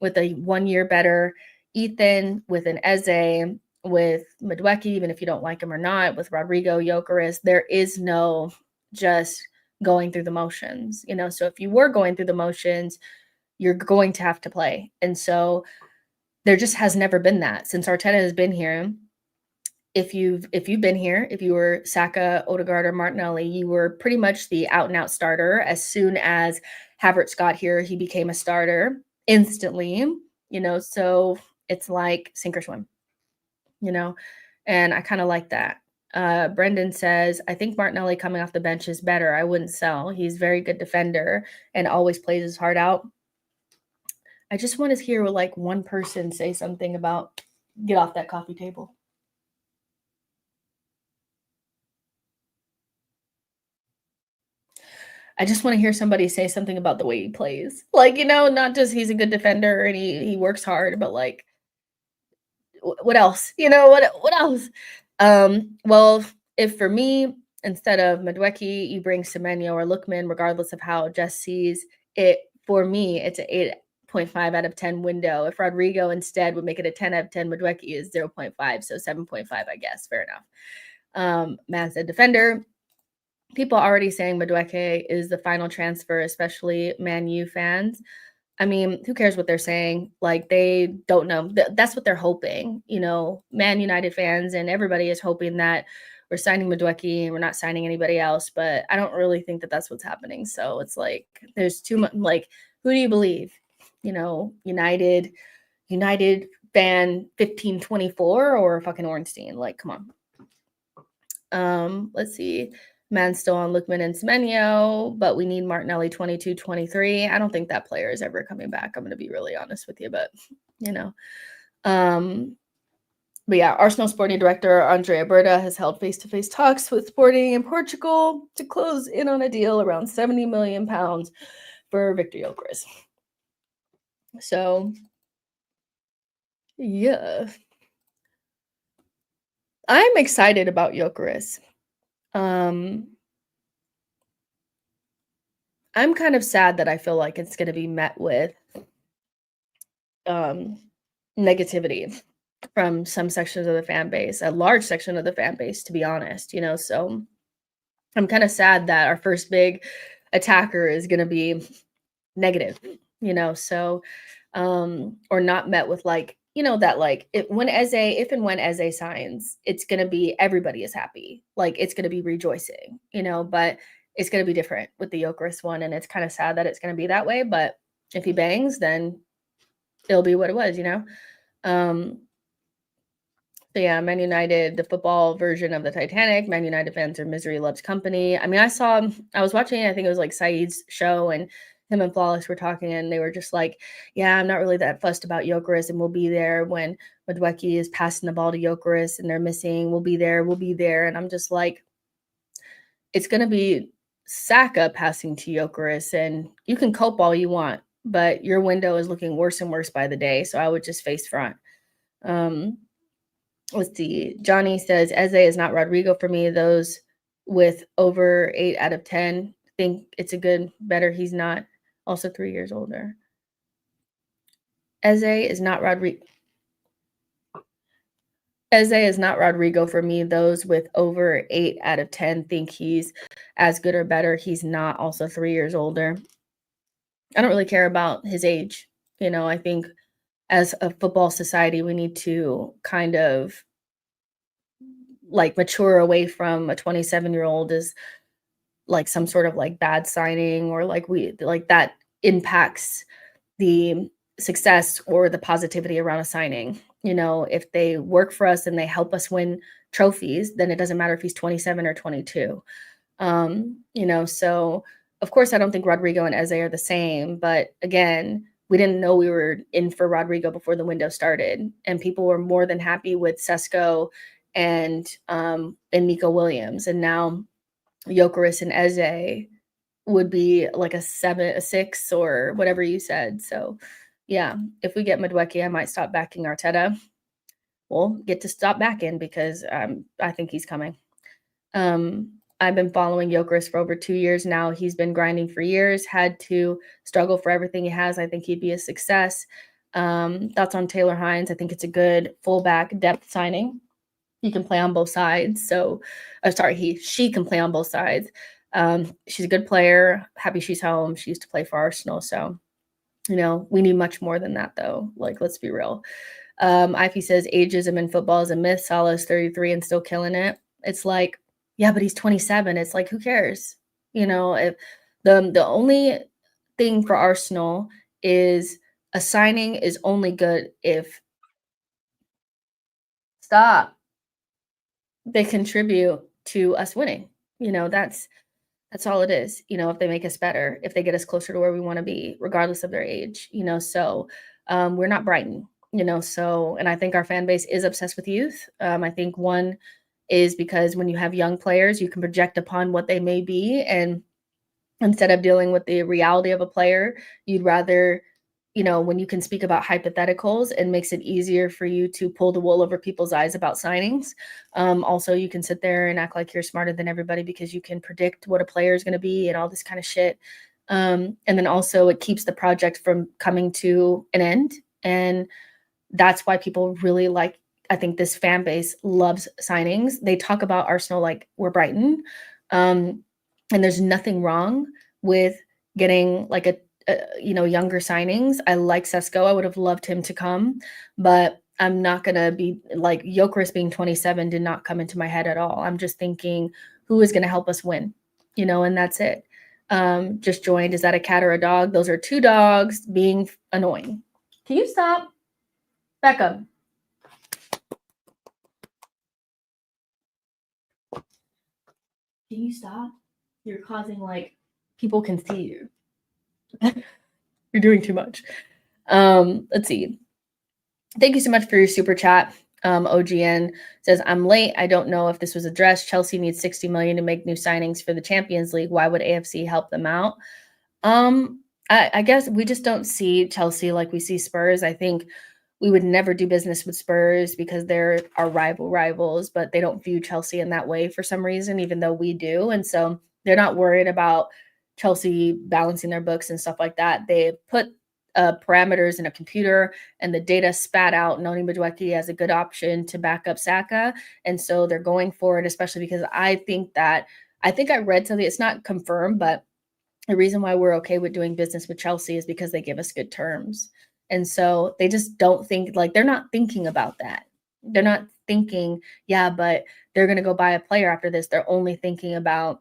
with a 1 year better Ethan, with an Eze, with Madueke, even if you don't like him or not, with Rodrigo, Gyokeres, there is no just going through the motions, you know? So if you were going through the motions, you're going to have to play. And so there just has never been that since Arteta has been here. If you've been here, if you were Saka, Odegaard, or Martinelli, you were pretty much the out and out starter. As soon as Havertz got here, he became a starter instantly, you know? So it's like sink or swim, you know? And I kind of like that. Brendan says, I think Martinelli coming off the bench is better. I wouldn't sell. He's a very good defender and always plays his heart out. I just want to hear like one person say something about get off that coffee table. I just want to hear somebody say something about the way he plays. Like, you know, not just he's a good defender and he works hard, but like what else? You know, what else? Well, if for me, instead of Madueke, you bring Semenyo or Lookman, regardless of how Jess sees it, for me, it's an 8.5 out of 10 window. If Rodrigo instead would make it a 10 out of 10, Madueke is 0.5, so 7.5, I guess. Fair enough. Man said defender. People already saying Madueke is the final transfer, especially Man U fans. I mean, who cares what they're saying? Like, they don't know. That's what they're hoping. You know, Man United fans and everybody is hoping that we're signing Madueke and we're not signing anybody else. But I don't really think that that's what's happening. So it's like there's too much. Like, who do you believe? You know, United fan 1524 or fucking Ornstein? Like, come on. Let's see. Man still on Lookman and Semenyo, but we need Martinelli 22-23. I don't think that player is ever coming back. I'm going to be really honest with you, but you know. But yeah, Arsenal sporting director Andrea Berta has held face-to-face talks with Sporting in Portugal to close in on a deal around £70 million for Victor Gyokeres. So, yeah. I'm excited about Gyokeres. I'm kind of sad that I feel like it's gonna be met with um, negativity from some sections of the fan base, a large section of the fan base, to be honest, so I'm kind of sad that our first big attacker is going to be negative, so or not met with like, that like if and when Eze signs, it's going to be everybody is happy. Like it's going to be rejoicing, but it's going to be different with the Gyokeres one and it's kind of sad that it's going to be that way, but if he bangs, then it'll be what it was, Um, so yeah, Man United, the football version of the Titanic. Man United fans are misery loves company. I mean, I was watching, I think it was like Saeed's show, and him and Flawless were talking, and they were just like, "Yeah, I'm not really that fussed about Gyokeres, and we'll be there when Madueke is passing the ball to Gyokeres, and they're missing. We'll be there, we'll be there." And I'm just like, it's gonna be Saka passing to Gyokeres, and you can cope all you want, but your window is looking worse and worse by the day. So I would just face front. Let's see. Johnny says Eze is not Rodrigo for me. Those with over 8 out of 10 think it's a good better. He's not. Also 3 years older. Eze is not Rodrigo. Eze is not Rodrigo for me. Those with over 8 out of 10 think he's as good or better. He's not. Also 3 years older. I don't really care about his age. I think as a football society, we need to kind of like mature away from a 27-year-old as like some sort of like bad signing or like that impacts the success or the positivity around a signing. If they work for us and they help us win trophies, then it doesn't matter if he's 27 or 22. So of course I don't think Rodrigo and Eze are the same, but again, we didn't know we were in for Rodrigo before the window started, and people were more than happy with Sesko and Nico Williams, and now Gyokeres and Eze would be like a 6, or whatever you said. So yeah, if we get Madueke, I might stop backing Arteta. We'll get to stop backing because I think he's coming. I've been following Gyokeres for over 2 years now. He's been grinding for years, had to struggle for everything he has. I think he'd be a success. Thoughts on Taylor Hines? I think it's a good fullback depth signing. He can play on both sides. So, she can play on both sides. She's a good player. Happy she's home. She used to play for Arsenal. So, we need much more than that, though. Like, let's be real. Ivy says ageism in football is a myth. Salah's 33 and still killing it. It's like, yeah, but he's 27. It's like, who cares? If the only thing for Arsenal is a signing is only good if they contribute to us winning. That's all it is. If they make us better, if they get us closer to where we want to be, regardless of their age. So we're not Brighton. And I think our fan base is obsessed with youth. I think one is because when you have young players, you can project upon what they may be. And instead of dealing with the reality of a player, you'd rather, when you can speak about hypotheticals, it makes it easier for you to pull the wool over people's eyes about signings. Also, you can sit there and act like you're smarter than everybody because you can predict what a player is going to be and all this kind of shit. And then also it keeps the project from coming to an end. And that's why people really like, I think this fan base loves signings. They talk about Arsenal like we're Brighton. And there's nothing wrong with getting like a younger signings. I like Sesko. I would have loved him to come, but I'm not going to be like Gyokeres being 27 did not come into my head at all. I'm just thinking who is going to help us win, and that's it. Just joined. Is that a cat or a dog? Those are 2 dogs being annoying. Can you stop? Beckham. Can you stop? You're causing people can see you. You're doing too much. Let's see. Thank you so much for your super chat. OGN says, I'm late. I don't know if this was addressed. Chelsea needs 60 million to make new signings for the Champions League. Why would AFC help them out? I guess we just don't see Chelsea like we see Spurs. I think we would never do business with Spurs because they're our rivals, but they don't view Chelsea in that way for some reason, even though we do. And so they're not worried about Chelsea balancing their books and stuff like that. They put parameters in a computer and the data spat out Noni Madueke as a good option to back up Saka. And so they're going for it, especially because I think I read something, it's not confirmed, but the reason why we're okay with doing business with Chelsea is because they give us good terms. And so they just don't think like they're not thinking about that. They're not thinking, yeah, but they're going to go buy a player after this. They're only thinking about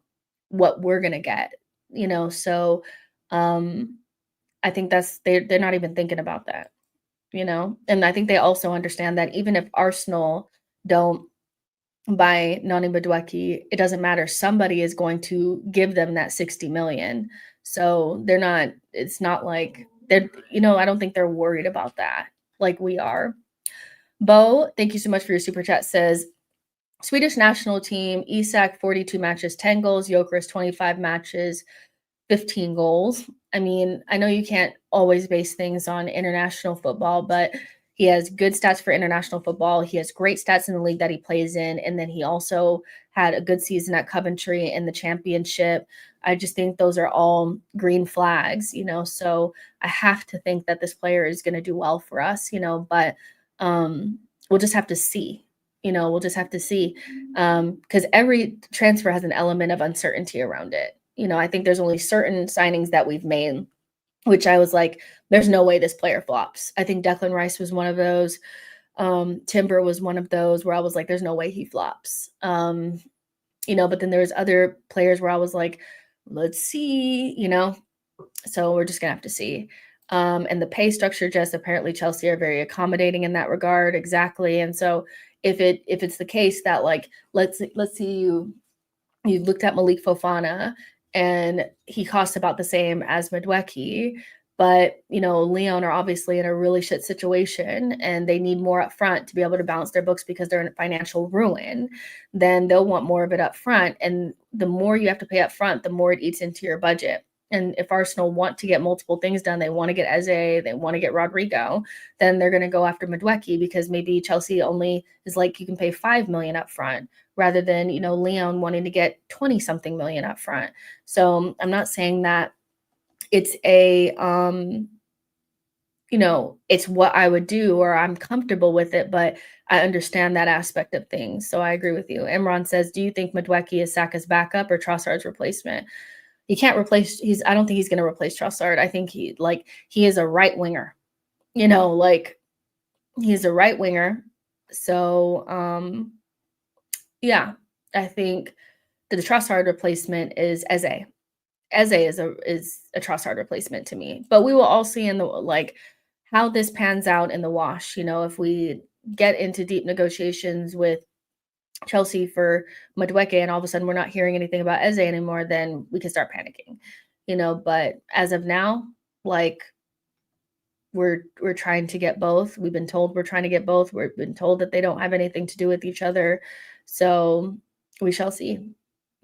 what we're going to get, you know? So um I think they're not even thinking about that, you know? And I think they also understand that even if Arsenal don't by Noni Madueke, it doesn't matter. Somebody is going to give them that 60 million. So it's not like I don't think they're worried about that like we are. Bo, thank you so much for your super chat, says Swedish national team, Isak 42 matches, 10 goals, Gyokeres 25 matches, 15 goals. I mean, I know you can't always base things on international football, but he has good stats for international football. He has great stats in the league that he plays in. And then he also had a good season at Coventry in the championship. I just think those are all green flags, you know. So I have to think that this player is going to do well for us, you know, but we'll just have to see. We'll just have to see. Because every transfer has an element of uncertainty around it. I think there's only certain signings that we've made, which I was like, there's no way this player flops. I think Declan Rice was one of those. Timber was one of those where I was like, there's no way he flops. But then there's other players where I was like, let's see, so we're just gonna have to see. And the pay structure, just apparently Chelsea are very accommodating in that regard. Exactly. And so if it's the case that like, let's see you looked at Malik Fofana and he costs about the same as Madueke, but Leon are obviously in a really shit situation and they need more up front to be able to balance their books because they're in financial ruin. Then they'll want more of it up front, and the more you have to pay up front, the more it eats into your budget. And if Arsenal want to get multiple things done, they want to get Eze, they want to get Rodrigo, then they're going to go after Madueke because maybe Chelsea only is like, you can pay 5 million up front rather than, Leon wanting to get 20 something million up front. So I'm not saying that it's it's what I would do or I'm comfortable with it, but I understand that aspect of things. So I agree with you. Imran says, do you think Madueke is Saka's backup or Trossard's replacement? He can't replace, I don't think he's going to replace Trossard. I think he is a right winger, he's a right winger. So, yeah, I think the Trossard replacement is Eze. Eze is a Trossard replacement to me. But we will all see in the how this pans out in the wash. If we get into deep negotiations with Chelsea for Madueke and all of a sudden we're not hearing anything about Eze anymore, then we can start panicking. But as of now, we're trying to get both. We've been told we're trying to get both. We've been told that they don't have anything to do with each other. So we shall see.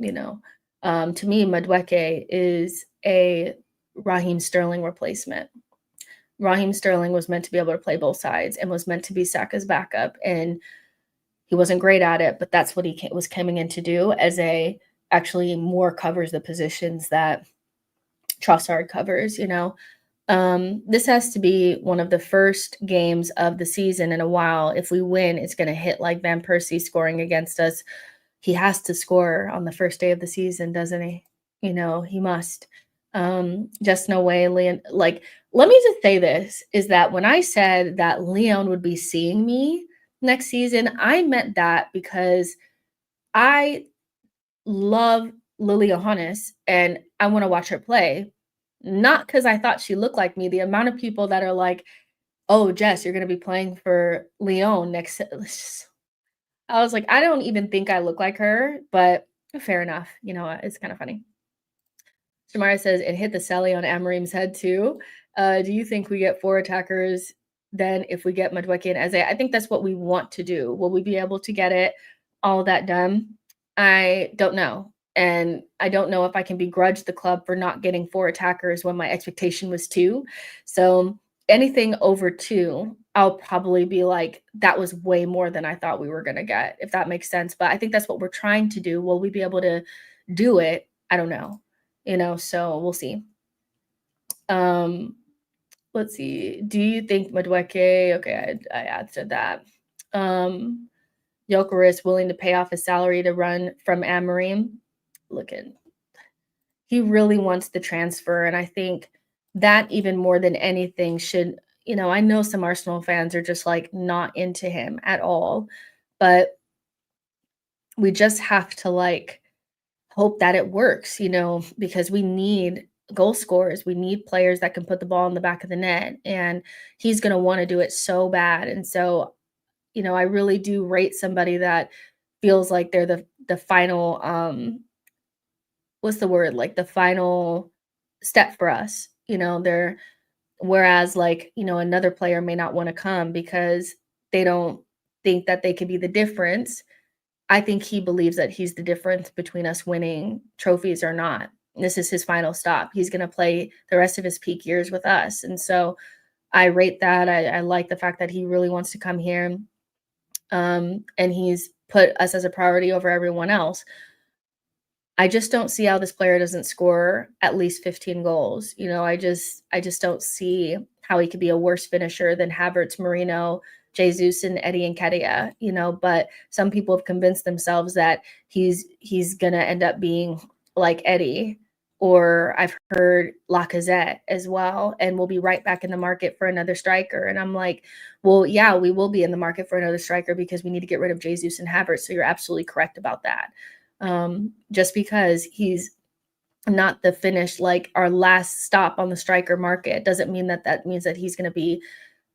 To me, Madueke is a Raheem Sterling replacement. Raheem Sterling was meant to be able to play both sides and was meant to be Saka's backup. And he wasn't great at it, but that's what he was coming in to do. Eze actually more covers the positions that Trossard covers, This has to be one of the first games of the season in a while. If we win, it's going to hit like Van Persie scoring against us. He has to score on the first day of the season, doesn't he? He must. Just no way, Leon. Let me just say this, is that when I said that Leon would be seeing me next season, I meant that because I love Lily Johannes and I want to watch her play. Not because I thought she looked like me. The amount of people that are like, oh, Jess, you're going to be playing for Lyon next. I was like, I don't even think I look like her, but fair enough. It's kind of funny. Shamara says, it hit the celly on Amorim's head too. Do you think we get 4 attackers then if we get Madueke and Eze? I think that's what we want to do. Will we be able to get it all that done? I don't know. And I don't know if I can begrudge the club for not getting 4 attackers when my expectation was 2. So anything over 2, I'll probably be like, that was way more than I thought we were gonna get, if that makes sense. But I think that's what we're trying to do. Will we be able to do it? I don't know. So we'll see. Um, let's see. Do you think Madueke? Okay, I answered that. Gyokeres willing to pay off his salary to run from Amarim. Looking, he really wants the transfer, and I think that even more than anything should. I know some Arsenal fans are just like not into him at all, but we just have to like hope that it works, because we need goal scorers. We need players that can put the ball in the back of the net, and he's going to want to do it so bad. And so, I really do rate somebody that feels like they're the final what's the word? Like the final step for us. They're whereas like, another player may not want to come because they don't think that they could be the difference. I think he believes that he's the difference between us winning trophies or not. This is his final stop. He's going to play the rest of his peak years with us. And so I rate that. I like the fact that he really wants to come here. And he's put us as a priority over everyone else. I just don't see how this player doesn't score at least 15 goals. I just don't see how he could be a worse finisher than Havertz, Marino, Jesus, and Eddie Nketiah, but some people have convinced themselves that he's gonna end up being like Eddie, or I've heard Lacazette as well, and we'll be right back in the market for another striker. And I'm like, well, yeah, we will be in the market for another striker because we need to get rid of Jesus and Havertz. So you're absolutely correct about that. Just because he's not the finish, like our last stop on the striker market, doesn't mean that means that he's going to be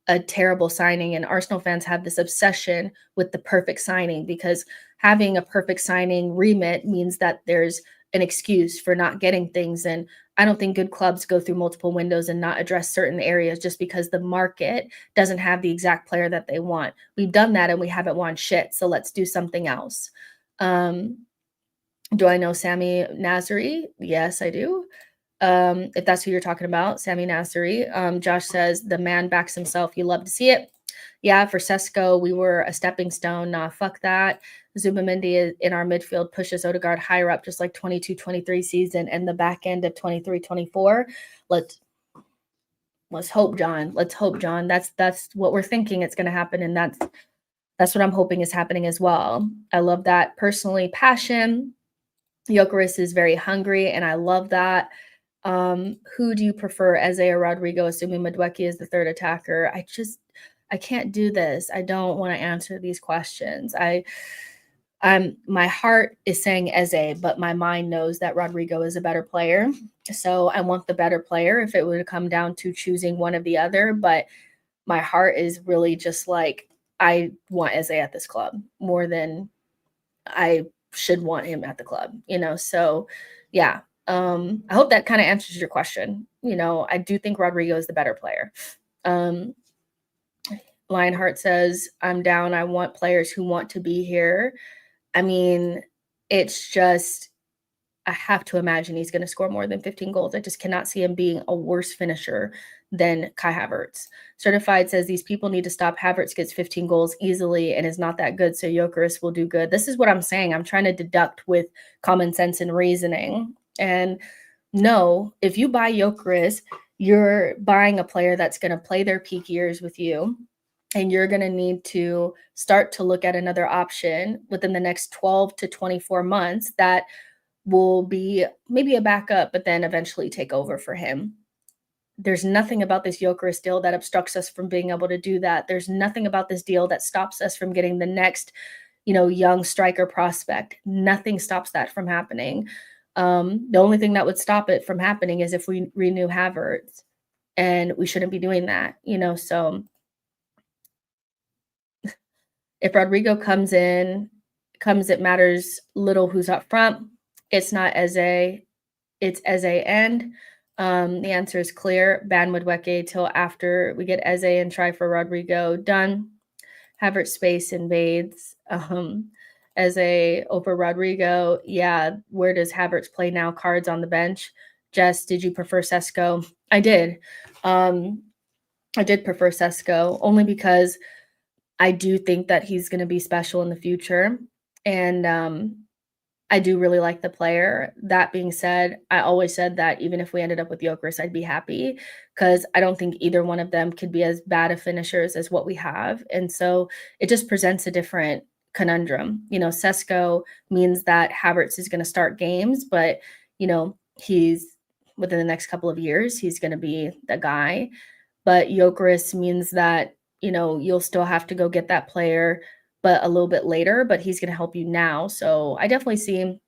a terrible signing. And Arsenal fans have this obsession with the perfect signing, because having a perfect signing remit means that there's an excuse for not getting things. And I don't think good clubs go through multiple windows and not address certain areas just because the market doesn't have the exact player that they want. We've done that and we haven't won shit. So let's do something else. Do I know Sami Nasri? Yes, I do. If that's who you're talking about, Sami Nasri. Josh says, the man backs himself. You love to see it. Yeah, for Sesko, we were a stepping stone. Nah, fuck that. Zubamendi in our midfield pushes Odegaard higher up, just like 22-23 season and the back end of 23-24. Let's hope, John. Let's hope, John. That's what we're thinking it's going to happen, and that's what I'm hoping is happening as well. I love that. Personally, passion. Gyokeres is very hungry, and I love that. Who do you prefer, Eze or Rodrigo, assuming Madueke is the third attacker? I can't do this. I don't want to answer these questions. My heart is saying Eze, but my mind knows that Rodrigo is a better player. So I want the better player if it would come down to choosing one of the other. But my heart is really just like, I want Eze at this club more than I should want him at the club, So yeah. I hope that kind of answers your question. I do think Rodrigo is the better player. Lionheart says, I'm down. I want players who want to be here. I mean, it's just, I have to imagine he's going to score more than 15 goals. I just cannot see him being a worse finisher than Kai Havertz. Certified says these people need to stop. Havertz gets 15 goals easily and is not that good, so Gyokeres will do good. This is what I'm saying. I'm trying to deduct with common sense and reasoning. And no, if you buy Gyokeres, you're buying a player that's going to play their peak years with you. And you're going to need to start to look at another option within the next 12 to 24 months that will be maybe a backup, but then eventually take over for him. There's nothing about this Gyokeres deal that obstructs us from being able to do that. There's nothing about this deal that stops us from getting the next, young striker prospect. Nothing stops that from happening. The only thing that would stop it from happening is if we renew Havertz, and we shouldn't be doing that, so if Rodrigo comes, it matters little who's up front. It's not Eze, it's Eze and. The answer is clear. Ban Madueke till after we get Eze and try for Rodrigo. Done. Havertz space invades. as a over Rodrigo. Yeah, where does Havertz play now? Cards on the bench. Jess, did you prefer Sesko? I did. Um, I did prefer Sesko only because I do think that he's going to be special in the future, and I do really like the player. That being said, I always said that even if we ended up with Gyökeres, I'd be happy because I don't think either one of them could be as bad of finishers as what we have. And so it just presents a different conundrum. Sesko means that Havertz is going to start games, but, he's within the next couple of years, he's going to be the guy. But Gyökeres means that, you'll still have to go get that player, but a little bit later, but he's going to help you now. So I definitely see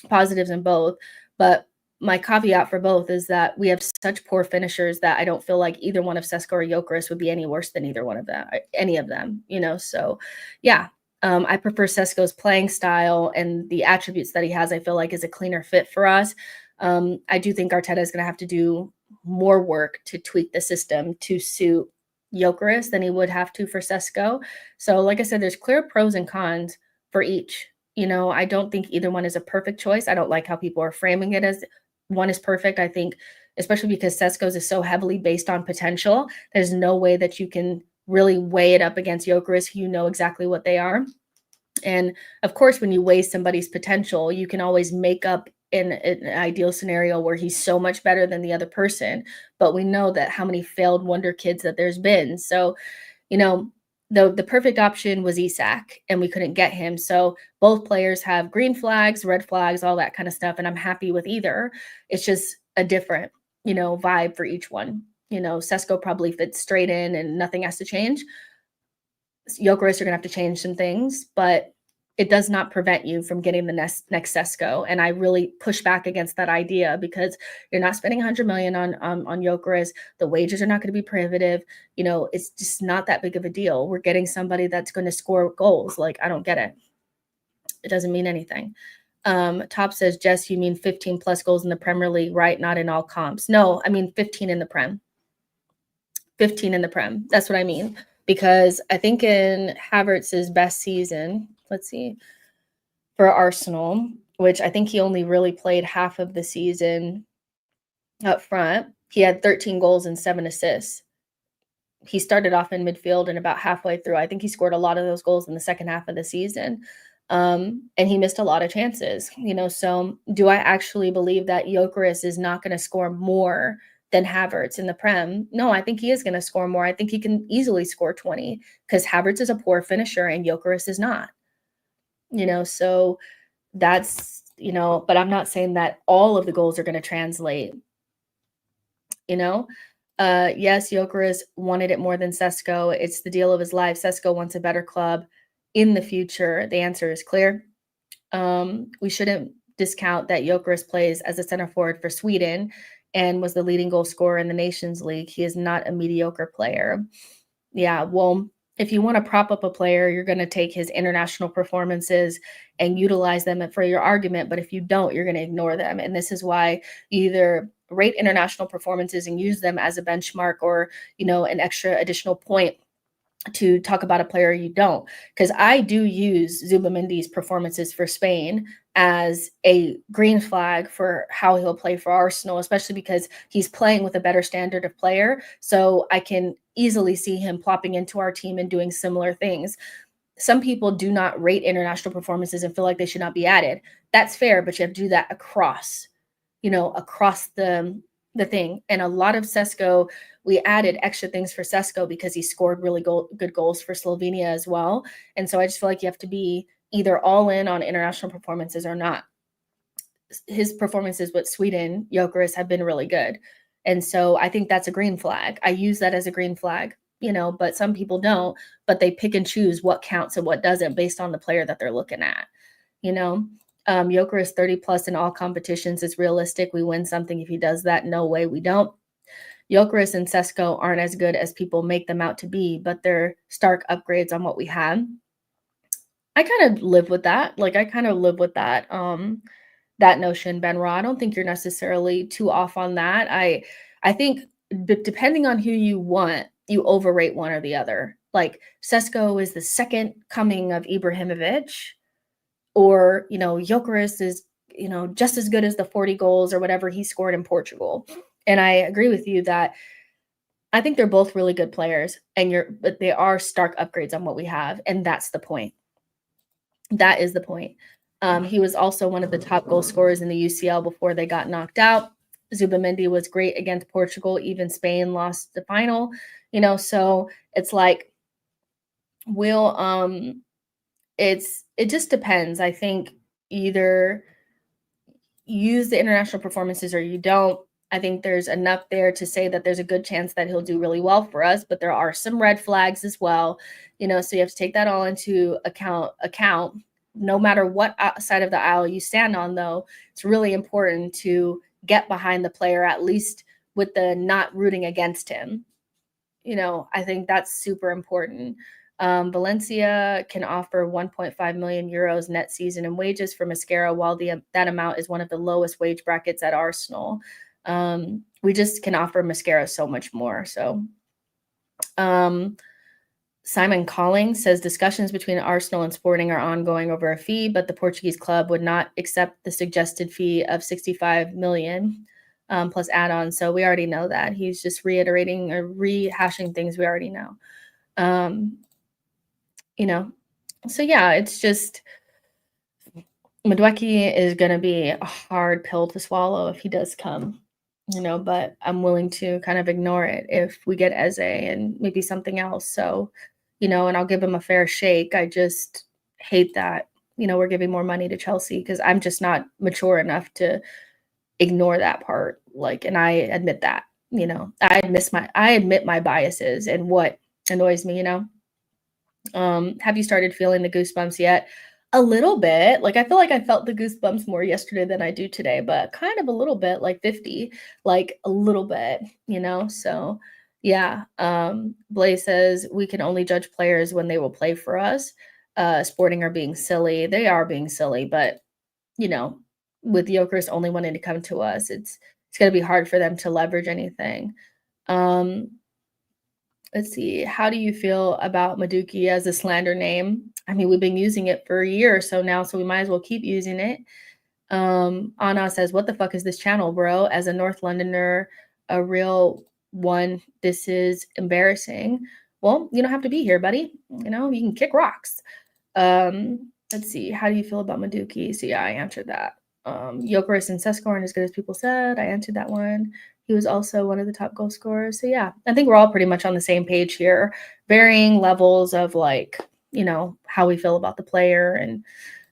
positives in both. But my caveat for both is that we have such poor finishers that I don't feel like either one of Sesko or Gyökeres would be any worse than either one of them, any of them, So, yeah, I prefer Sesko's playing style and the attributes that he has. I feel like is a cleaner fit for us. I do think Arteta is going to have to do more work to tweak the system to suit Gyökeres than he would have to for Sesko. So, like I said, there's clear pros and cons for each. I don't think either one is a perfect choice. I don't like how people are framing it as one is perfect. I think, especially because Sesko's is so heavily based on potential, there's no way that you can really weigh it up against Gyökeres. You know exactly what they are. And of course, when you weigh somebody's potential, you can always make up in an ideal scenario where he's so much better than the other person. But we know that how many failed wonder kids that there's been. So, the perfect option was Isak, and we couldn't get him. So both players have green flags, red flags, all that kind of stuff, and I'm happy with either. It's just a different, vibe for each one. Sesko probably fits straight in, and nothing has to change. Gyökeres are gonna have to change some things, but it does not prevent you from getting the next Sesko. And I really push back against that idea because you're not spending 100 million on Gyökeres. The wages are not going to be prohibitive. It's just not that big of a deal. We're getting somebody that's going to score goals. Like, I don't get it. It doesn't mean anything. Top says, Jess, you mean 15 plus goals in the Premier League, right? Not in all comps. No, I mean 15 in the Prem. 15 in the Prem. That's what I mean. Because I think in Havertz's best season, let's see, for Arsenal, which I think he only really played half of the season up front, he had 13 goals and 7 assists. He started off in midfield and about halfway through, I think he scored a lot of those goals in the second half of the season. And he missed a lot of chances, So do I actually believe that Gyökeres is not going to score more than Havertz in the Prem? No, I think he is going to score more. I think he can easily score 20 because Havertz is a poor finisher and Gyökeres is not. So that's, but I'm not saying that all of the goals are going to translate, yes, Gyökeres wanted it more than Sesko. It's the deal of his life. Sesko wants a better club in the future. The answer is clear. We shouldn't discount that Gyökeres plays as a center forward for Sweden and was the leading goal scorer in the Nations League. He is not a mediocre player. Yeah, well, if you want to prop up a player, you're going to take his international performances and utilize them for your argument. But if you don't, you're going to ignore them. And this is why you either rate international performances and use them as a benchmark or, an extra additional point to talk about a player you don't. Because I do use Zubamendi's performances for Spain as a green flag for how he'll play for Arsenal, especially because he's playing with a better standard of player. So I can easily see him plopping into our team and doing similar things. Some people do not rate international performances and feel like they should not be added. That's fair, but you have to do that across the thing. And a lot of Sesko, we added extra things for Sesko because he scored really good goals for Slovenia as well. And so I just feel like you have to be either all in on international performances or not. His performances with Sweden, Gyökeres, have been really good. And so I think that's a green flag. I use that as a green flag, but some people don't, but they pick and choose what counts and what doesn't based on the player that they're looking at, Gyökeres 30 plus in all competitions is realistic. We win something if he does that. No way we don't. Gyökeres and Sesko aren't as good as people make them out to be, but they're stark upgrades on what we had. I kind of live with that. That notion, Benra. I don't think you're necessarily too off on that. I think depending on who you want, you overrate one or the other. Like Sesko is the second coming of Ibrahimovic. or, Gyokeres is, just as good as the 40 goals or whatever he scored in Portugal. And I agree with you that I think they're both really good players, but they are stark upgrades on what we have, and that's the point. That is the point. He was also one of the top goal scorers in the UCL before they got knocked out. Zubamendi was great against Portugal. Even Spain lost the final, so it's like it just depends. I think either use the international performances or you don't. I think there's enough there to say that there's a good chance that he'll do really well for us, but there are some red flags as well, so you have to take that all into account. No matter what side of the aisle you stand on, though, it's really important to get behind the player, at least with the not rooting against him. I think that's super important. Valencia can offer 1.5 million euros net season in wages for Mascara, while that amount is one of the lowest wage brackets at Arsenal. We just can offer Mascara so much more. So Simon Calling says discussions between Arsenal and Sporting are ongoing over a fee, but the Portuguese club would not accept the suggested fee of 65 million plus add-ons. So we already know that. He's just reiterating or rehashing things we already know. So yeah, it's just Madueke is going to be a hard pill to swallow if he does come, but I'm willing to kind of ignore it if we get Eze and maybe something else. So, and I'll give him a fair shake. I just hate that, we're giving more money to Chelsea because I'm just not mature enough to ignore that part. And I admit that, I admit my biases and what annoys me, Have you started feeling the goosebumps yet? A little bit. I feel like I felt the goosebumps more yesterday than I do today, but kind of a little bit, 50, a little bit, So yeah. Blaze says we can only judge players when they will play for us. Sporting are being silly. They are being silly, but with Gyokeres only wanting to come to us, it's going to be hard for them to leverage anything. Let's see. How do you feel about Madueke as a slander name? I mean, we've been using it for a year or so now, so we might as well keep using it. Anna says, what the fuck is this channel, bro? As a North Londoner, a real one, this is embarrassing. Well, you don't have to be here, buddy. You can kick rocks. Let's see. How do you feel about Madueke? So yeah, I answered that. Gyokeres and Sesko aren't as good as people said. I answered that one. He was also one of the top goal scorers. So yeah, I think we're all pretty much on the same page here. Varying levels of how we feel about the player and,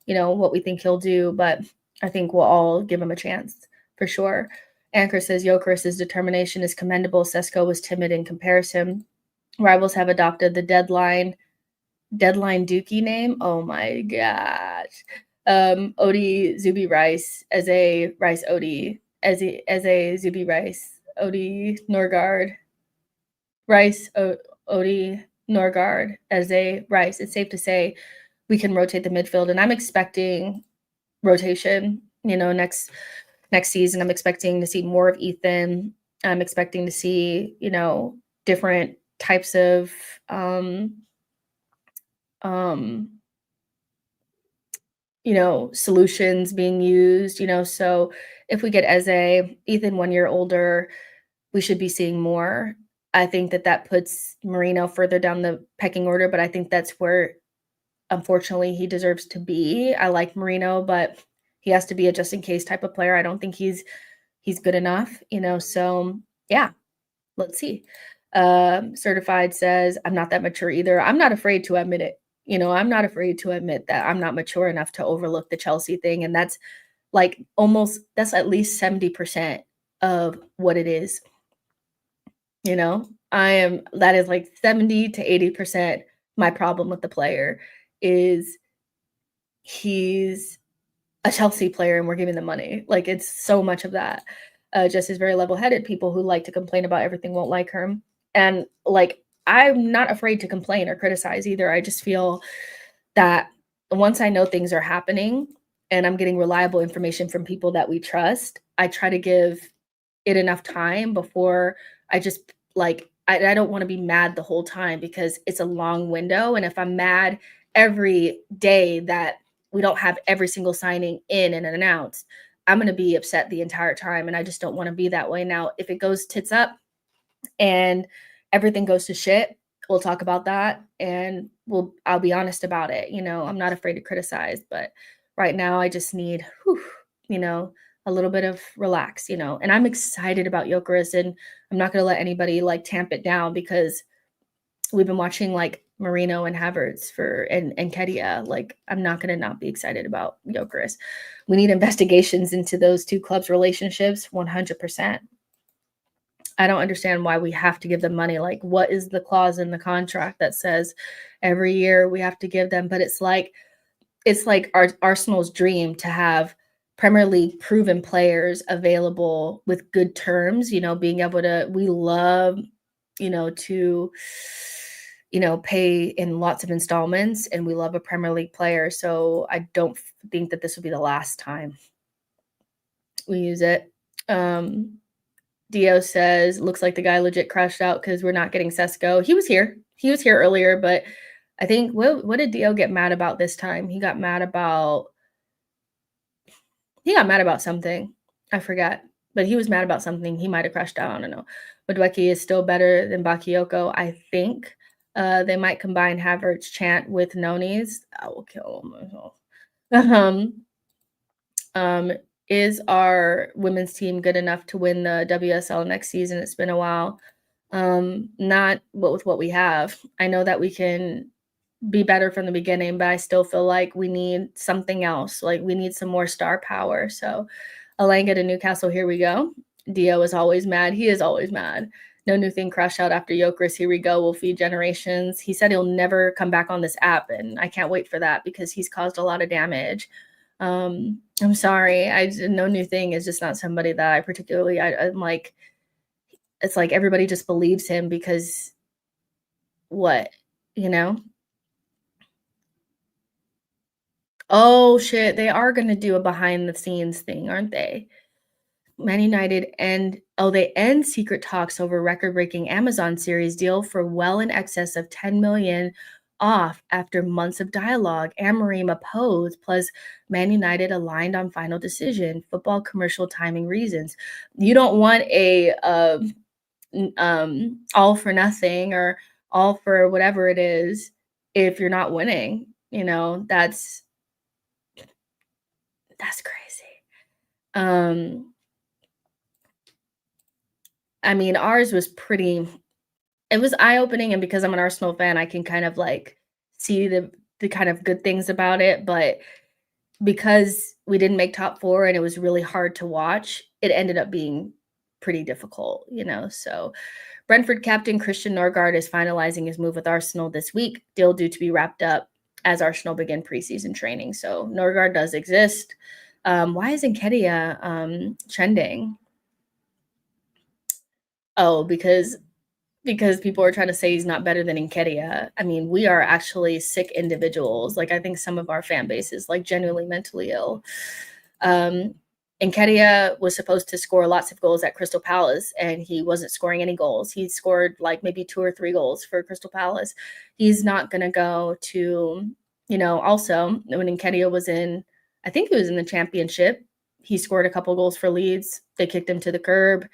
what we think he'll do. But I think we'll all give him a chance for sure. Anchor says Gyokeres' determination is commendable. Sesko was timid in comparison. Rivals have adopted the deadline Dookie name. Oh my gosh. Odie Zuby Rice as a Rice Odie. As a Zuby Rice, Odie Norgard, Rice, Odie Norgard as a Rice. It's safe to say we can rotate the midfield, and I'm expecting rotation. Next season, I'm expecting to see more of Ethan. I'm expecting to see different types of solutions being used, so if we get Eze, Ethan 1 year older, we should be seeing more. I think that puts Marino further down the pecking order, but I think that's where, unfortunately, he deserves to be. I like Marino, but he has to be a just-in-case type of player. I don't think he's good enough, so yeah, let's see. Certified says, I'm not that mature either. I'm not afraid to admit it. I'm not afraid to admit that I'm not mature enough to overlook the Chelsea thing. And that's that's at least 70% of what it is. That is 70 to 80% my problem with the player is he's a Chelsea player and we're giving them money. It's so much of that. Just is very level-headed. People who like to complain about everything won't like her. And I'm not afraid to complain or criticize either. I just feel that once I know things are happening and I'm getting reliable information from people that we trust, I try to give it enough time before I just I don't want to be mad the whole time because it's a long window. And if I'm mad every day that we don't have every single signing in and announced, I'm going to be upset the entire time. And I just don't want to be that way. Now, if it goes tits up and everything goes to shit, we'll talk about that and I'll be honest about it. I'm not afraid to criticize, but right now I just need, you know, a little bit of relax, and I'm excited about Gyokeres, and I'm not going to let anybody like tamp it down because we've been watching like Marino and Havertz and Kedia. Like, I'm not going to not be excited about Gyokeres. We need investigations into those two clubs' relationships 100%. I don't understand why we have to give them money. Like, what is the clause in the contract that says every year we have to give them? But it's like Arsenal's dream to have Premier League proven players available with good terms, being able to, we love, to, pay in lots of installments, and we love a Premier League player. So I don't think that this will be the last time we use it. Dio says, looks like the guy legit crashed out because we're not getting Sesko. He was here earlier, but I think, what did Dio get mad about this time? He got mad about something. I forget, but he was mad about something. He might have crashed out. I don't know. Madueke is still better than Bakayoko, I think. They might combine Havertz chant with Noni's. I will kill myself. Is our women's team good enough to win the WSL next season? It's been a while. Not with what we have. I know that we can be better from the beginning, but I still feel like we need something else. Like, we need some more star power. So Alanga to Newcastle, here we go. Dio is always mad. He is always mad. No new thing crash out after Gyokeres. Here we go. We'll feed generations. He said he'll never come back on this app, and I can't wait for that because he's caused a lot of damage. I'm sorry. No new thing is just not somebody that I particularly, I'm like, it's like everybody just believes him because what, Oh shit, they are going to do a behind the scenes thing, aren't they? Man United they end secret talks over record-breaking Amazon series deal for well in excess of 10 million off after months of dialogue. Amorim opposed, plus Man United aligned on final decision. Football commercial timing reasons. You don't want a all for nothing or all for whatever it is if you're not winning. That's crazy. I mean, ours was it was eye-opening, and because I'm an Arsenal fan, I can kind of like see the kind of good things about it, but because we didn't make top 4 and it was really hard to watch, it ended up being pretty difficult, so Brentford captain Christian Norgard is finalizing his move with Arsenal this week, deal due to be wrapped up as Arsenal begin preseason training. So Norgard does exist. Why isn't Kedia trending? Oh, because people are trying to say he's not better than Nketiah. I mean, we are actually sick individuals. Like, I think some of our fan base is like genuinely mentally ill. Nketiah was supposed to score lots of goals at Crystal Palace, and he wasn't scoring any goals. He scored like maybe 2 or 3 goals for Crystal Palace. He's not going to go to, also when Nketiah was I think he was in the Championship, he scored a couple goals for Leeds. They kicked him to the curb.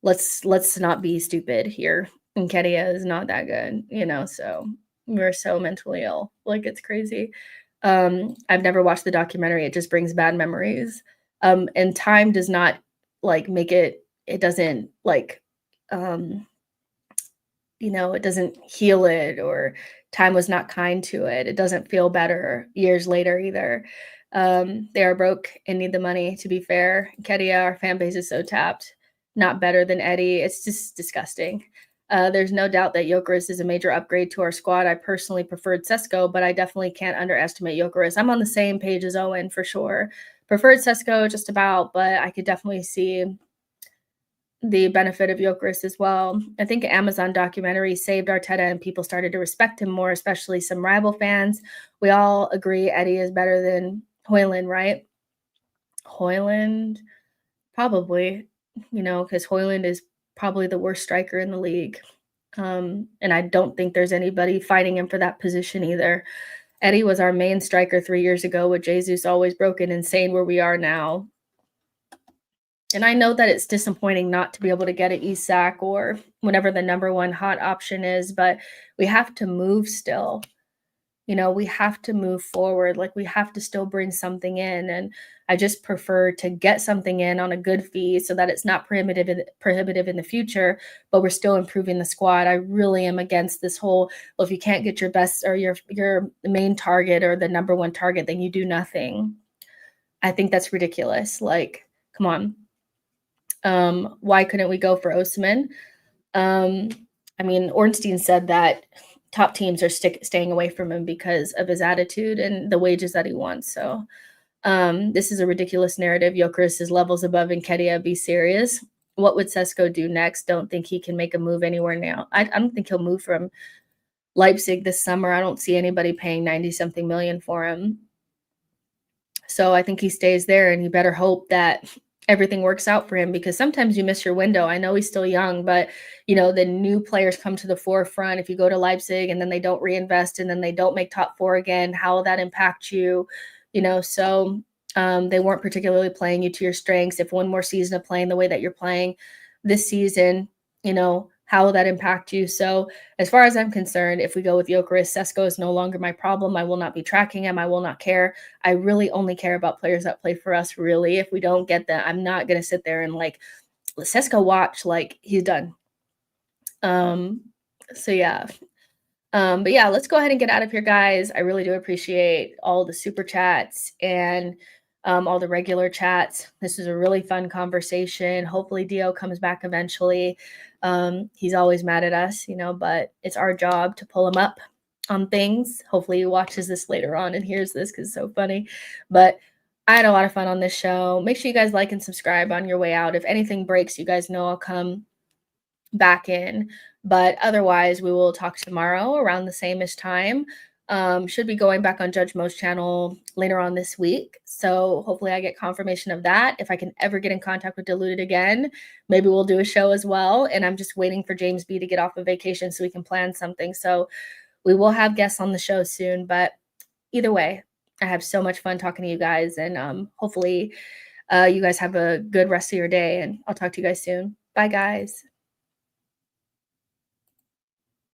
Let's not be stupid here. Nketiah is not that good, so we're so mentally ill. Like, it's crazy. I've never watched the documentary. It just brings bad memories. And time does not like make it doesn't like, it doesn't heal it, or time was not kind to it. It doesn't feel better years later either. They are broke and need the money, to be fair. Nketiah, our fan base is so tapped. Not better than Eddie. It's just disgusting. There's no doubt that Gyokeres is a major upgrade to our squad. I personally preferred Sesko, but I definitely can't underestimate Gyokeres. I'm on the same page as Owen for sure. Preferred Sesko just about, but I could definitely see the benefit of Gyokeres as well. I think an Amazon documentary saved Arteta and people started to respect him more, especially some rival fans. We all agree Eddie is better than Højlund, right? Højlund, probably, because Højlund is probably the worst striker in the league. And I don't think there's anybody fighting him for that position either. Eddie was our main striker 3 years ago with Jesus always broken, insane where we are now. And I know that it's disappointing not to be able to get an Isak or whatever the number one hot option is, but we have to move still. We have to move forward. Like we have to still bring something in. And I just prefer to get something in on a good fee so that it's not prohibitive in the future, but we're still improving the squad. I really am against this whole, well, if you can't get your best or your main target or the number one target, then you do nothing. I think that's ridiculous. Like, come on. Why couldn't we go for Osimhen? I mean, Ornstein said that top teams are staying away from him because of his attitude and the wages that he wants. So this is a ridiculous narrative. Gyokeres is levels above Nketiah. Be serious. What would Sesko do next? Don't think he can make a move anywhere now. I don't think he'll move from Leipzig this summer. I don't see anybody paying 90-something million for him. So I think he stays there, and you better hope that everything works out for him, because sometimes you miss your window. I know he's still young, but the new players come to the forefront. If you go to Leipzig and then they don't reinvest and then they don't make top four again, how will that impact you? So they weren't particularly playing you to your strengths. If one more season of playing the way that you're playing this season, how will that impact you? So as far as I'm concerned, if we go with Gyokeres, Sesko is no longer my problem. I will not be tracking him. I will not care. I really only care about players that play for us, really. If we don't get that, I'm not going to sit there and Sesko watch, he's done. So yeah. But yeah, let's go ahead and get out of here, guys. I really do appreciate all the super chats and all the regular chats. This was a really fun conversation. Hopefully Dio comes back eventually. He's always mad at us, but it's our job to pull him up on things. Hopefully he watches this later on and hears this because it's so funny. But I had a lot of fun on this show. Make sure you guys like and subscribe on your way out. If anything breaks, you guys know I'll come back in. But otherwise, we will talk tomorrow around the same-ish time. Should be going back on Judge Mo's channel later on this week. So hopefully I get confirmation of that. If I can ever get in contact with Diluted again, maybe we'll do a show as well. And I'm just waiting for James B to get off of vacation so we can plan something. So we will have guests on the show soon. But either way, I have so much fun talking to you guys. And hopefully you guys have a good rest of your day. And I'll talk to you guys soon. Bye, guys.